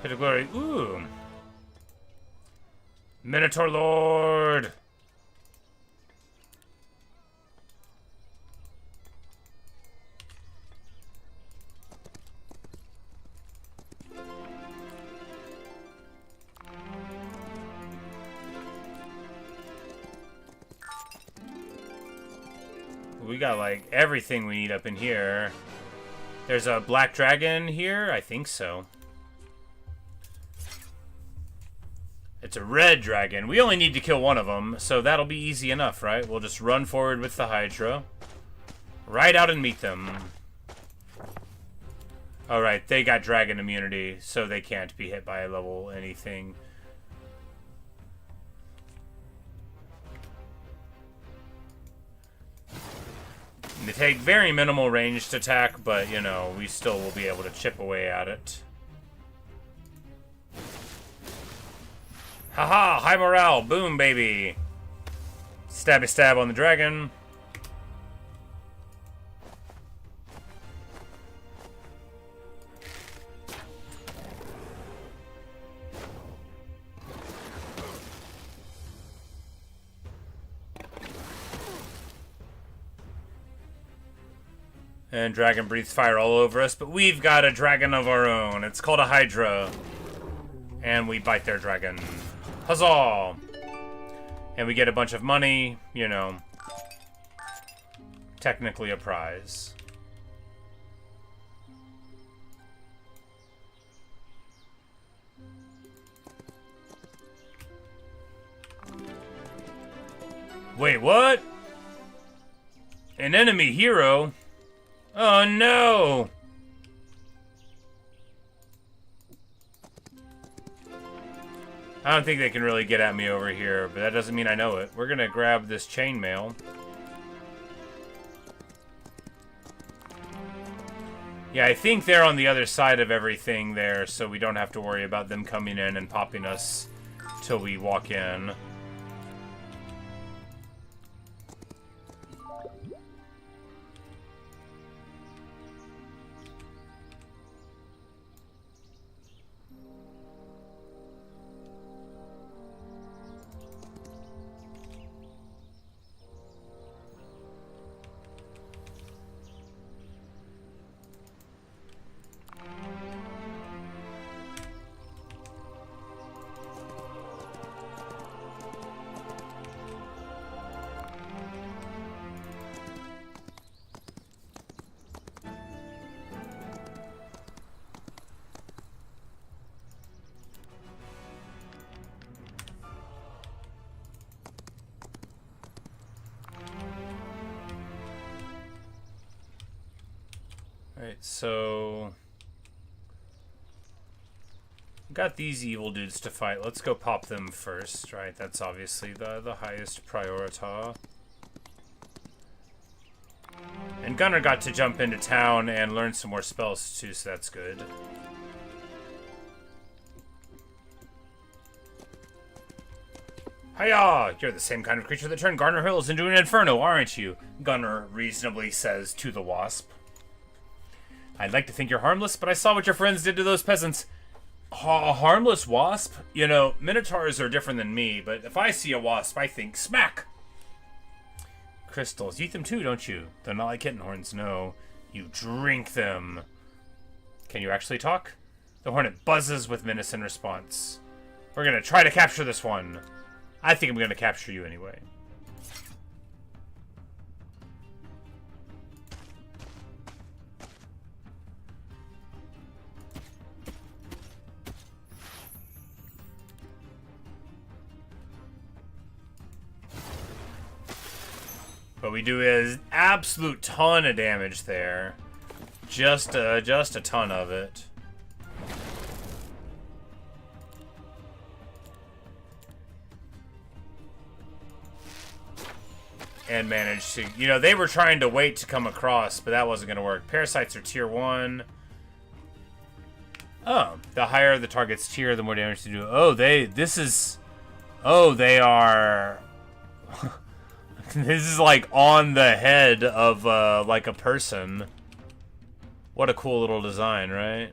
Pit of Glory. Ooh. Minotaur Lord! We got, like, everything we need up in here. There's a black dragon here? I think so. It's a red dragon. We only need to kill one of them, so that'll be easy enough, right? We'll just run forward with the Hydra. Right out and meet them. Alright, they got dragon immunity, so they can't be hit by a level anything. They take very minimal ranged attack, but, you know, we still will be able to chip away at it. Haha, high morale, boom, baby. Stabby stab on the dragon. And dragon breathes fire all over us, but we've got a dragon of our own. It's called a Hydra. And we bite their dragon. Huzzah! And we get a bunch of money, you know. Technically a prize. Wait, what? An enemy hero? Oh no! I don't think they can really get at me over here, but that doesn't mean I know it. We're gonna grab this chainmail. Yeah, I think they're on the other side of everything there, so we don't have to worry about them coming in and popping us till we walk in. Alright, so... got these evil dudes to fight. Let's go pop them first, right? That's obviously the highest priority. And Gunnar got to jump into town and learn some more spells too, so that's good. Hiya! You're the same kind of creature that turned Garner Hills into an inferno, aren't you? Gunnar reasonably says to the wasp. I'd like to think you're harmless, but I saw what your friends did to those peasants. A harmless wasp? You know, minotaurs are different than me, but if I see a wasp, I think smack! Crystals. You eat them too, don't you? They're not like kitten horns, no. You drink them. Can you actually talk? The hornet buzzes with menace in response. We're gonna try to capture this one. I think I'm gonna capture you anyway. But we do an absolute ton of damage there. Just a ton of it. And managed to, you know, they were trying to wait to come across, but that wasn't going to work. Parasites are tier 1. Oh, the higher the target's tier, the more damage to do. Oh, they are... This is like on the head of like a person. What a cool little design, right?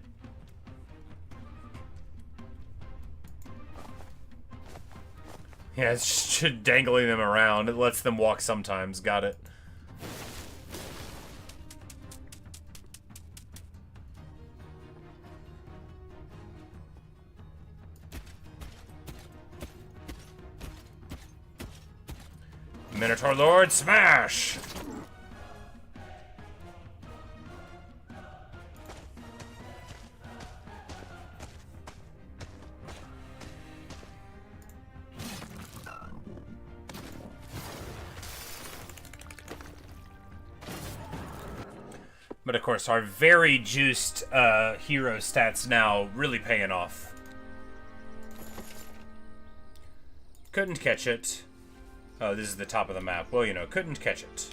Yeah, it's just dangling them around. It lets them walk sometimes. Got it. Minotaur Lord, smash! But of course, our very juiced hero stats now really paying off. Couldn't catch it. Oh, this is the top of the map. Well, you know, couldn't catch it.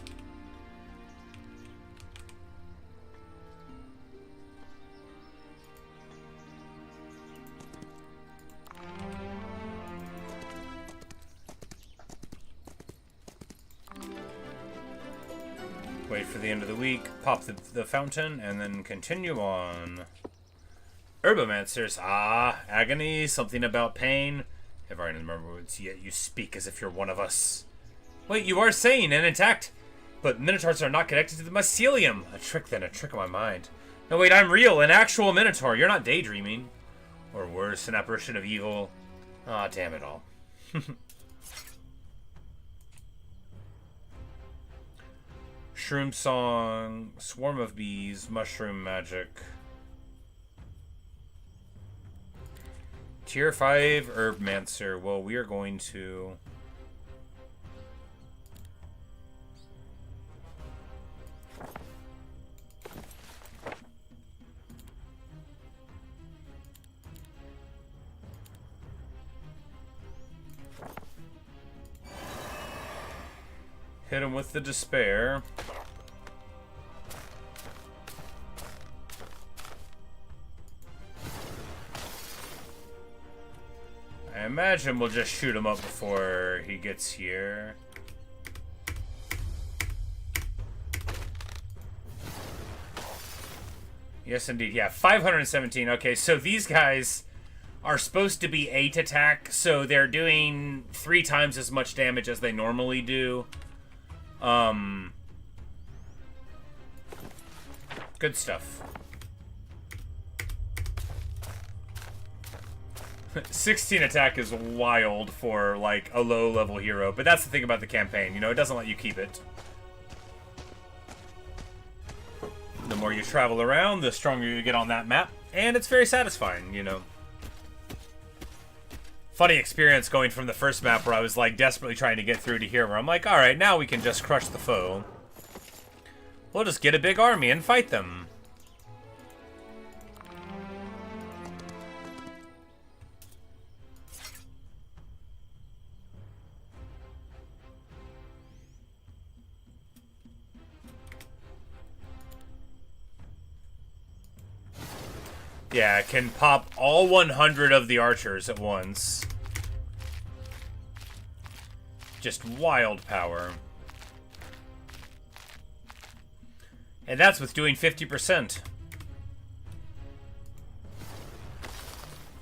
Wait for the end of the week, pop the fountain, and then continue on. Herbomancers. Ah, agony, something about pain. Have I remembered words yet? You speak as if you're one of us. Wait, you are sane and intact, but Minotaurs are not connected to the mycelium. A trick then, a trick of my mind. No, wait, I'm real, an actual Minotaur. You're not daydreaming. Or worse, an apparition of evil. Ah, damn it all. Shroom song, swarm of bees, mushroom magic. Tier 5 Herbmancer. Well, we are going to... hit him with the despair. I imagine we'll just shoot him up before he gets here. Yes, indeed. Yeah, 517. Okay, so these guys are supposed to be 8 attack, so they're doing 3 times as much damage as they normally do. Good stuff. 16 attack is wild for, like, a low-level hero, but that's the thing about the campaign, you know, it doesn't let you keep it. The more you travel around, the stronger you get on that map, and it's very satisfying, you know. Funny experience going from the first map where I was, like, desperately trying to get through to here, where I'm like, alright, now we can just crush the foe. We'll just get a big army and fight them. Yeah, can pop all 100 of the archers at once. Just wild power. And that's with doing 50%.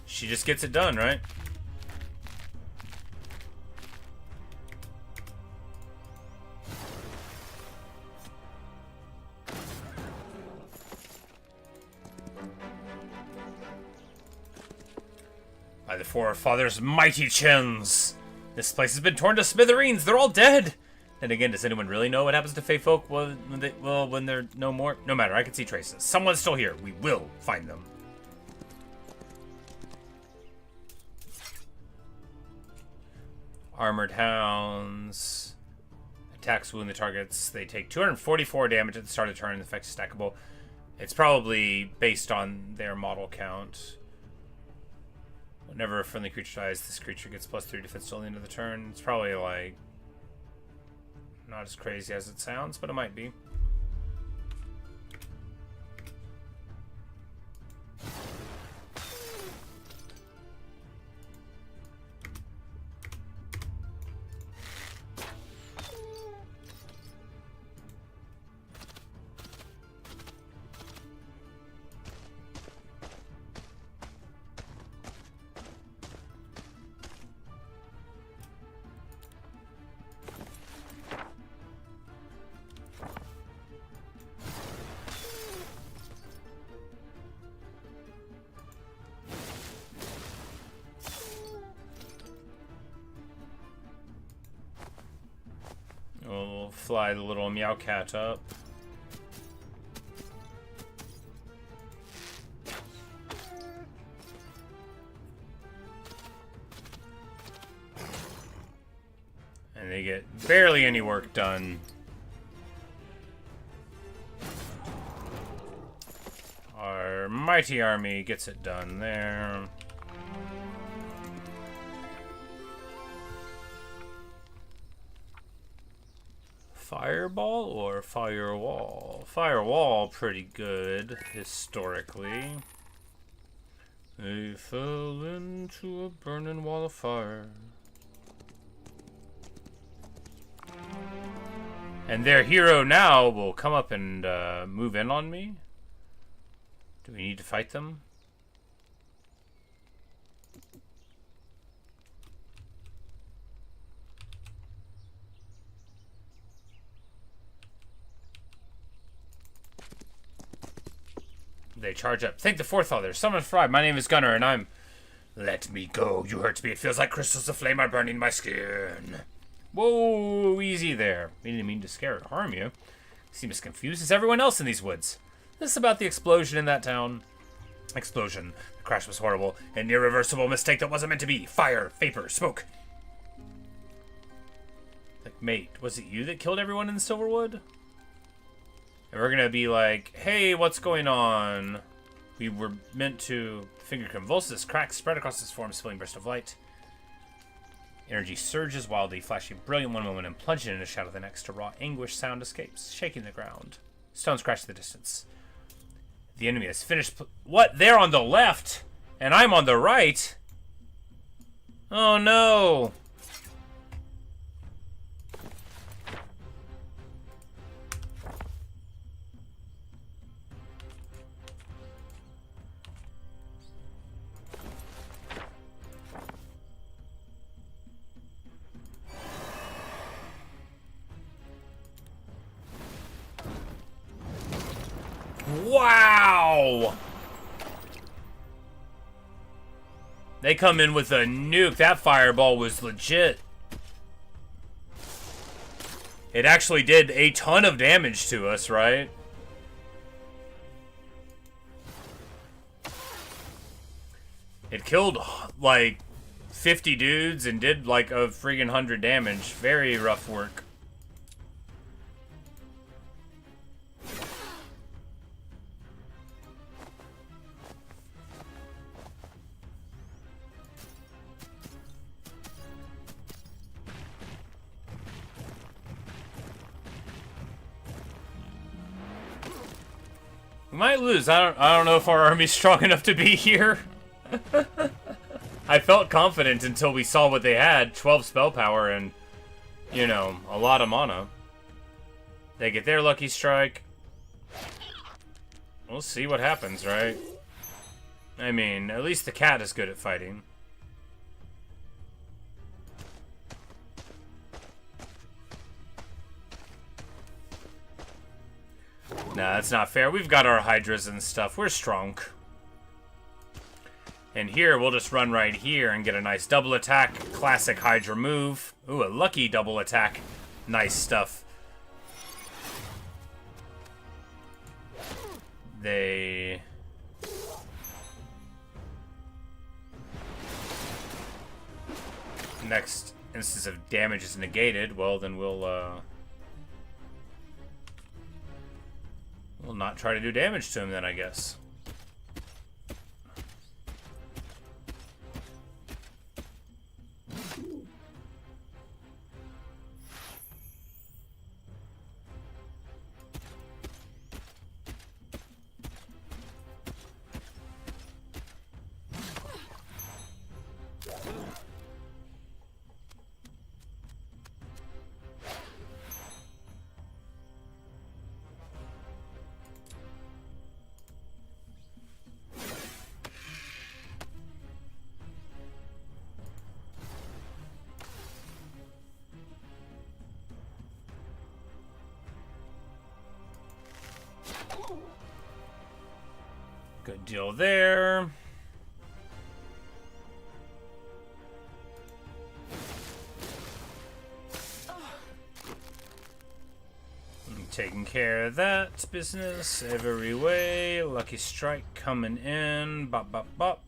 She just gets it done, right? By the forefathers' mighty chins! This place has been torn to smithereens! They're all dead! And again, does anyone really know what happens to Fey folk when they're no more? No matter, I can see traces. Someone's still here. We will find them. Armored hounds. Attacks wound the targets. They take 244 damage at the start of the turn. The effect is stackable. It's probably based on their model count. Whenever a friendly creature dies, this creature gets +3 defense till the end of the turn. It's probably like not as crazy as it sounds, but it might be. We'll fly the little meow cat up. And they get barely any work done. Our mighty army gets it done there. Fireball or firewall? Firewall, pretty good, historically. They fell into a burning wall of fire. And their hero now will come up and move in on me. Do we need to fight them? They charge up. Thank the Forefather. Summon Fry. My name is Gunnar, and I'm... Let me go. You hurt me. It feels like crystals of flame are burning my skin. Whoa, easy there. We didn't mean to scare or harm you. You seem as confused as everyone else in these woods. This is about the explosion in that town. Explosion. The crash was horrible. An irreversible mistake that wasn't meant to be. Fire, vapor, smoke. Like, mate, was it you that killed everyone in Silverwood? And we're gonna be like, hey, what's going on? We were meant to... Finger convulses, cracks spread across his form, spilling burst of light. Energy surges wildly, flashing brilliant one moment and plunging in a shadow the next. A raw anguish sound escapes, shaking the ground. Stones crash in the distance. The enemy has finished... What? They're on the left, and I'm on the right? Oh no! Wow! They come in with a nuke. That fireball was legit. It actually did a ton of damage to us, right? It killed, like, 50 dudes and did, like, a friggin' 100 damage. Very rough work. We might lose. I don't know if our army's strong enough to be here. I felt confident until we saw what they had. 12 spell power and, you know, a lot of mana. They get their lucky strike. We'll see what happens, right? I mean, at least the cat is good at fighting. Nah, that's not fair. We've got our hydras and stuff. We're strong. And here, we'll just run right here and get a nice double attack. Classic hydra move. Ooh, a lucky double attack. Nice stuff. They... Next instance of damage is negated. Well, then we'll not try to do damage to him then, I guess. Good deal there. Taking care of that business every way. Lucky strike coming in. Bop, bop, bop.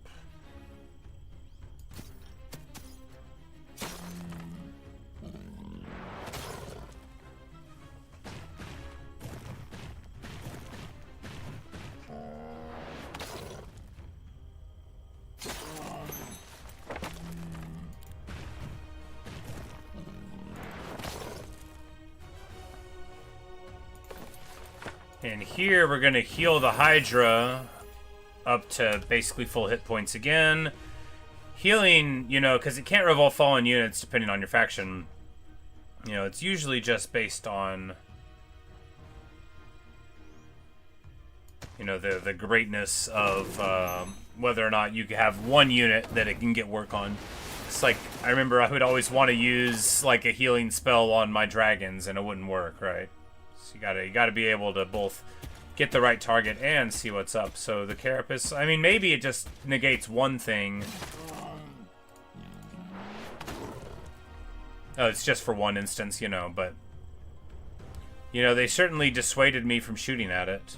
And here we're going to heal the Hydra up to basically full hit points again. Healing, you know, because it can't revolve fallen units depending on your faction. You know, it's usually just based on, you know, the greatness of whether or not you have one unit that it can get work on. It's like, I remember I would always want to use, like, a healing spell on my dragons, and it wouldn't work, right? So you gotta be able to both get the right target and see what's up. So the Carapace, I mean, maybe it just negates one thing. Oh, it's just for one instance, you know, but, you know, they certainly dissuaded me from shooting at it.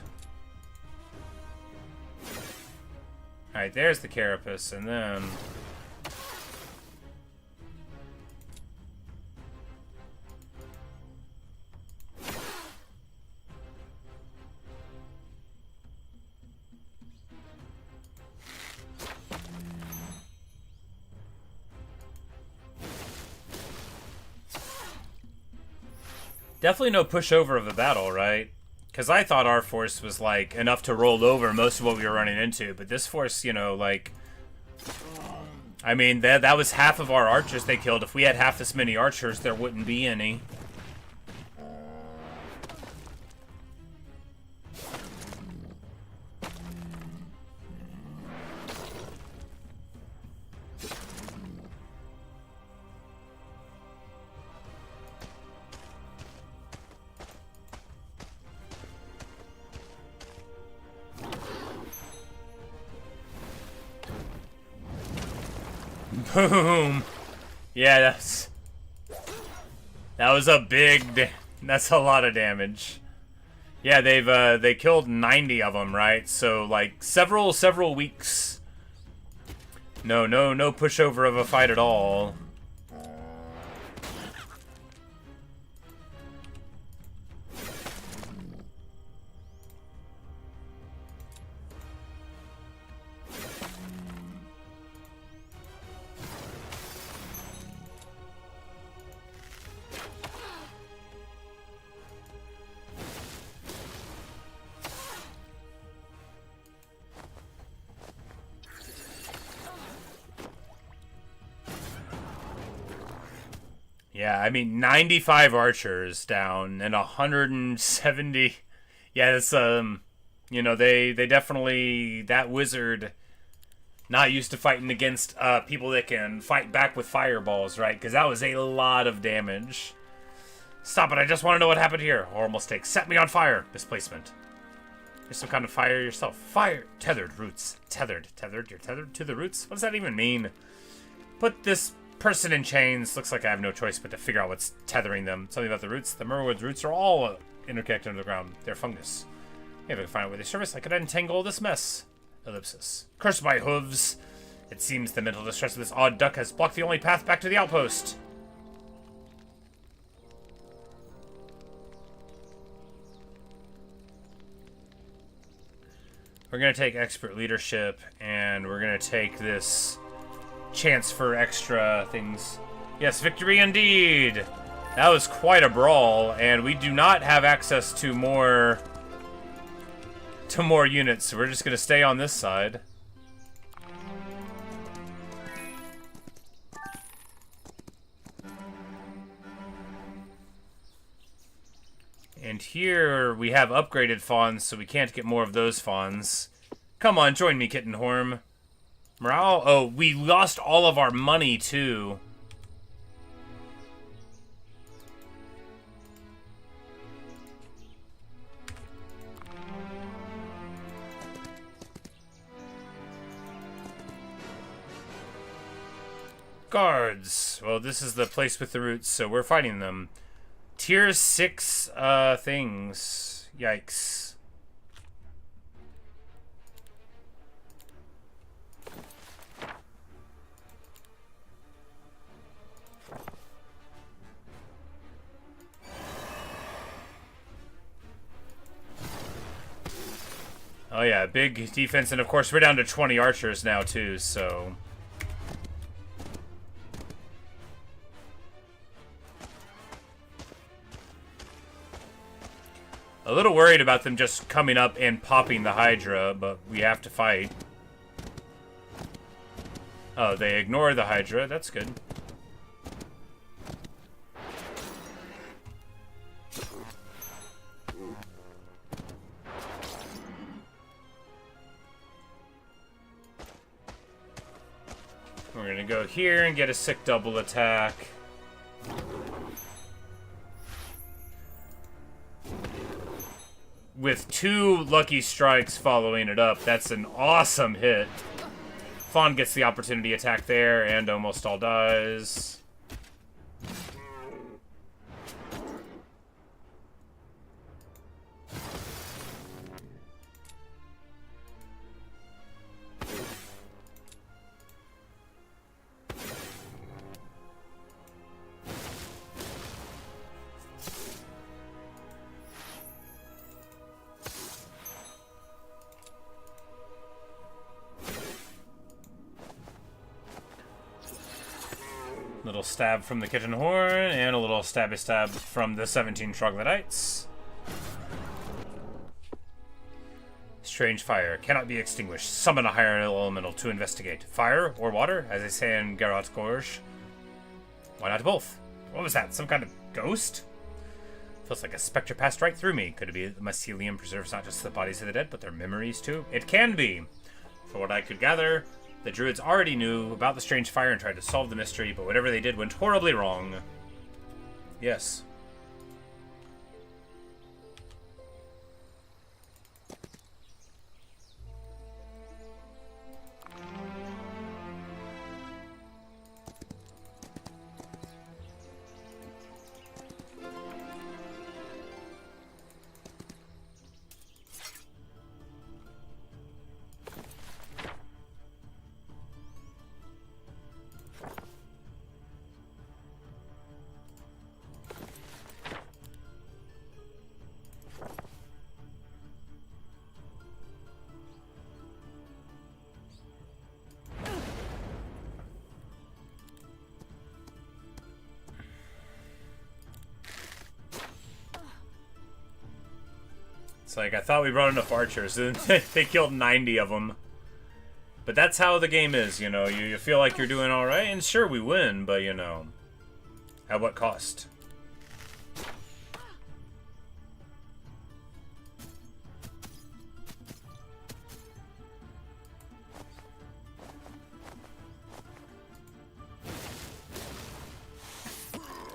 Alright, there's the Carapace, and then... Definitely no pushover of a battle, right? Because I thought our force was, like, enough to roll over most of what we were running into. But this force, you know, like... I mean, that was half of our archers they killed. If we had half this many archers, there wouldn't be any. Boom! Yeah, that was a big... That's a lot of damage. Yeah, they killed 90 of them, right? So, like, several weeks. No pushover of a fight at all. Yeah, I mean, 95 archers down and 170. Yeah, that's, you know, they definitely, that wizard, not used to fighting against people that can fight back with fireballs, right? Because that was a lot of damage. Stop it, I just want to know what happened here. Horrible mistake. Set me on fire. Displacement. You're some kind of fire yourself. Fire. Tethered roots. Tethered. Tethered? You're tethered to the roots? What does that even mean? Put this person in chains. Looks like I have no choice but to figure out what's tethering them. Something about the roots. The Murwood's roots are all interconnected under the ground. They're fungus. Maybe I can find out where they service. I could untangle this mess. Ellipsis. Cursed by hooves. It seems the mental distress of this odd duck has blocked the only path back to the outpost. We're going to take expert leadership, and we're going to take this chance for extra things. Yes, victory indeed! That was quite a brawl, and we do not have access to more units, so we're just going to stay on this side. And here we have upgraded fawns, so we can't get more of those fawns. Come on, join me, Kittenhorn. Morale? Oh, we lost all of our money, too. Guards. Well, this is the place with the roots, so we're fighting them. Tier 6 things. Yikes. Oh yeah, big defense, and of course we're down to 20 archers now too, so... A little worried about them just coming up and popping the Hydra, but we have to fight. Oh, they ignore the Hydra. That's good. We're gonna go here and get a sick double attack. With 2 lucky strikes following it up, that's an awesome hit. Fawn gets the opportunity attack there and almost all dies. Little stab from the kitchen horn, and a little stabby stab from the 17 troglodytes. Strange fire. Cannot be extinguished. Summon a higher elemental to investigate. Fire or water, as they say in Garrot Gorge. Why not both? What was that? Some kind of ghost? Feels like a specter passed right through me. Could it be that the mycelium preserves not just the bodies of the dead, but their memories too? It can be. For what I could gather, the druids already knew about the strange fire and tried to solve the mystery, but whatever they did went horribly wrong. Yes. It's like, I thought we brought enough archers, and they killed 90 of them. But that's how the game is, you know. You feel like you're doing alright, and sure, we win, but, you know, at what cost?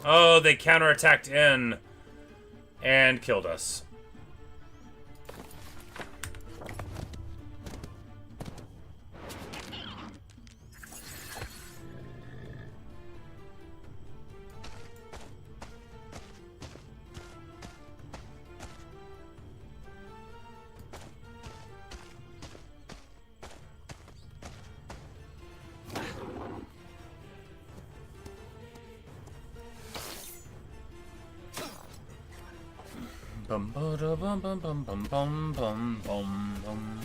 Oh, they counterattacked in and killed us. Bum ba da bum bum bum bum bum bum bum bum.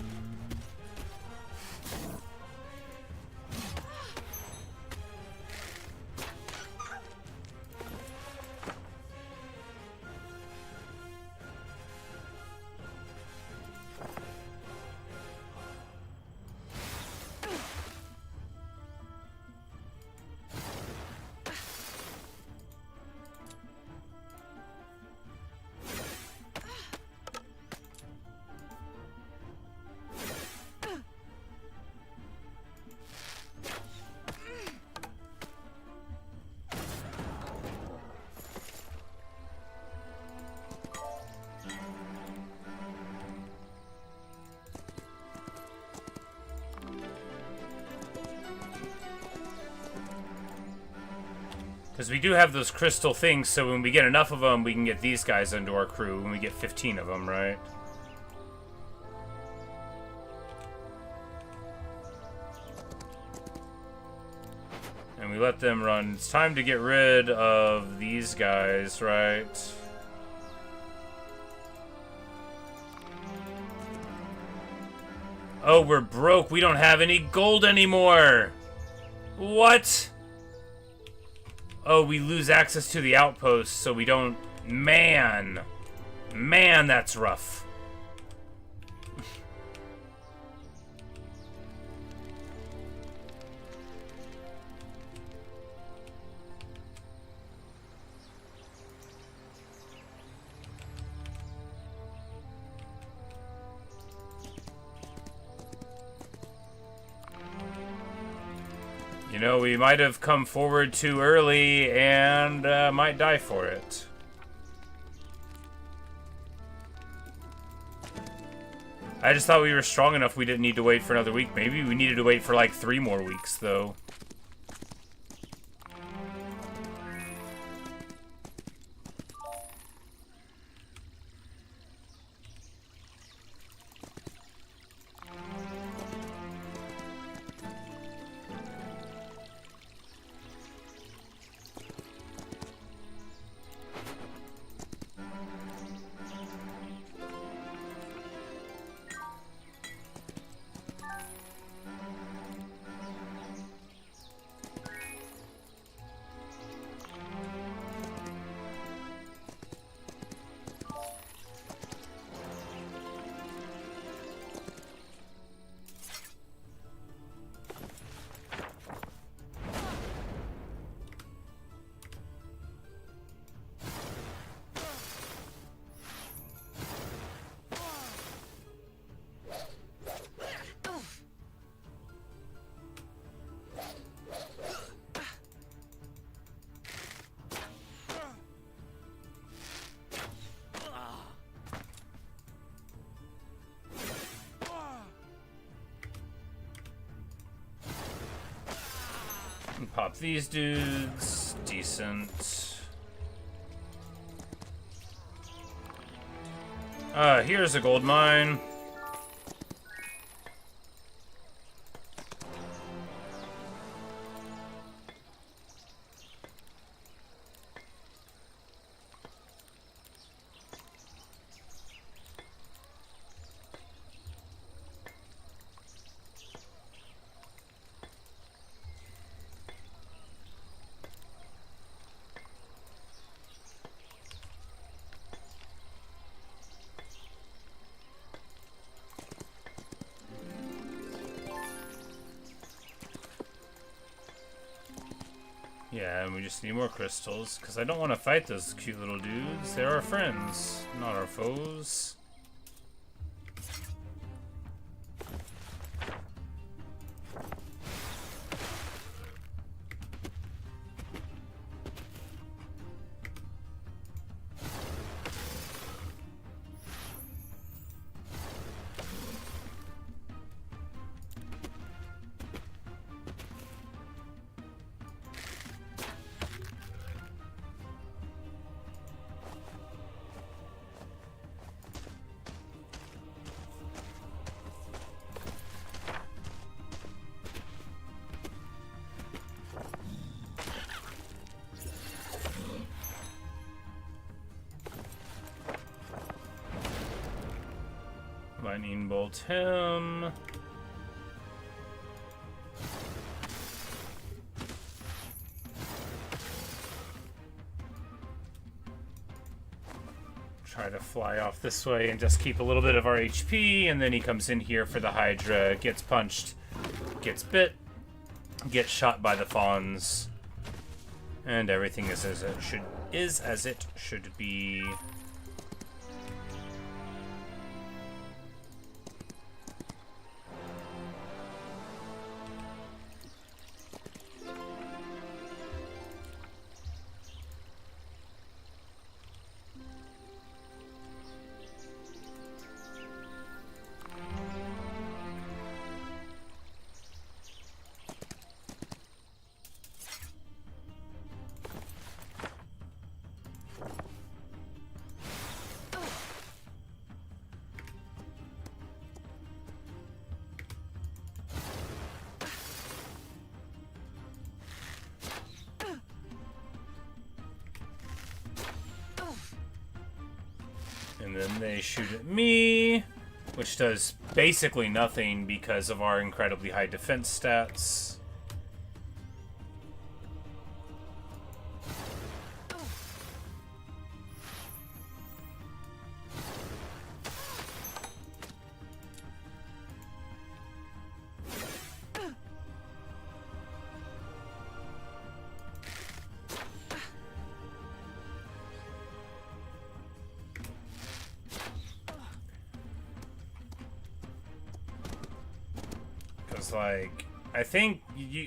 Because we do have those crystal things, so when we get enough of them, we can get these guys into our crew. When we get 15 of them, right? And we let them run. It's time to get rid of these guys, right? Oh, we're broke. We don't have any gold anymore. What? Oh, we lose access to the outpost, so we don't... Man. Man, that's rough. You know, we might have come forward too early and might die for it. I just thought we were strong enough we didn't need to wait for another week. Maybe we needed to wait for like 3 more weeks, though. Pop these dudes. Decent. Here's a gold mine. Yeah, and we just need more crystals, because I don't want to fight those cute little dudes. They're our friends, not our foes. Lightning bolt him. Try to fly off this way and just keep a little bit of our HP, and then he comes in here for the Hydra, gets punched, gets bit, gets shot by the fawns, and everything is as it should be. And then they shoot at me, which does basically nothing because of our incredibly high defense stats. Like, I think,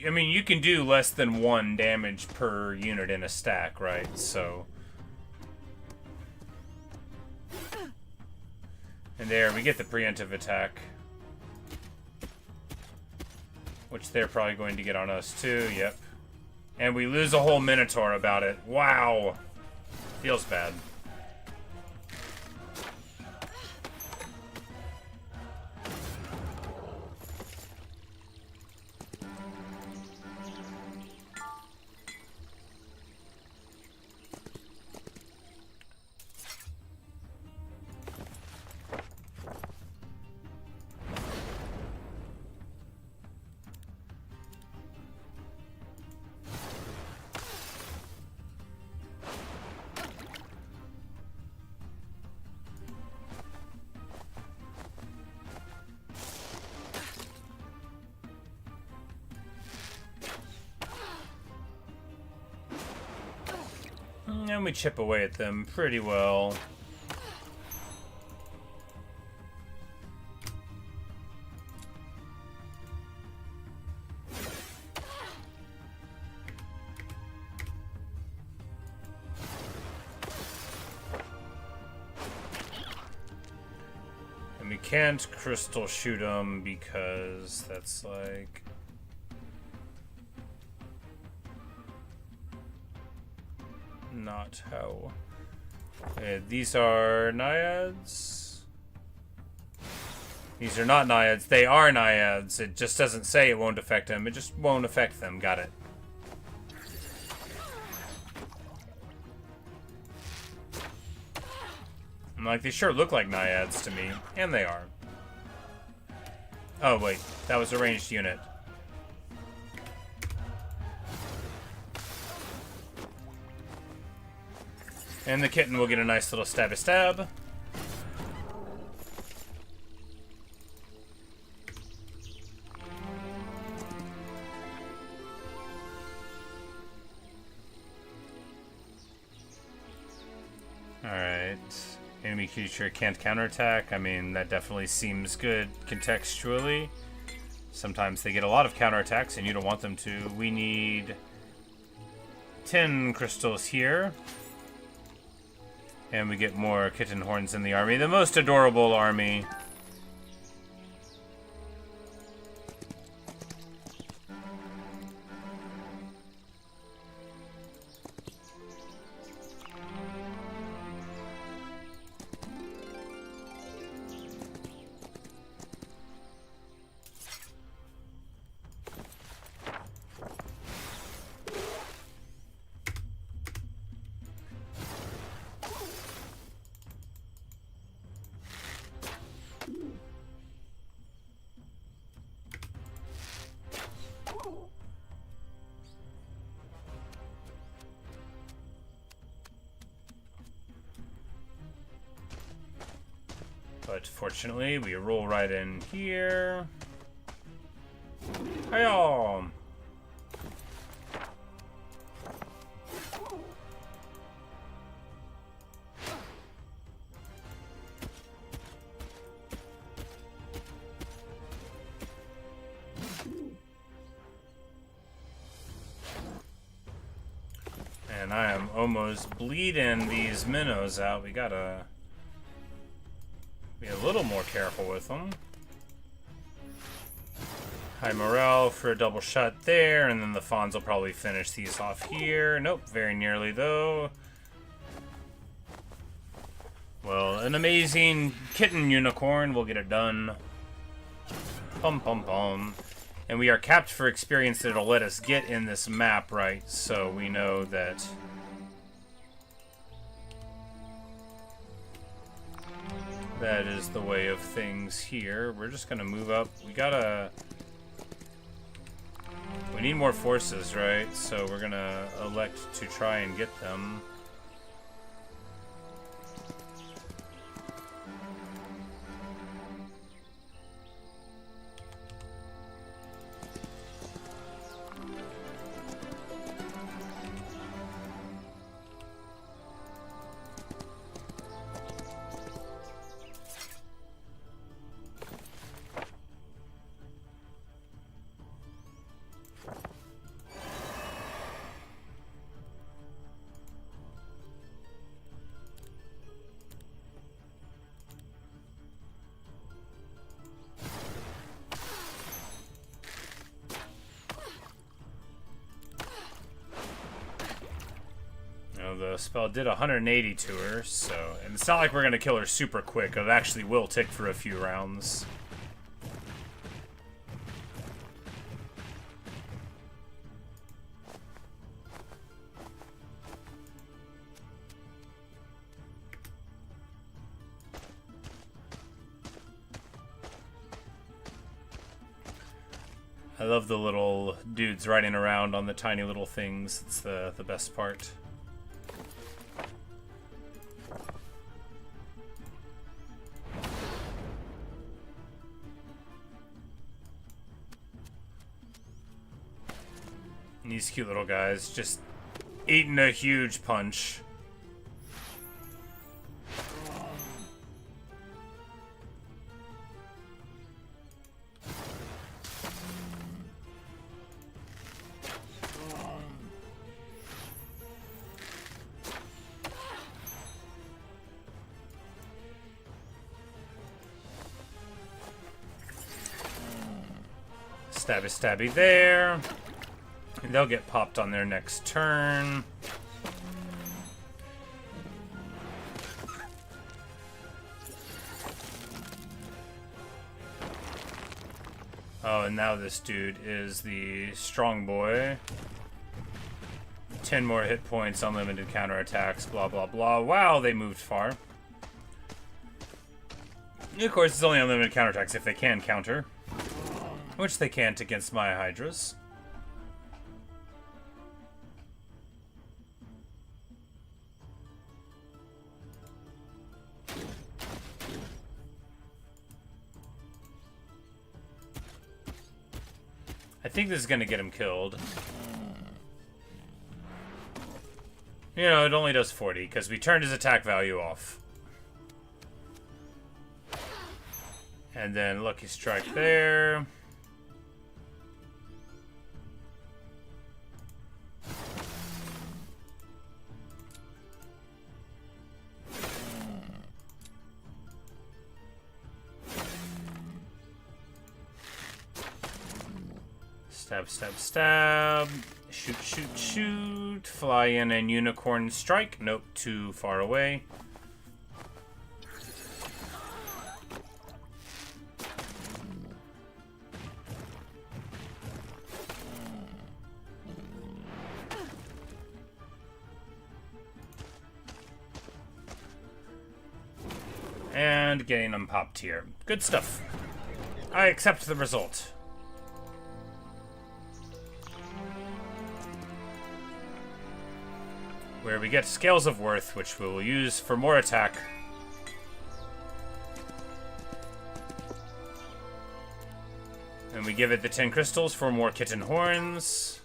I mean, you can do less than 1 damage per unit in a stack, right? So. And there, we get the preemptive attack. Which they're probably going to get on us too, yep. And we lose a whole Minotaur about it. Wow! Feels bad. And we chip away at them pretty well. And we can't crystal shoot them because that's like... not how. These are naiads. These are not naiads. They are naiads. It just doesn't say it won't affect them. It just won't affect them. Got it. I'm like, they sure look like naiads to me. And they are. Oh, wait. That was a ranged unit. And the kitten will get a nice little stabby stab. Alright. Enemy creature can't counterattack. I mean, that definitely seems good contextually. Sometimes they get a lot of counterattacks and you don't want them to. We need 10 crystals here. And we get more kitten horns in the army. The most adorable army. But fortunately, we roll right in here. Hi-yah! And I am almost bleeding these minnows out. We gotta be a little more careful with them. High morale for a double shot there, and then the Fawns will probably finish these off here. Nope, very nearly though. Well, an amazing kitten unicorn will get it done. Pum pum pum. And we are capped for experience that it'll let us get in this map, right? So we know that that is the way of things here. We're just gonna move up. We need more forces, right? So we're gonna elect to try and get them. The spell did 180 to her, so... And it's not like we're gonna kill her super quick. It actually will tick for a few rounds. I love the little dudes riding around on the tiny little things. It's the best part. And these cute little guys just eating a huge punch. Stabby stabby there. And they'll get popped on their next turn. Oh, and now this dude is the strong boy. 10 more hit points, unlimited counterattacks, blah blah blah. Wow, they moved far. Of course, it's only unlimited counterattacks if they can counter. Which they can't against my Hydras. I think this is going to get him killed. You know, it only does 40, because we turned his attack value off. And then Lucky Strike there. Stab, stab, stab. Shoot, shoot, shoot. Fly in and unicorn strike. Nope, too far away. And getting them popped here. Good stuff. I accept the result. Where we get Scales of Worth, which we will use for more attack. And we give it the 10 crystals for more kitten horns.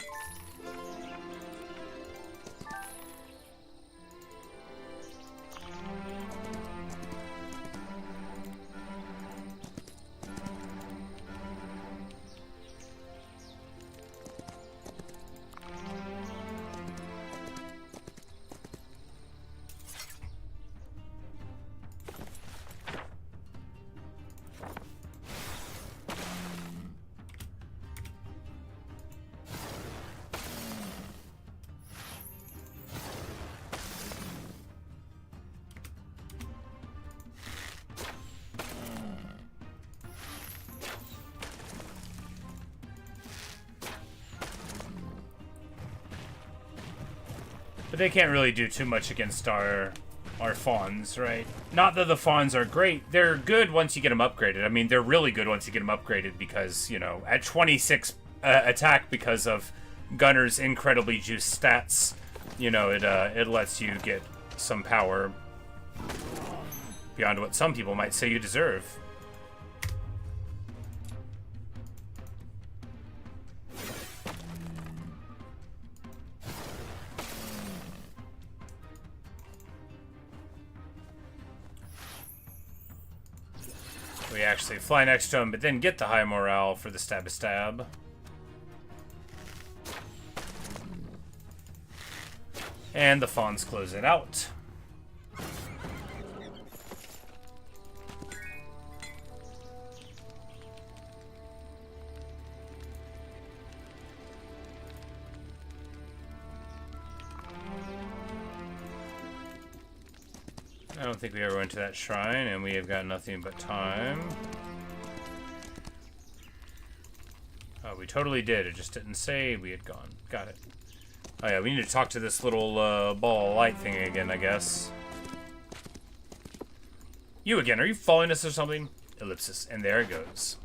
But they can't really do too much against our are fawns, right? Not that the fawns are great. They're good once you get them upgraded. I mean, they're really good once you get them upgraded because, you know, at 26 attack because of Gunner's incredibly juiced stats, you know, it lets you get some power beyond what some people might say you deserve. We actually fly next to him, but then get the high morale for the stab-a-stab. And the fawns close it out. I don't think we ever went to that shrine, and we have got nothing but time. Oh, we totally did. It just didn't say we had gone. Got it. Oh yeah, we need to talk to this little ball of light thing again, I guess. You again, are you following us or something? Ellipsis, and there it goes.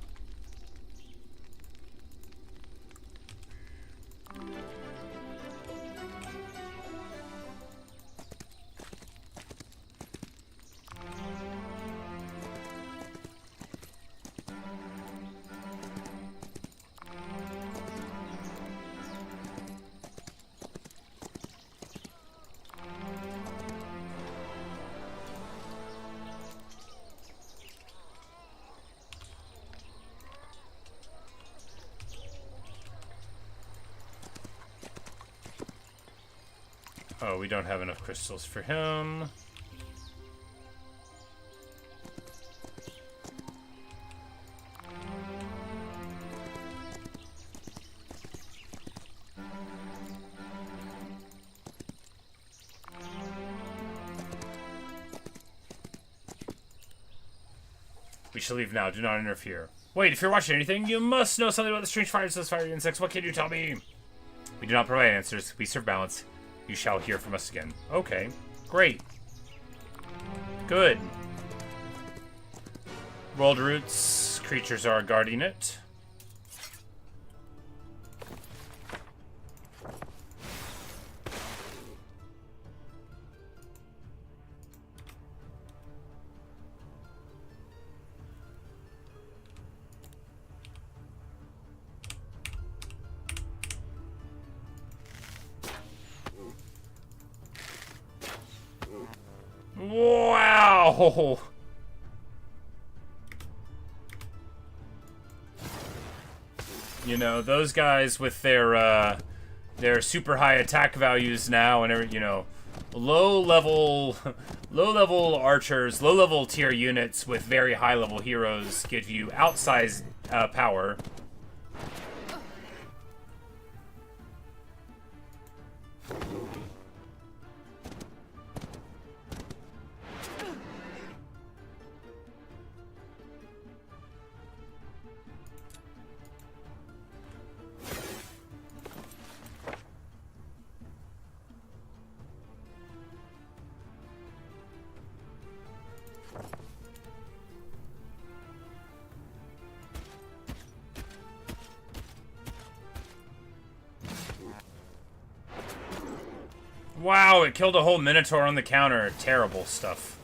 Oh, we don't have enough crystals for him. We shall leave now. Do not interfere. Wait, if you're watching anything, you must know something about the strange fires of those fiery insects. What can you tell me? We do not provide answers. We serve balance. You shall hear from us again. Okay. Great. Good. World roots. Creatures are guarding it. Wow! You know, those guys with their super high attack values now and every, you know, low level archers, low level tier units with very high level heroes give you outsized power. Wow, it killed a whole Minotaur on the counter. Terrible stuff.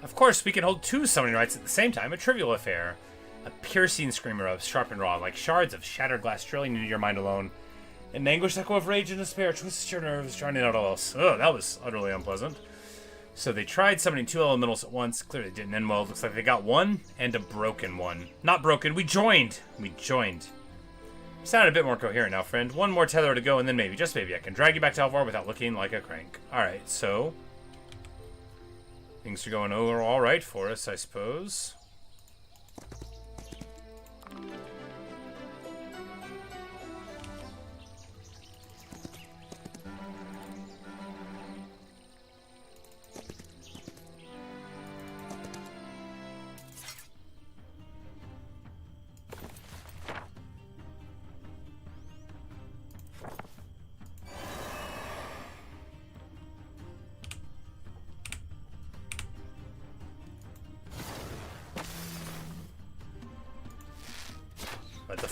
Of course, we can hold two summoning rights at the same time, a trivial affair. A piercing screamer of sharp and raw, like shards of shattered glass drilling into your mind alone. An anguished echo of rage and despair twists your nerves, drowning out all else. Oh, that was utterly unpleasant. So they tried summoning two elementals at once. Clearly it didn't end well. Looks like they got one, and a broken one. Not broken, we joined! We joined. Sounded a bit more coherent now, friend. One more tether to go, and then maybe, just maybe, I can drag you back to Alvar without looking like a crank. Alright, so... things are going over alright for us, I suppose.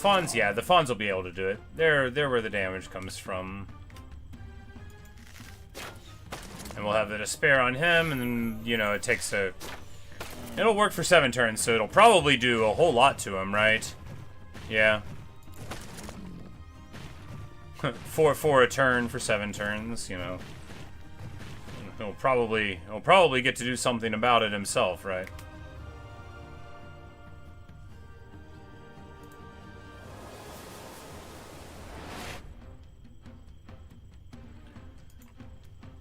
fawns, yeah, the fawns will be able to do it. They're where the damage comes from. And we'll have the despair on him, and then, you know, it takes a... It'll work for 7 turns, so it'll probably do a whole lot to him, right? Yeah. for a turn for 7 turns, you know. He'll probably get to do something about it himself, right?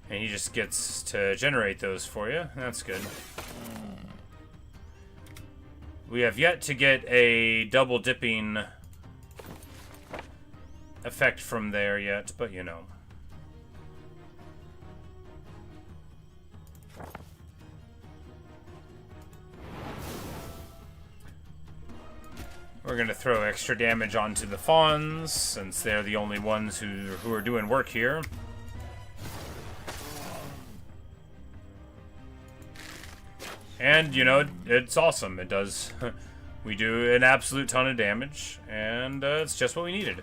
And he just gets to generate those for you. That's good. We have yet to get a double dipping effect from there yet, but you know. We're gonna throw extra damage onto the fawns, since they're the only ones who are doing work here. And, you know, it's awesome. It does... We do an absolute ton of damage, and it's just what we needed.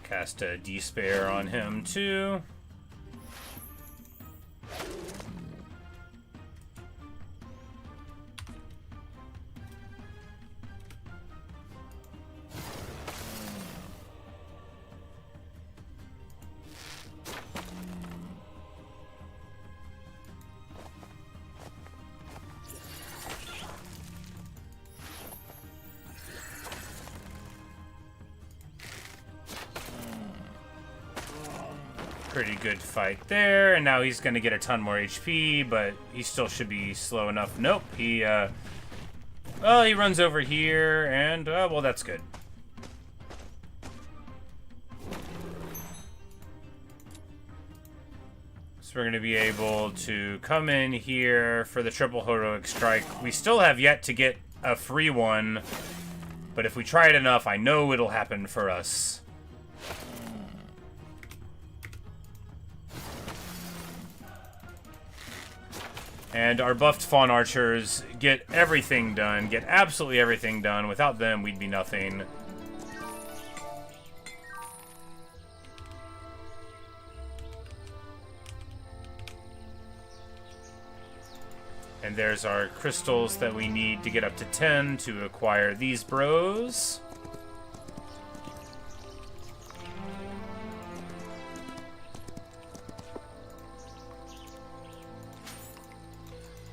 Cast a despair on him too. Pretty good fight there, and now he's gonna get a ton more HP, but he still should be slow enough. Nope, well, he runs over here, and, well, that's good. So we're gonna be able to come in here for the triple heroic strike. We still have yet to get a free one, but if we try it enough, I know it'll happen for us. And our buffed Fawn Archers get everything done, get absolutely everything done. Without them, we'd be nothing. And there's our crystals that we need to get up to 10 to acquire these bros.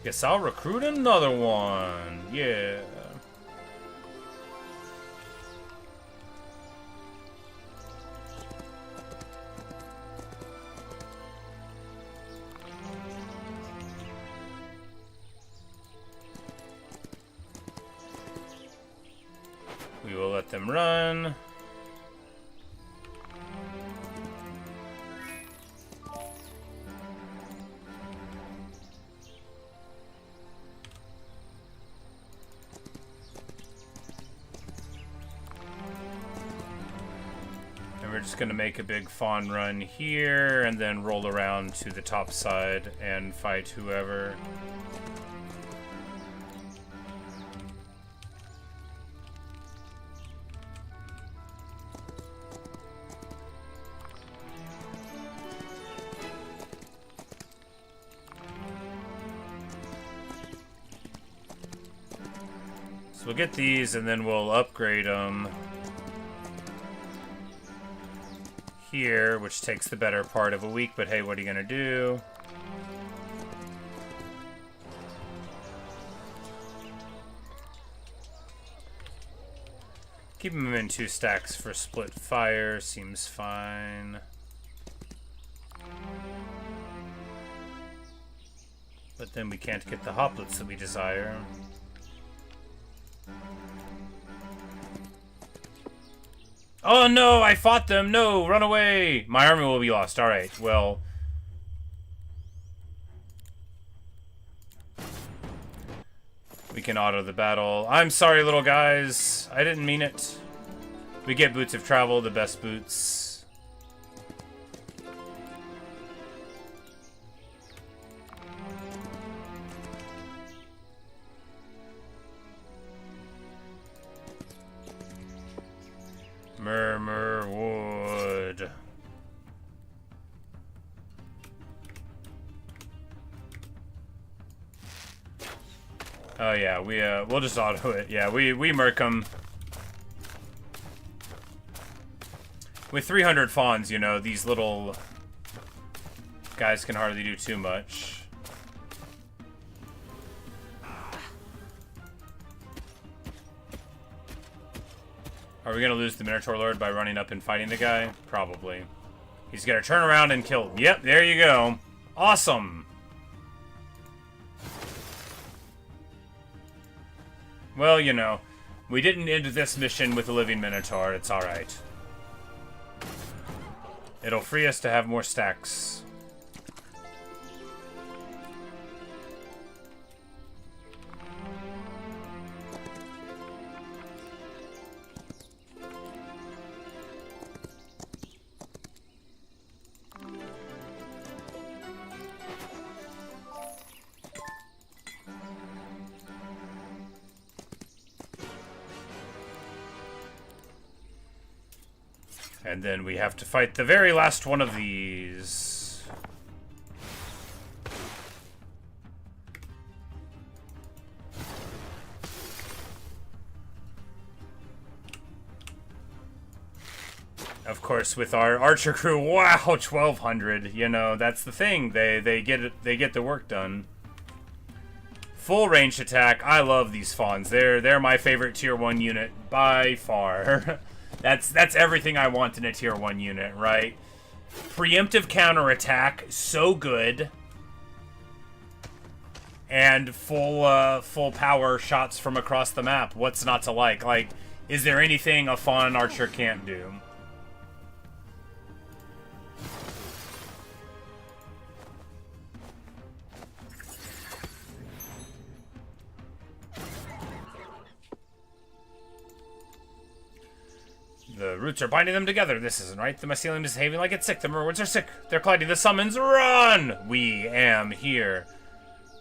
Guess I'll recruit another one. Yeah. We will let them run. We're just going to make a big fawn run here and then roll around to the top side and fight whoever. So we'll get these and then we'll upgrade them here, which takes the better part of a week, but hey, what are you gonna do? Keep him in 2 stacks for split fire. Seems fine. But then we can't get the hoplets that we desire. Oh no, I fought them! No, run away! My army will be lost. Alright, well... we can auto the battle. I'm sorry, little guys. I didn't mean it. We get boots of travel, the best boots. Murmur Wood. Oh yeah, we'll just auto it. Yeah, we murk them. With 300 fawns, you know, these little guys can hardly do too much. Are we gonna lose the Minotaur Lord by running up and fighting the guy? Probably. He's gonna turn around and kill. Yep, there you go. Awesome. Well, you know, we didn't end this mission with a living Minotaur. It's alright. It'll free us to have more stacks. And then we have to fight the very last one of these. Of course, with our archer crew, wow, 1,200. You know, that's the thing. They get the work done. Full ranged attack. I love these fawns. They're my favorite tier 1 unit by far. That's everything I want in a tier 1 unit, right? Preemptive counterattack, so good. And full power shots from across the map. What's not to like? Like, is there anything a fawn archer can't do? The roots are binding them together. This isn't right. The mycelium is behaving like it's sick. The merwoods are sick. They're colliding the summons. Run! We am here.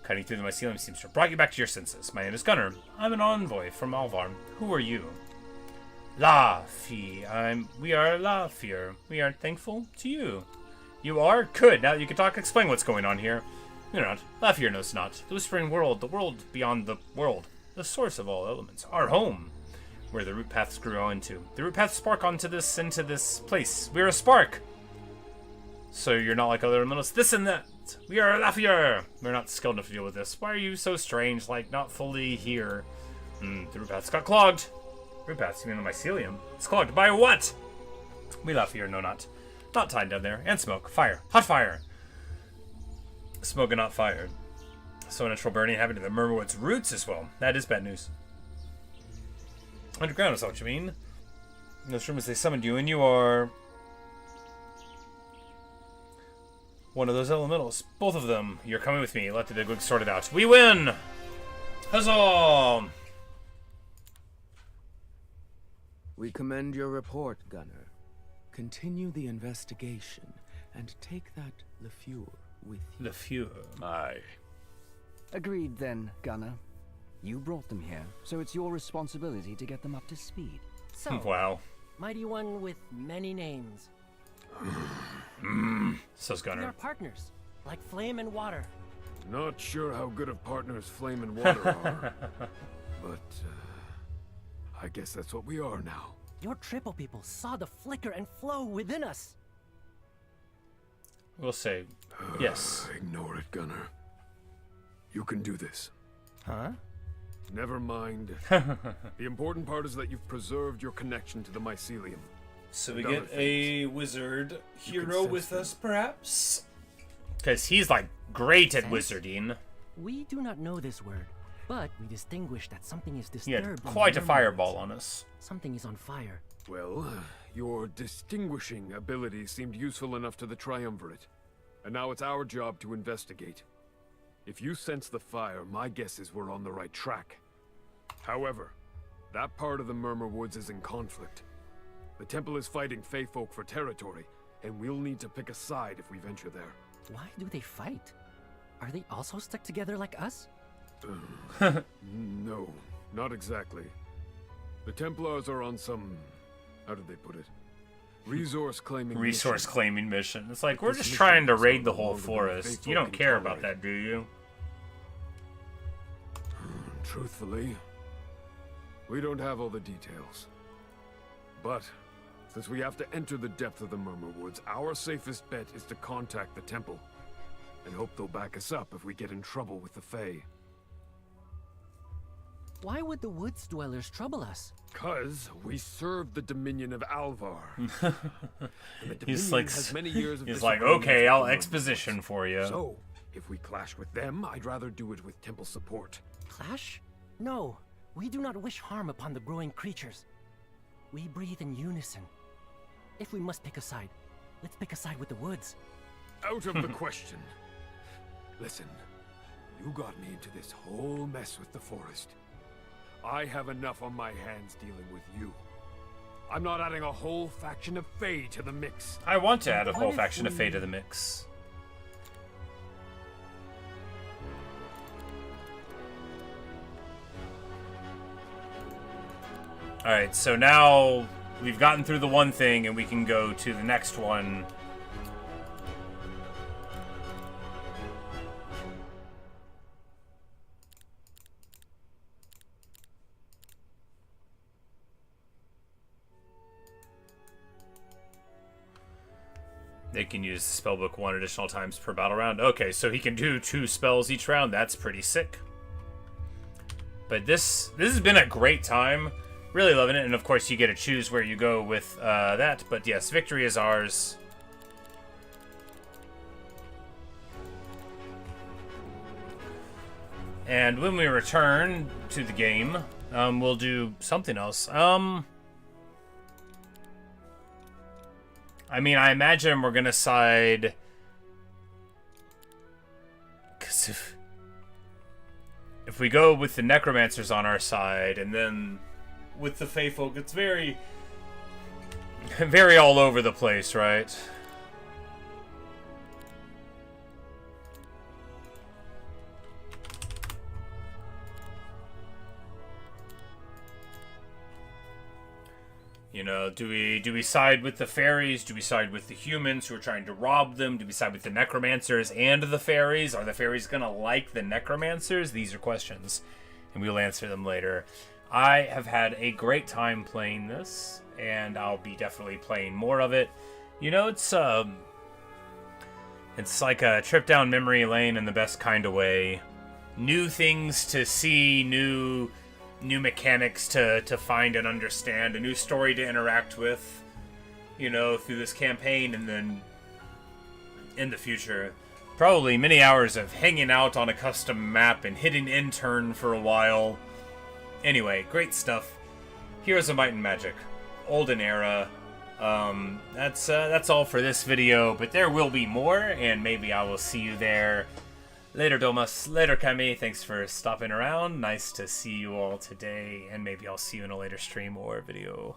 Cutting through the mycelium seems to have brought you back to your senses. My name is Gunnar. I'm an envoy from Alvar. Who are you? Lafir. We are Lafir. We are thankful to you. You are? Good. Now you can talk. Explain what's going on here. You're not. Lafir knows not. The Whispering World. The world beyond the world. The source of all elements. Our home. Where the root paths grew onto. The root paths spark into this place. We're a spark! So you're not like other elementals? This and that! We are Lafir! We're not skilled enough to deal with this. Why are you so strange, like not fully here? The root paths got clogged. Root paths, you mean the mycelium? It's clogged by what? We Lafir know not. Not tied down there. And smoke. Fire. Hot fire! Smoke and not fire. So natural burning happened to the Murmurwood's roots as well. That is bad news. Underground is that what you mean? In those rumors they summoned you, and you are one of those elementals. Both of them. You're coming with me. Let the bigwigs sort it out. We win! Huzzah! We commend your report, Gunnar. Continue the investigation, and take that Lafur with you. Lafur. Aye. Agreed then, Gunnar. You brought them here, so it's your responsibility to get them up to speed. So, Wow. mighty one with many names. Says We are Gunnar. partners, like flame and water. Not sure how good of partners Flame and Water are, but I guess that's what we are now. Your triple people saw the flicker and flow within us. We'll say yes. Ignore it, Gunnar. You can do this. Huh? Never mind. The important part is that you've preserved your connection to the mycelium. So we And get other a wizard You can hero sense with them. us, perhaps? Because he's, like, great at Sense? wizarding. We do not know this word, but we distinguish that something is He had disturbed. in quite the a Murmur fireball Woods. on us. Something is on fire. Well, your distinguishing ability seemed useful enough to the Triumvirate. And now it's our job to investigate. If you sense the fire, my guess is we're on the right track. However, that part of the Murmur Woods is in conflict. The temple is fighting Fey folk for territory, and we'll need to pick a side if we venture there. Why do they fight? Are they also stuck together like us? No, not exactly. The Templars are on some... how did they put it? Resource-claiming Resource mission. claiming mission. It's like, we're This just mission trying to is raid no the whole longer than the forest. faithful You don't can care about tolerate. that, do you? Truthfully, we don't have all the details. But, since we have to enter the depth of the Murmur Woods, our safest bet is to contact the temple. And hope they'll back us up if we get in trouble with the Fae. Why would the woods dwellers trouble us? 'Cause we serve the Dominion of Alvar. And the He's Dominion like, has many years of he's like, disagreements okay, with I'll the Murmur exposition Woods. for you. So, if we clash with them, I'd rather do it with temple support. Clash? No, we do not wish harm upon the growing creatures. We breathe in unison. If we must pick a side, let's pick a side with the woods. Out of the question. Listen, you got me into this whole mess with the forest. I have enough on my hands dealing with you. I'm not adding a whole faction of Fae to the mix. I want to add a What whole if faction of we- Fate to the mix. Alright, so now we've gotten through the one thing and we can go to the next one. They can use the spellbook 1 additional times per battle round. Okay, so he can do 2 spells each round. That's pretty sick. But this has been a great time. Really loving it. And of course, you get to choose where you go with that. But yes, victory is ours. And when we return to the game, we'll do something else. I mean, I imagine we're gonna side... Because if we go with the necromancers on our side, and then with the Fey folk, it's very... very all over the place, right? You know, do we side with the fairies? Do we side with the humans who are trying to rob them? Do we side with the necromancers and the fairies? Are the fairies gonna like the necromancers? These are questions, and we'll answer them later. I have had a great time playing this, and I'll be definitely playing more of it. You know, it's like a trip down memory lane in the best kind of way. New things to see, new mechanics to find and understand, a new story to interact with, you know, through this campaign, and then in the future, probably many hours of hanging out on a custom map and hitting intern for a while. Anyway, great stuff. Heroes of Might and Magic, Olden era. That's all for this video, but there will be more, and maybe I will see you there. Later, Domus. Later, Kemi. Thanks for stopping around. Nice to see you all today, and maybe I'll see you in a later stream or video.